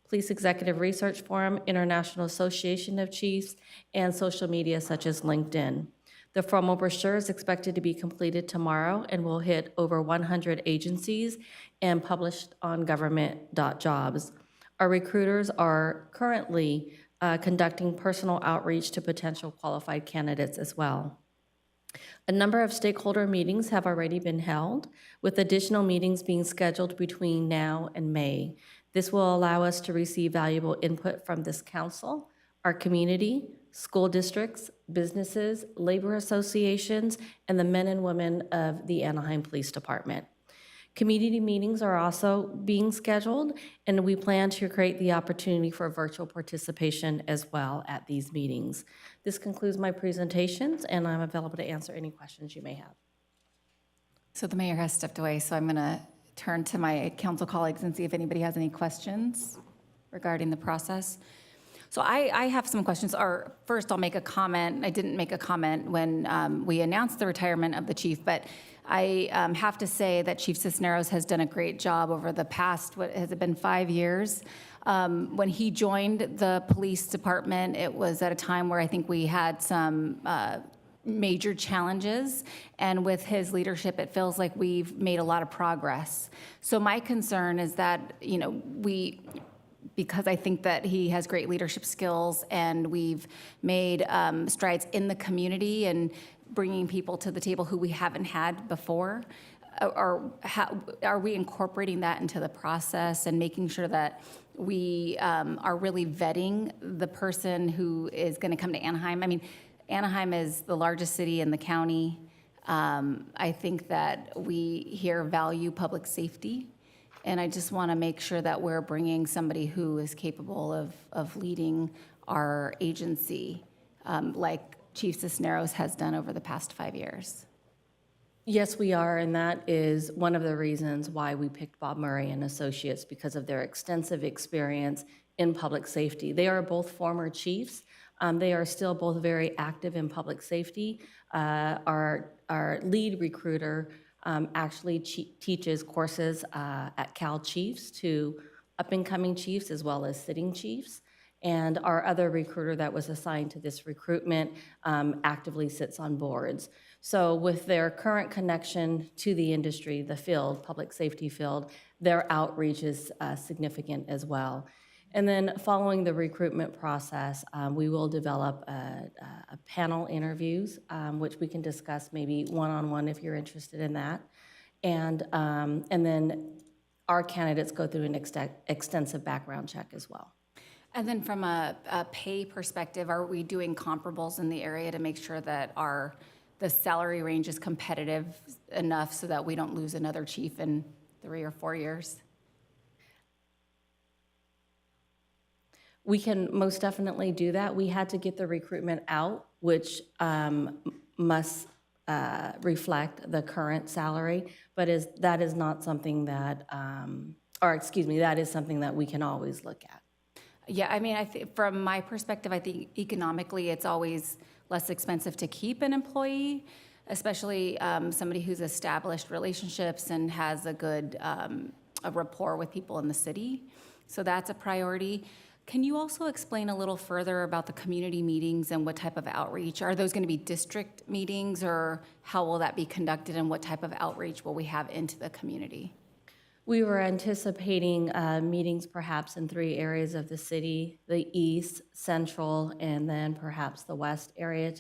Police Executive Research Forum, International Association of Chiefs, and social media such as LinkedIn. The formal brochure is expected to be completed tomorrow and will hit over 100 agencies and published on government.jobs. Our recruiters are currently conducting personal outreach to potential qualified candidates as well. A number of stakeholder meetings have already been held, with additional meetings being scheduled between now and May. This will allow us to receive valuable input from this council, our community, school districts, businesses, labor associations, and the men and women of the Anaheim Police Department. Community meetings are also being scheduled, and we plan to create the opportunity for virtual participation as well at these meetings. This concludes my presentations, and I'm available to answer any questions you may have. So the mayor has stepped away, so I'm going to turn to my council colleagues and see if anybody has any questions regarding the process. So I have some questions. Or first, I'll make a comment. I didn't make a comment when we announced the retirement of the chief, but I have to say that Chief Cisneros has done a great job over the past, what has it been, 5 years? When he joined the police department, it was at a time where I think we had some major challenges, and with his leadership, it feels like we've made a lot of progress. So my concern is that, you know, because I think that he has great leadership skills, and we've made strides in the community and bringing people to the table who we haven't had before. Are we incorporating that into the process and making sure that we are really vetting the person who is going to come to Anaheim? I mean, Anaheim is the largest city in the county. I think that we here value public safety, and I just want to make sure that we're bringing somebody who is capable of leading our agency, like Chief Cisneros has done over the past 5 years. Yes, we are, and that is one of the reasons why we picked Bob Murray and Associates, because of their extensive experience in public safety. They are both former chiefs. They are still both very active in public safety. Our lead recruiter actually teaches courses at Cal Chiefs to up-and-coming chiefs as well as sitting chiefs. And our other recruiter that was assigned to this recruitment actively sits on boards. So with their current connection to the industry, the field, public safety field, their outreach is significant as well. And then following the recruitment process, we will develop a panel interviews, which we can discuss maybe one-on-one if you're interested in that. And then our candidates go through an extensive background check as well. And then from a pay perspective, are we doing comparables in the area to make sure that the salary range is competitive enough so that we don't lose another chief in 3 or 4 years? We can most definitely do that. We had to get the recruitment out, which must reflect the current salary, but that is not something that, that is something that we can always look at. Yeah, I mean, from my perspective, I think economically, it's always less expensive to keep an employee, especially somebody who's established relationships and has a good a rapport with people in the city. So that's a priority. Can you also explain a little further about the community meetings and what type of outreach? Are those going to be district meetings, or how will that be conducted, and what type of outreach will we have into the community? We were anticipating meetings perhaps in 3 areas of the city, the east, central, and then perhaps the west area.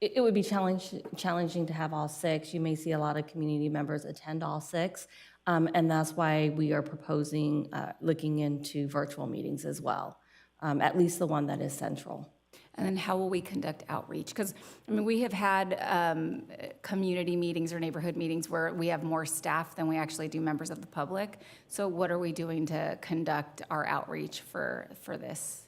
It would be challenging to have all 6. You may see a lot of community members attend all 6. And that's why we are proposing looking into virtual meetings as well, at least the one that is central. And then how will we conduct outreach? Because, I mean, we have had community meetings or neighborhood meetings where we have more staff than we actually do members of the public. So what are we doing to conduct our outreach for this?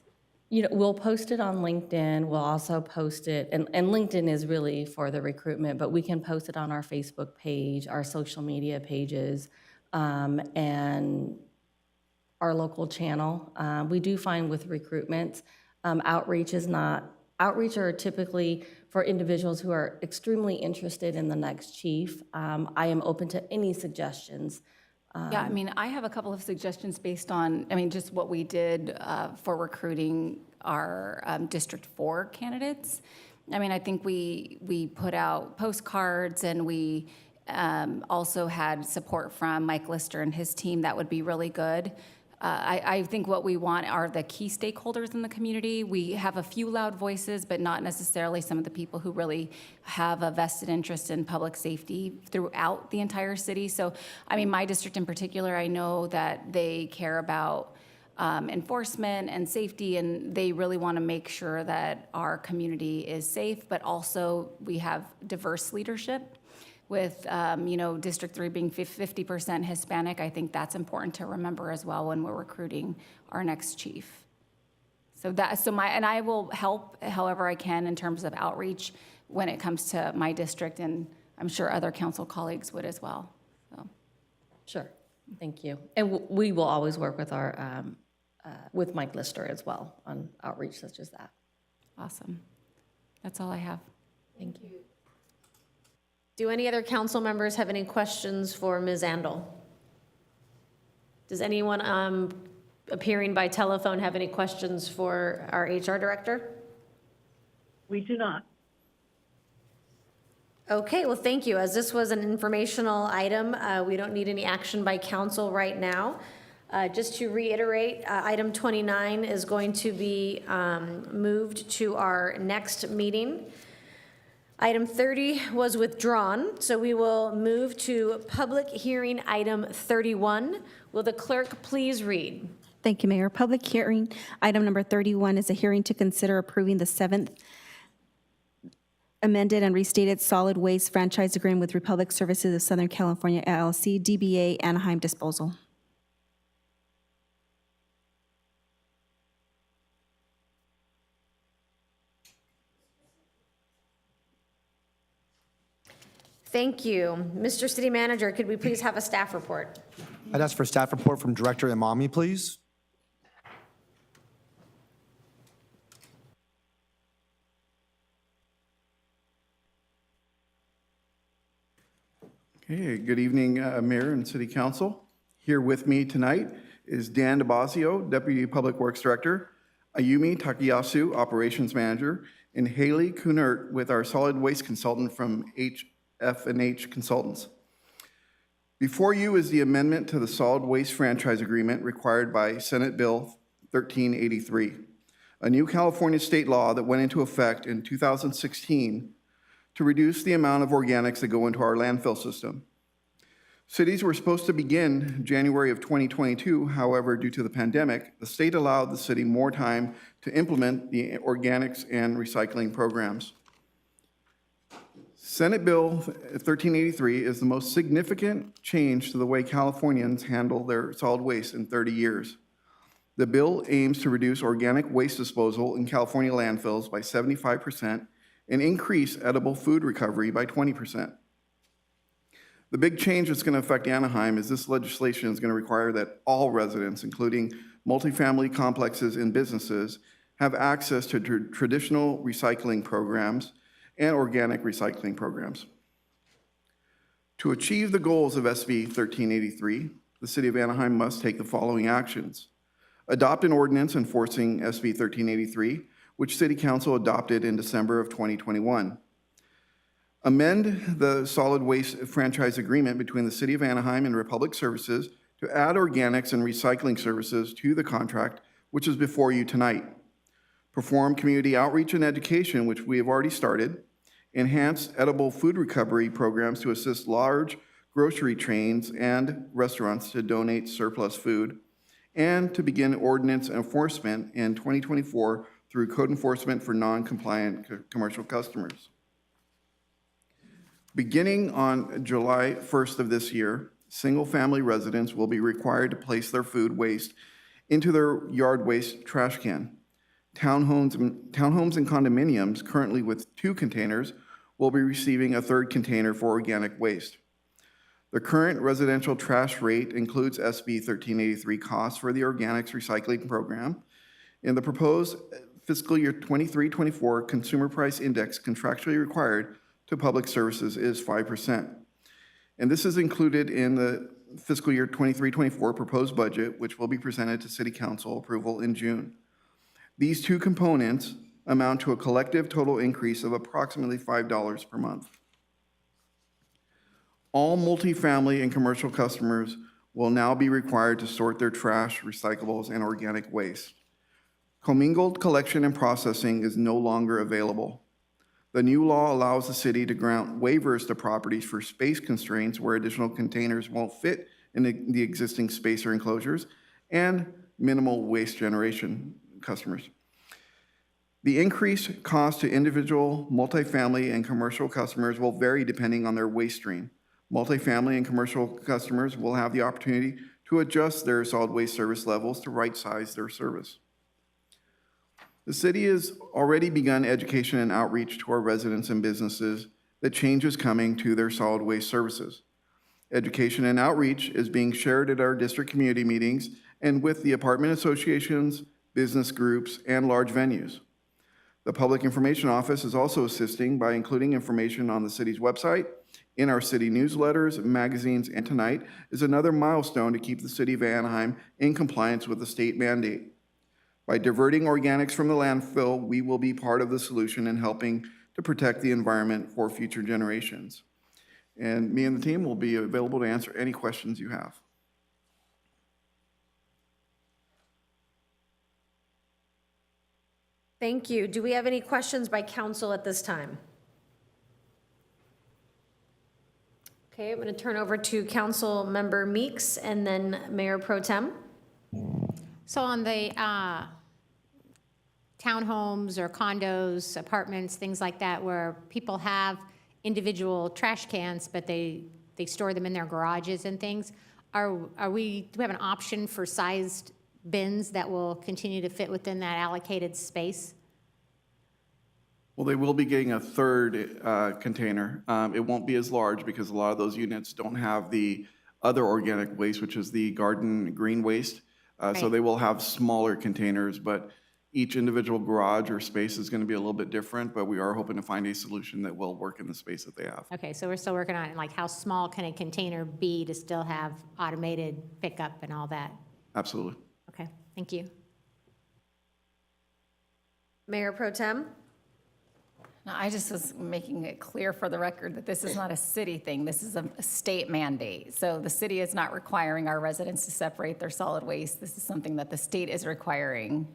You know, we'll post it on LinkedIn. We'll also post it, and LinkedIn is really for the recruitment, but we can post it on our Facebook page, our social media pages, and our local channel. We do find with recruitment, outreach are typically for individuals who are extremely interested in the next chief. I am open to any suggestions. Yeah, I mean, I have a couple of suggestions based on, just what we did for recruiting our District 4 candidates. I think we put out postcards, and we also had support from Mike Lister and his team. That would be really good. I think what we want are the key stakeholders in the community. We have a few loud voices, but not necessarily some of the people who really have a vested interest in public safety throughout the entire city. So, my district in particular, I know that they care about enforcement and safety, and they really want to make sure that our community is safe, but also we have diverse leadership. With District 3 being 50% Hispanic, I think that's important to remember as well when we're recruiting our next chief. And I will help however I can in terms of outreach when it comes to my district, and I'm sure other council colleagues would as well. So. Sure, thank you. And we will always work with our with Mike Lister as well on outreach such as that. Awesome. That's all I have. Thank you. Do any other council members have any questions for Ms. Andel? Does anyone appearing by telephone have any questions for our HR director? We do not. Okay, well, thank you. As this was an informational item, we don't need any action by council right now. Just to reiterate, item 29 is going to be moved to our next meeting. Item 30 was withdrawn, so we will move to public hearing item 31. Will the clerk please read? Thank you, Mayor. Public hearing, item number 31 is a hearing to consider approving the 7th amended and restated solid waste franchise agreement with Republic Services of Southern California LLC, DBA Anaheim Disposal. Thank you. Mr. City Manager, could we please have a staff report? I'd ask for a staff report from Director Imami, please. Okay, good evening, Mayor and City Council. Here with me tonight is Dan DeBasio, Deputy Public Works Director, Ayumi Takayasu, Operations Manager, and Haley Kunert with our solid waste consultant from F&H Consultants. Before you is the amendment to the solid waste franchise agreement required by Senate Bill 1383, a new California state law that went into effect in 2016 to reduce the amount of organics that go into our landfill system. Cities were supposed to begin January of 2022. However, due to the pandemic, the state allowed the city more time to implement the organics and recycling programs. Senate Bill 1383 is the most significant change to the way Californians handle their solid waste in 30 years. The bill aims to reduce organic waste disposal in California landfills by 75% and increase edible food recovery by 20%. The big change that's going to affect Anaheim is this legislation is going to require that all residents, including multifamily complexes and businesses, have access to traditional recycling programs and organic recycling programs. To achieve the goals of SB 1383, the City of Anaheim must take the following actions. Adopt an ordinance enforcing SB 1383, which City Council adopted in December of 2021. Amend the solid waste franchise agreement between the City of Anaheim and Republic Services to add organics and recycling services to the contract, which is before you tonight. Perform community outreach and education, which we have already started. Enhance edible food recovery programs to assist large grocery chains and restaurants to donate surplus food, and to begin ordinance enforcement in 2024 through code enforcement for non-compliant commercial customers. Beginning on July 1st of this year, single-family residents will be required to place their food waste into their yard waste trash can. Townhomes and condominiums currently with 2 containers will be receiving a 3rd container for organic waste. The current residential trash rate includes SB 1383 costs for the organics recycling program. In the proposed fiscal year 23-24 consumer price index contractually required to public services is 5%. And this is included in the fiscal year 23-24 proposed budget, which will be presented to City Council approval in June. These 2 components amount to a collective total increase of approximately $5 per month. All multifamily and commercial customers will now be required to sort their trash, recyclables, and organic waste. Commingled collection and processing is no longer available. The new law allows the city to grant waivers to properties for space constraints where additional containers won't fit in the existing space or enclosures, and minimal waste generation customers. The increased cost to individual, multifamily, and commercial customers will vary depending on their waste stream. Multifamily and commercial customers will have the opportunity to adjust their solid waste service levels to right-size their service. The city has already begun education and outreach to our residents and businesses that change is coming to their solid waste services. Education and outreach is being shared at our district community meetings and with the apartment associations, business groups, and large venues. The Public Information Office is also assisting by including information on the city's website, in our city newsletters, magazines, and tonight is another milestone to keep the City of Anaheim in compliance with the state mandate. By diverting organics from the landfill, we will be part of the solution in helping to protect the environment for future generations. And me and the team will be available to answer any questions you have. Thank you. Do we have any questions by council at this time? Okay, I'm going to turn over to Council Member Meeks and then Mayor Pro Tem. So on the townhomes or condos, apartments, things like that, where people have individual trash cans, but they store them in their garages and things, do we have an option for sized bins that will continue to fit within that allocated space? Well, they will be getting a 3rd container. It won't be as large because a lot of those units don't have the other organic waste, which is the garden green waste. So Right. they will have smaller containers, but each individual garage or space is going to be a little bit different, but we are hoping to find a solution that will work in the space that they have. Okay, so we're still working on it, like how small can a container be to still have automated pickup and all that? Absolutely. Okay, thank you. Mayor Pro Tem? No, I just was making it clear for the record that this is not a city thing. This is a state mandate. So the city is not requiring our residents to separate their solid waste. This is something that the state is requiring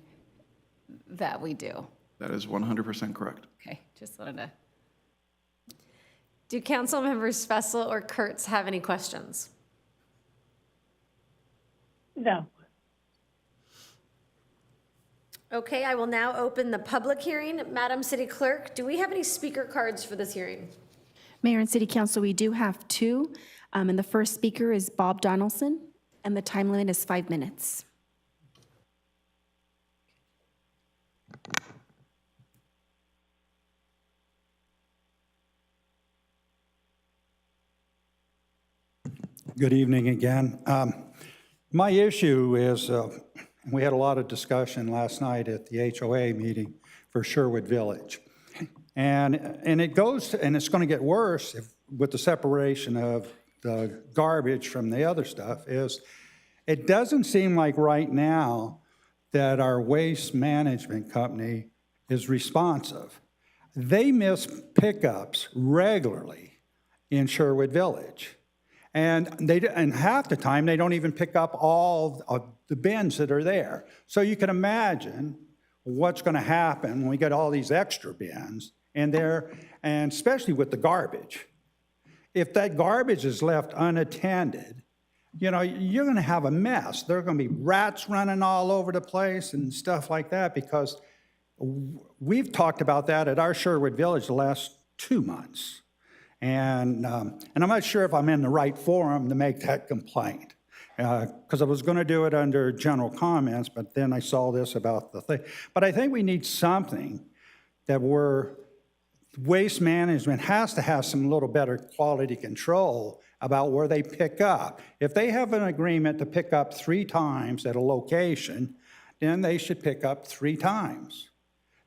that we do. That is 100% correct. Okay, just wanted to. Do council members Fessel or Kurtz have any questions? No. Okay, I will now open the public hearing. Madam City Clerk, do we have any speaker cards for this hearing? Mayor and City Council, we do have two. And the first speaker is Bob Donaldson, and the time limit is 5 minutes. Good evening again. My issue is, we had a lot of discussion last night at the HOA meeting for Sherwood Village. And it goes, and it's going to get worse with the separation of the garbage from the other stuff, is it doesn't seem like right now that our waste management company is responsive. They miss pickups regularly in Sherwood Village. And half the time, they don't even pick up all of the bins that are there. So you can imagine what's going to happen when we get all these extra bins in there, and especially with the garbage. If that garbage is left unattended, you know, you're going to have a mess. There are going to be rats running all over the place and stuff like that, because we've talked about that at our Sherwood Village the last 2 months. And I'm not sure if I'm in the right forum to make that complaint, because I was going to do it under general comments, but then I saw this about the thing. But I think we need something that waste management has to have some little better quality control about where they pick up. If they have an agreement to pick up 3 times at a location, then they should pick up 3 times.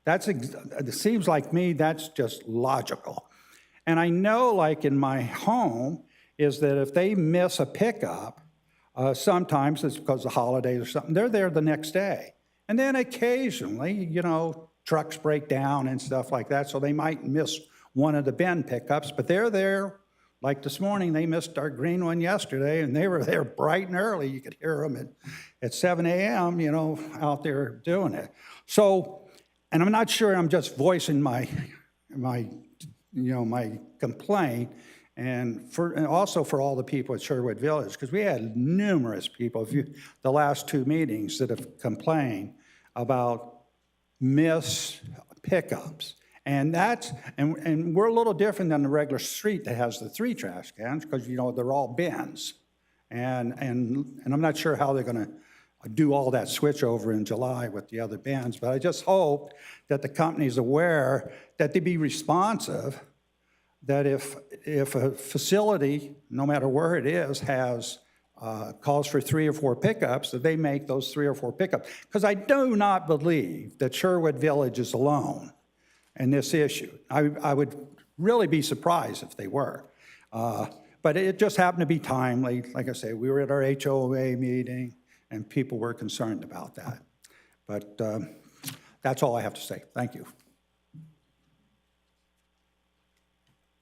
It seems like me, that's just logical. And I know, like in my home, is that if they miss a pickup, sometimes it's because of holidays or something, they're there the next day. And then occasionally, you know, trucks break down and stuff like that, so they might miss one of the bin pickups, but they're there. Like this morning, they missed our green one yesterday, and they were there bright and early. You could hear them at 7 a.m., you know, out there doing it. So, and I'm not sure I'm just voicing my complaint, and also for all the people at Sherwood Village, because we had numerous people, the last 2 meetings, that have complained about missed pickups. And we're a little different than the regular street that has the 3 trash cans, because, you know, they're all bins. And I'm not sure how they're going to do all that switch over in July with the other bins, but I just hope that the company's aware that they be responsive, that if a facility, no matter where it is, has calls for 3 or 4 pickups, that they make those 3 or 4 pickups. Because I do not believe that Sherwood Village is alone in this issue. I would really be surprised if they were. But it just happened to be timely. Like I say, we were at our HOA meeting, and people were concerned about that. But that's all I have to say. Thank you.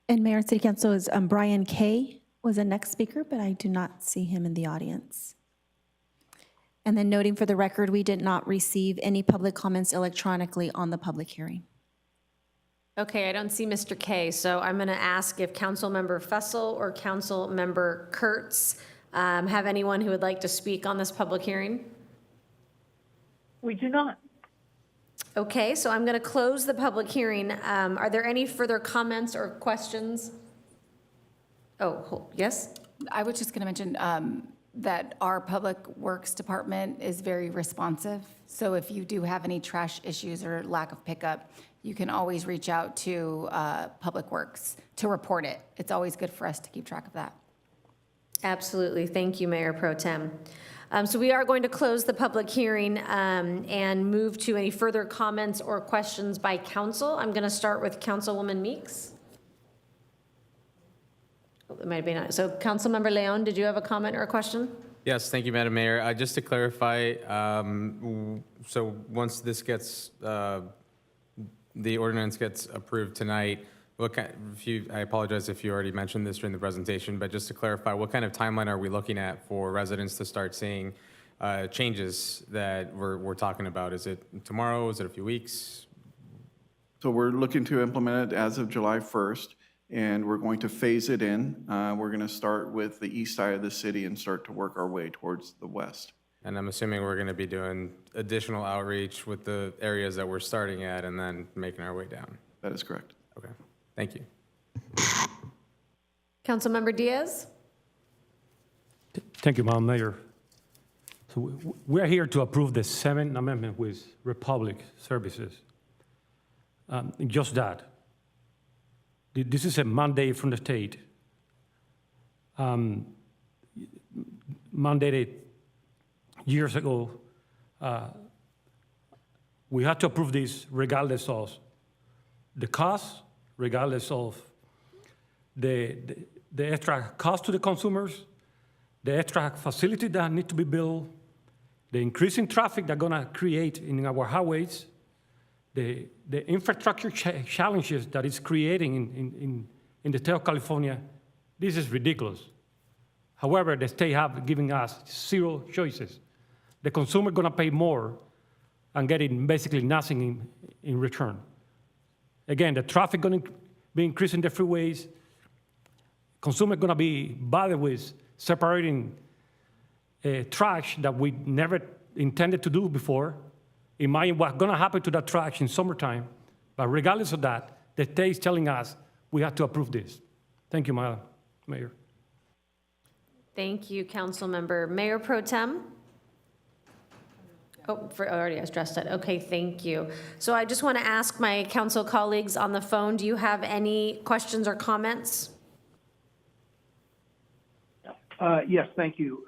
And Mayor and City Council is Brian Kay was the next speaker, but I do not see him in the audience. And then noting for the record, we did not receive any public comments electronically on the public hearing. Okay, I don't see Mr. Kay, so I'm going to ask if Councilmember Fussell or Councilmember Kurtz have anyone who would like to speak on this public hearing? We do not. Okay, so I'm going to close the public hearing. Are there any further comments or questions? Oh, yes? I was just going to mention that our Public Works Department is very responsive. So if you do have any trash issues or lack of pickup, you can always reach out to Public Works to report it. It's always good for us to keep track of that. Absolutely. Thank you, Mayor Pro Tem. So we are going to close the public hearing and move to any further comments or questions by council. I'm going to start with Councilwoman Meeks. Oh, it might be not. So Councilmember Leon, did you have a comment or a question? Yes, thank you, Madam Mayor. Just to clarify, so once this gets, the ordinance gets approved tonight, I apologize if you already mentioned this during the presentation, but just to clarify, what kind of timeline are we looking at for residents to start seeing changes that we're talking about? Is it tomorrow? Is it a few weeks? So we're looking to implement it as of July 1st, and we're going to phase it in. We're going to start with the east side of the city and start to work our way towards the west. And I'm assuming we're going to be doing additional outreach with the areas that we're starting at and then making our way down. That is correct. Okay, thank you. Councilmember Diaz? Thank you, Madam Mayor. So we're here to approve the 7th Amendment with Republic Services. Just that. This is a mandate from the state. Mandated years ago. We had to approve this regardless of the cost, regardless of the extra cost to the consumers, the extra facility that need to be built, the increasing traffic they're gonna create in our highways, the infrastructure challenges that it's creating in the state of California. This is ridiculous. However, the state have given us 0 choices. The consumer gonna pay more and getting basically nothing in return. Again, the traffic gonna be increasing the freeways. Consumer gonna be bothered with separating trash that we never intended to do before. Imagine what's gonna happen to that trash in summertime. But regardless of that, the state is telling us we have to approve this. Thank you, Madam Mayor. Thank you, Councilmember. Mayor Pro Tem? Oh, I already addressed it. Okay, thank you. So I just want to ask my council colleagues on the phone, do you have any questions or comments? Yes, thank you,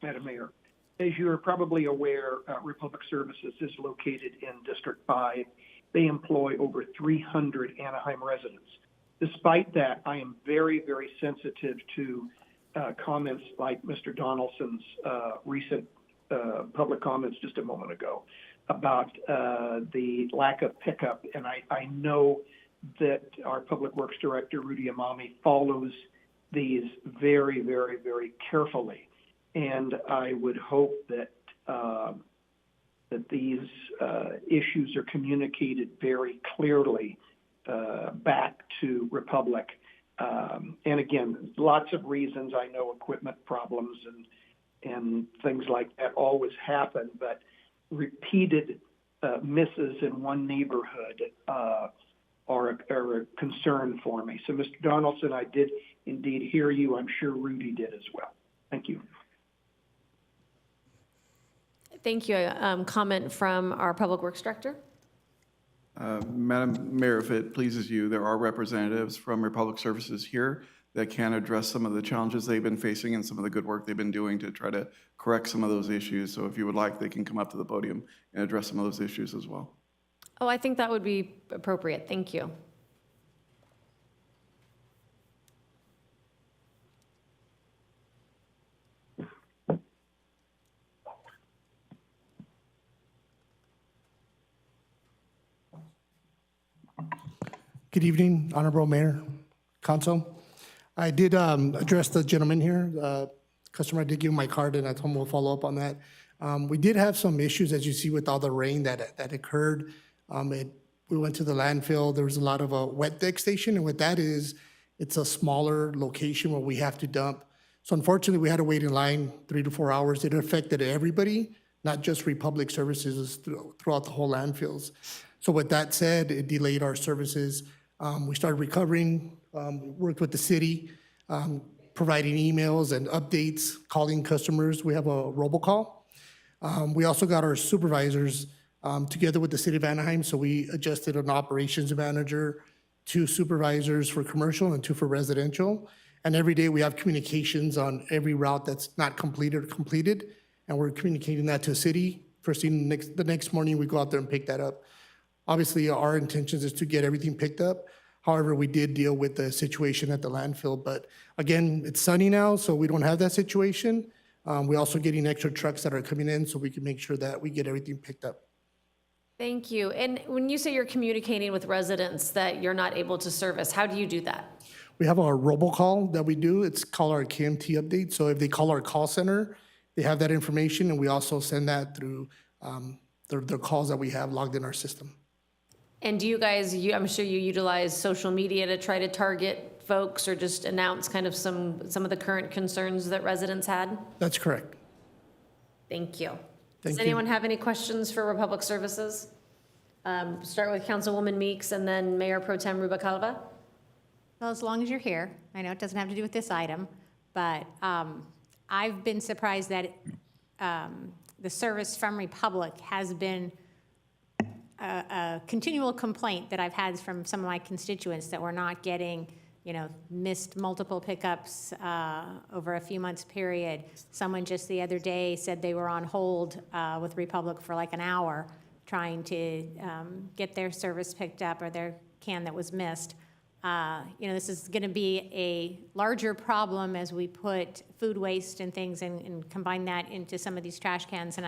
Madam Mayor. As you are probably aware, Republic Services is located in District 5. They employ over 300 Anaheim residents. Despite that, I am very, very sensitive to comments like Mr. Donaldson's recent public comments just a moment ago about the lack of pickup. And I know that our Public Works Director, Rudy Amami, follows these very, very, very carefully. And I would hope that that these issues are communicated very clearly back to Republic. And again, lots of reasons. I know equipment problems and things like that always happen, but repeated misses in one neighborhood are a concern for me. So, Mr. Donaldson, I did indeed hear you. I'm sure Rudy did as well. Thank you. Thank you. Comment from our Public Works Director. Madam Mayor, if it pleases you, there are representatives from Republic Services here that can address some of the challenges they've been facing and some of the good work they've been doing to try to correct some of those issues. So if you would like, they can come up to the podium and address some of those issues as well. Oh, I think that would be appropriate. Thank you. Good evening, Honorable Mayor, Council. I did address the gentleman here. Customer, I did give him my card, and I told him we'll follow up on that. We did have some issues, as you see, with all the rain that occurred. We went to the landfill. There was a lot of a wet deck station, and what that is, it's a smaller location where we have to dump. So unfortunately, we had to wait in line 3 to 4 hours. It affected everybody, not just Republic Services, throughout the whole landfills. So with that said, it delayed our services. We started recovering, worked with the city, providing emails and updates, calling customers. We have a robocall. We also got our supervisors together with the city of Anaheim, so we adjusted an operations manager, 2 supervisors for commercial and 2 for residential. And every day we have communications on every route that's not completed or completed, and we're communicating that to the city. First thing, the next morning, we go out there and pick that up. Obviously, our intentions is to get everything picked up. However, we did deal with the situation at the landfill. But again, it's sunny now, so we don't have that situation. We're also getting extra trucks that are coming in so we can make sure that we get everything picked up. Thank you. And when you say you're communicating with residents that you're not able to service, how do you do that? We have our robocall that we do. It's called our KMT update. So if they call our call center, they have that information, and we also send that through the calls that we have logged in our system. And do you guys, I'm sure you utilize social media to try to target folks or just announce kind of some of the current concerns that residents had? That's correct. Thank you. Thank Does you. anyone have any questions for Republic Services? Start with Councilwoman Meeks and then Mayor Pro Tem Rubalcaba. Well, as long as you're here, I know it doesn't have to do with this item, but I've been surprised that the service from Republic has been a continual complaint that I've had from some of my constituents that we're not getting, missed multiple pickups over a few months period. Someone just the other day said they were on hold with Republic for like an hour trying to get their service picked up or their can that was missed. This is going to be a larger problem as we put food waste and things and combine that into some of these trash cans. And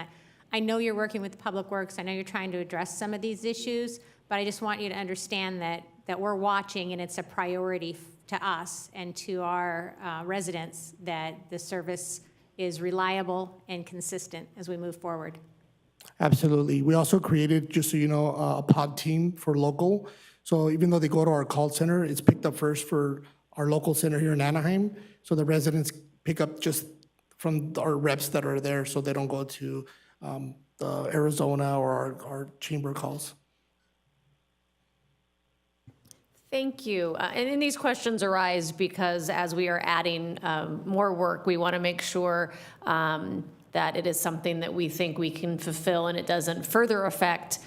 I know you're working with Public Works. I know you're trying to address some of these issues, but I just want you to understand that we're watching and it's a priority to us and to our residents that the service is reliable and consistent as we move forward. Absolutely. We also created, just so you know, a pod team for local. So even though they go to our call center, it's picked up first for our local center here in Anaheim. So the residents pick up just from our reps that are there, so they don't go to the Arizona or our chamber calls. Thank you. And these questions arise because as we are adding more work, we want to make sure that it is something that we think we can fulfill and it doesn't further affect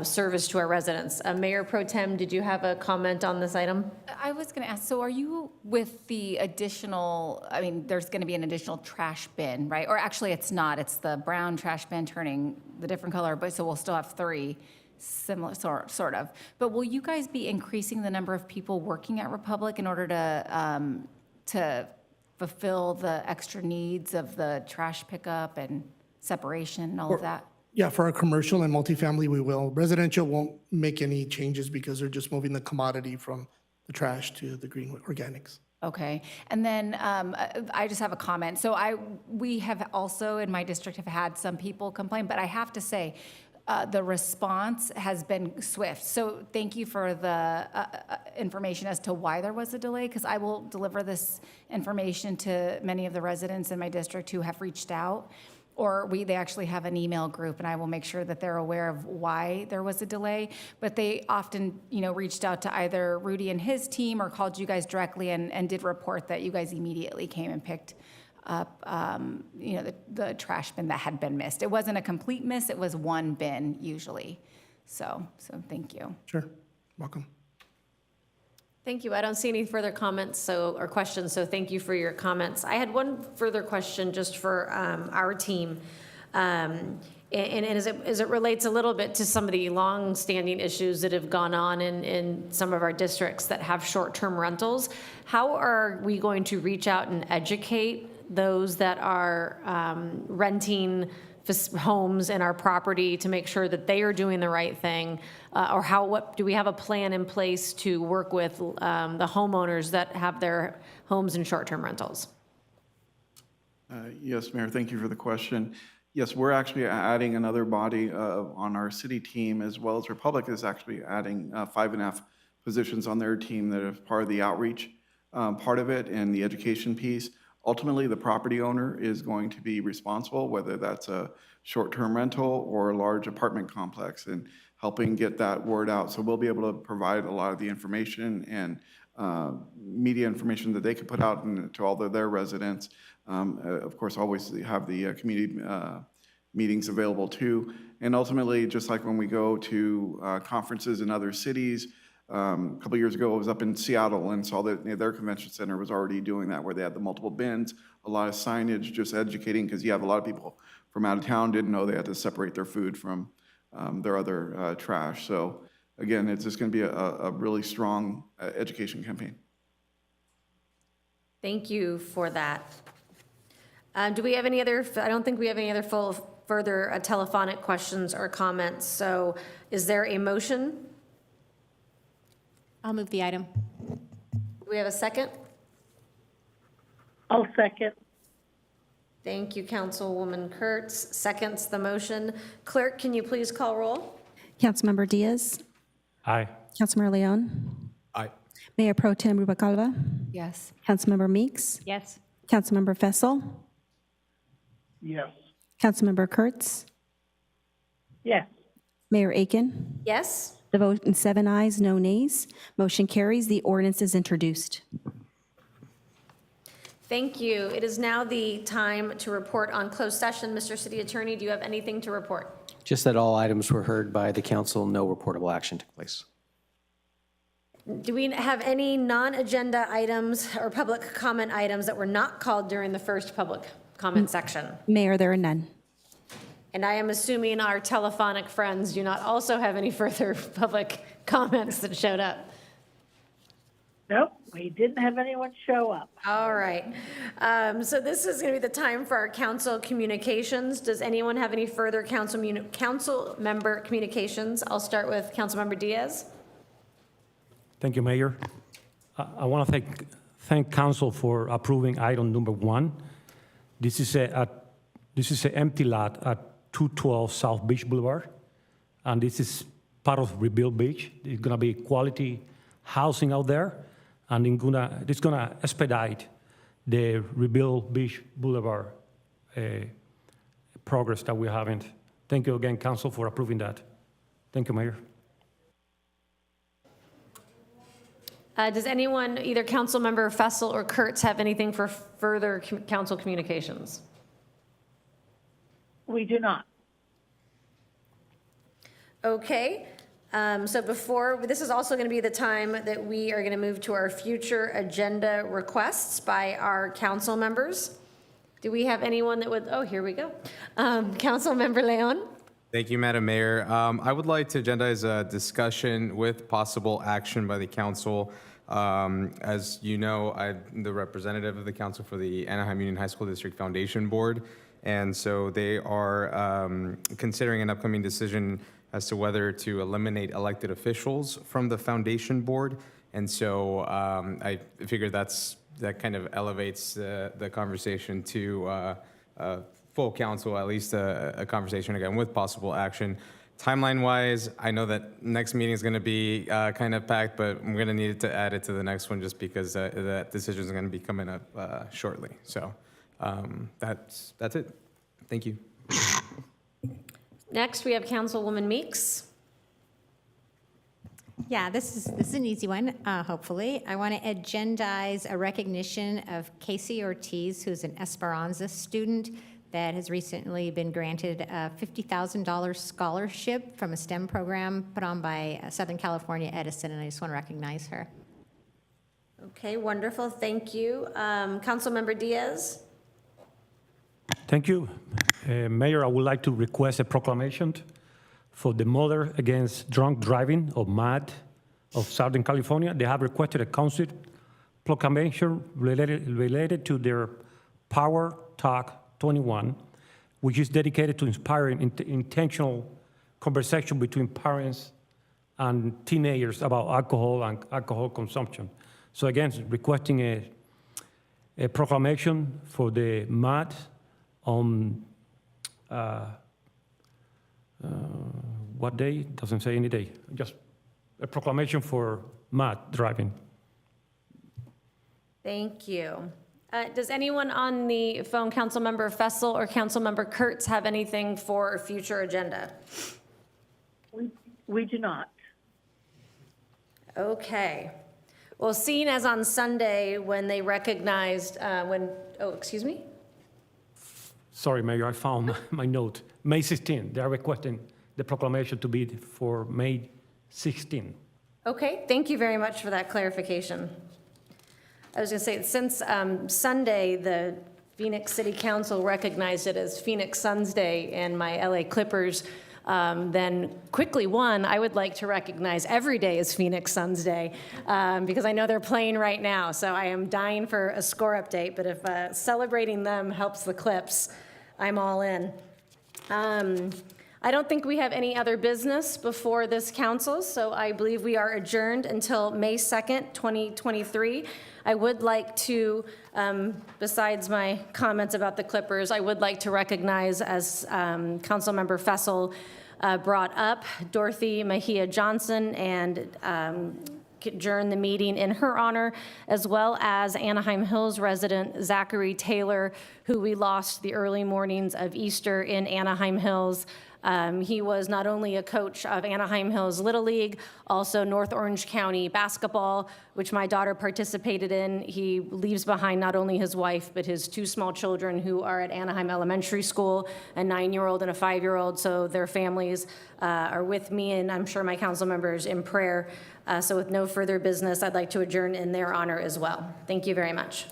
service to our residents. Mayor Pro Tem, did you have a comment on this item? I was going to ask, so are you with the additional, there's going to be an additional trash bin, right? Or actually, it's not. It's the brown trash bin turning the different color, but so we'll still have 3, similar, sort of. But will you guys be increasing the number of people working at Republic in order to fulfill the extra needs of the trash pickup and separation and all of that? Yeah, for our commercial and multifamily, we will. Residential won't make any changes because they're just moving the commodity from the trash to the green organics. Okay, and then I just have a comment. So we have also in my district have had some people complain, but I have to say the response has been swift. So thank you for the information as to why there was a delay, because I will deliver this information to many of the residents in my district who have reached out. Or they actually have an email group, and I will make sure that they're aware of why there was a delay. But they often, reached out to either Rudy and his team or called you guys directly and did report that you guys immediately came and picked up, the trash bin that had been missed. It wasn't a complete miss; it was one bin usually. So thank you. Sure, welcome. Thank you. I don't see any further comments or questions, so thank you for your comments. I had one further question just for our team. And as it relates a little bit to some of the long-standing issues that have gone on in some of our districts that have short-term rentals, how are we going to reach out and educate those that are renting homes in our property to make sure that they are doing the right thing? Or what do we have a plan in place to work with the homeowners that have their homes in short-term rentals? Yes, Mayor, thank you for the question. Yes, we're actually adding another body on our city team, as well as Republic is actually adding 5.5 positions on their team that are part of the outreach part of it and the education piece. Ultimately, the property owner is going to be responsible, whether that's a short-term rental or a large apartment complex, and helping get that word out. So we'll be able to provide a lot of the information and media information that they could put out to all of their residents. Of course, always have the community meetings available too. And ultimately, just like when we go to conferences in other cities, a couple years ago, I was up in Seattle and saw that their convention center was already doing that, where they had the multiple bins, a lot of signage, just educating, because you have a lot of people from out of town didn't know they had to separate their food from their other trash. So again, it's just going to be a really strong education campaign. Thank you for that. Do we have any other, I don't think we have any other further telephonic questions or comments. So is there a motion? I'll move the item. Do we have a second? I'll second. Thank you, Councilwoman Kurtz. Seconds the motion. Clerk, can you please call roll? Councilmember Diaz. Aye. Councilmember Leon. Aye. Mayor Pro Tem Rubalcaba. Yes. Councilmember Meeks. Yes. Councilmember Fessel. Yes. Councilmember Kurtz, Yes. Mayor Aiken. Yes? The vote in 7 ayes, no nays. Motion carries. The ordinance is introduced. Thank you. It is now the time to report on closed session. Mr. City Attorney, do you have anything to report? Just that all items were heard by the council, no reportable action took place. Do we have any non-agenda items or public comment items that were not called during the first public comment section? Mayor, there are none. And I am assuming our telephonic friends do not also have any further public comments that showed up. Nope, we didn't have anyone show up. All right. So this is going to be the time for our council communications. Does anyone have any further council member communications? I'll start with Councilmember Diaz. Thank you, Mayor. I want to thank council for approving item number 1. This is an empty lot at 212 South Beach Boulevard, and this is part of Rebuild Beach. It's going to be quality housing out there, and it's going to expedite the Rebuild Beach Boulevard progress that we're having. Thank you again, council, for approving that. Thank you, Mayor. Does anyone, either Councilmember Fessel or Kurtz, have anything for further council communications? We do not. Okay. So this is also going to be the time that we are going to move to our future agenda requests by our council members. Do we have anyone that would, oh, here we go. Councilmember Leon? Thank you, Madam Mayor. I would like to agendize a discussion with possible action by the council. As you know, I'm the representative of the council for the Anaheim Union High School District Foundation Board. And so they are considering an upcoming decision as to whether to eliminate elected officials from the foundation board. And so I figured that kind of elevates the conversation to full council, at least a conversation again with possible action. Timeline-wise, I know that next meeting is going to be kind of packed, but I'm going to need to add it to the next one just because that decision is going to be coming up shortly. So that's it. Thank you. Next, we have Councilwoman Meeks. Yeah, this is an easy one, hopefully. I want to agendize a recognition of Casey Ortiz, who's an Esperanza student that has recently been granted a $50,000 scholarship from a STEM program put on by Southern California Edison, and I just want to recognize her. Okay, wonderful. Thank you. Councilmember Diaz? Thank you. Mayor, I would like to request a proclamation for the Mother Against Drunk Driving, or MAD, of Southern California. They have requested a council proclamation related to their Power Talk 21, which is dedicated to inspiring intentional conversation between parents and teenagers about alcohol and alcohol consumption. So again, requesting a proclamation for the MAD on what day? Doesn't say any day. Just a proclamation for MAD driving. Thank you. Does anyone on the phone, Councilmember Fessel or Councilmember Kurtz, have anything for a future agenda? We do not. Okay. Well, seeing as on Sunday when they recognized, excuse me? Sorry, Mayor, I found my note. May 16, they are requesting the proclamation to be for May 16. Okay, thank you very much for that clarification. I was going to say, since Sunday, the Phoenix City Council recognized it as Phoenix Suns Day and my LA Clippers then quickly won, I would like to recognize every day as Phoenix Suns Day because I know they're playing right now. So I am dying for a score update, but if celebrating them helps the Clips, I'm all in. I don't think we have any other business before this council, so I believe we are adjourned until May 2nd, 2023. I would like to, besides my comments about the Clippers, I would like to recognize, as Councilmember Fessel brought up, Dorothy Mejia Johnson and adjourn the meeting in her honor, as well as Anaheim Hills resident Zachary Taylor, who we lost the early mornings of Easter in Anaheim Hills. He was not only a coach of Anaheim Hills Little League, also North Orange County basketball, which my daughter participated in. He leaves behind not only his wife, but his 2 small children who are at Anaheim Elementary School, a 9-year-old and a 5-year-old. So their families are with me, and I'm sure my council members in prayer. So with no further business, I'd like to adjourn in their honor as well. Thank you very much.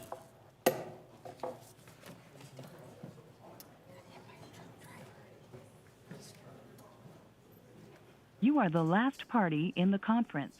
You are the last party in the conference.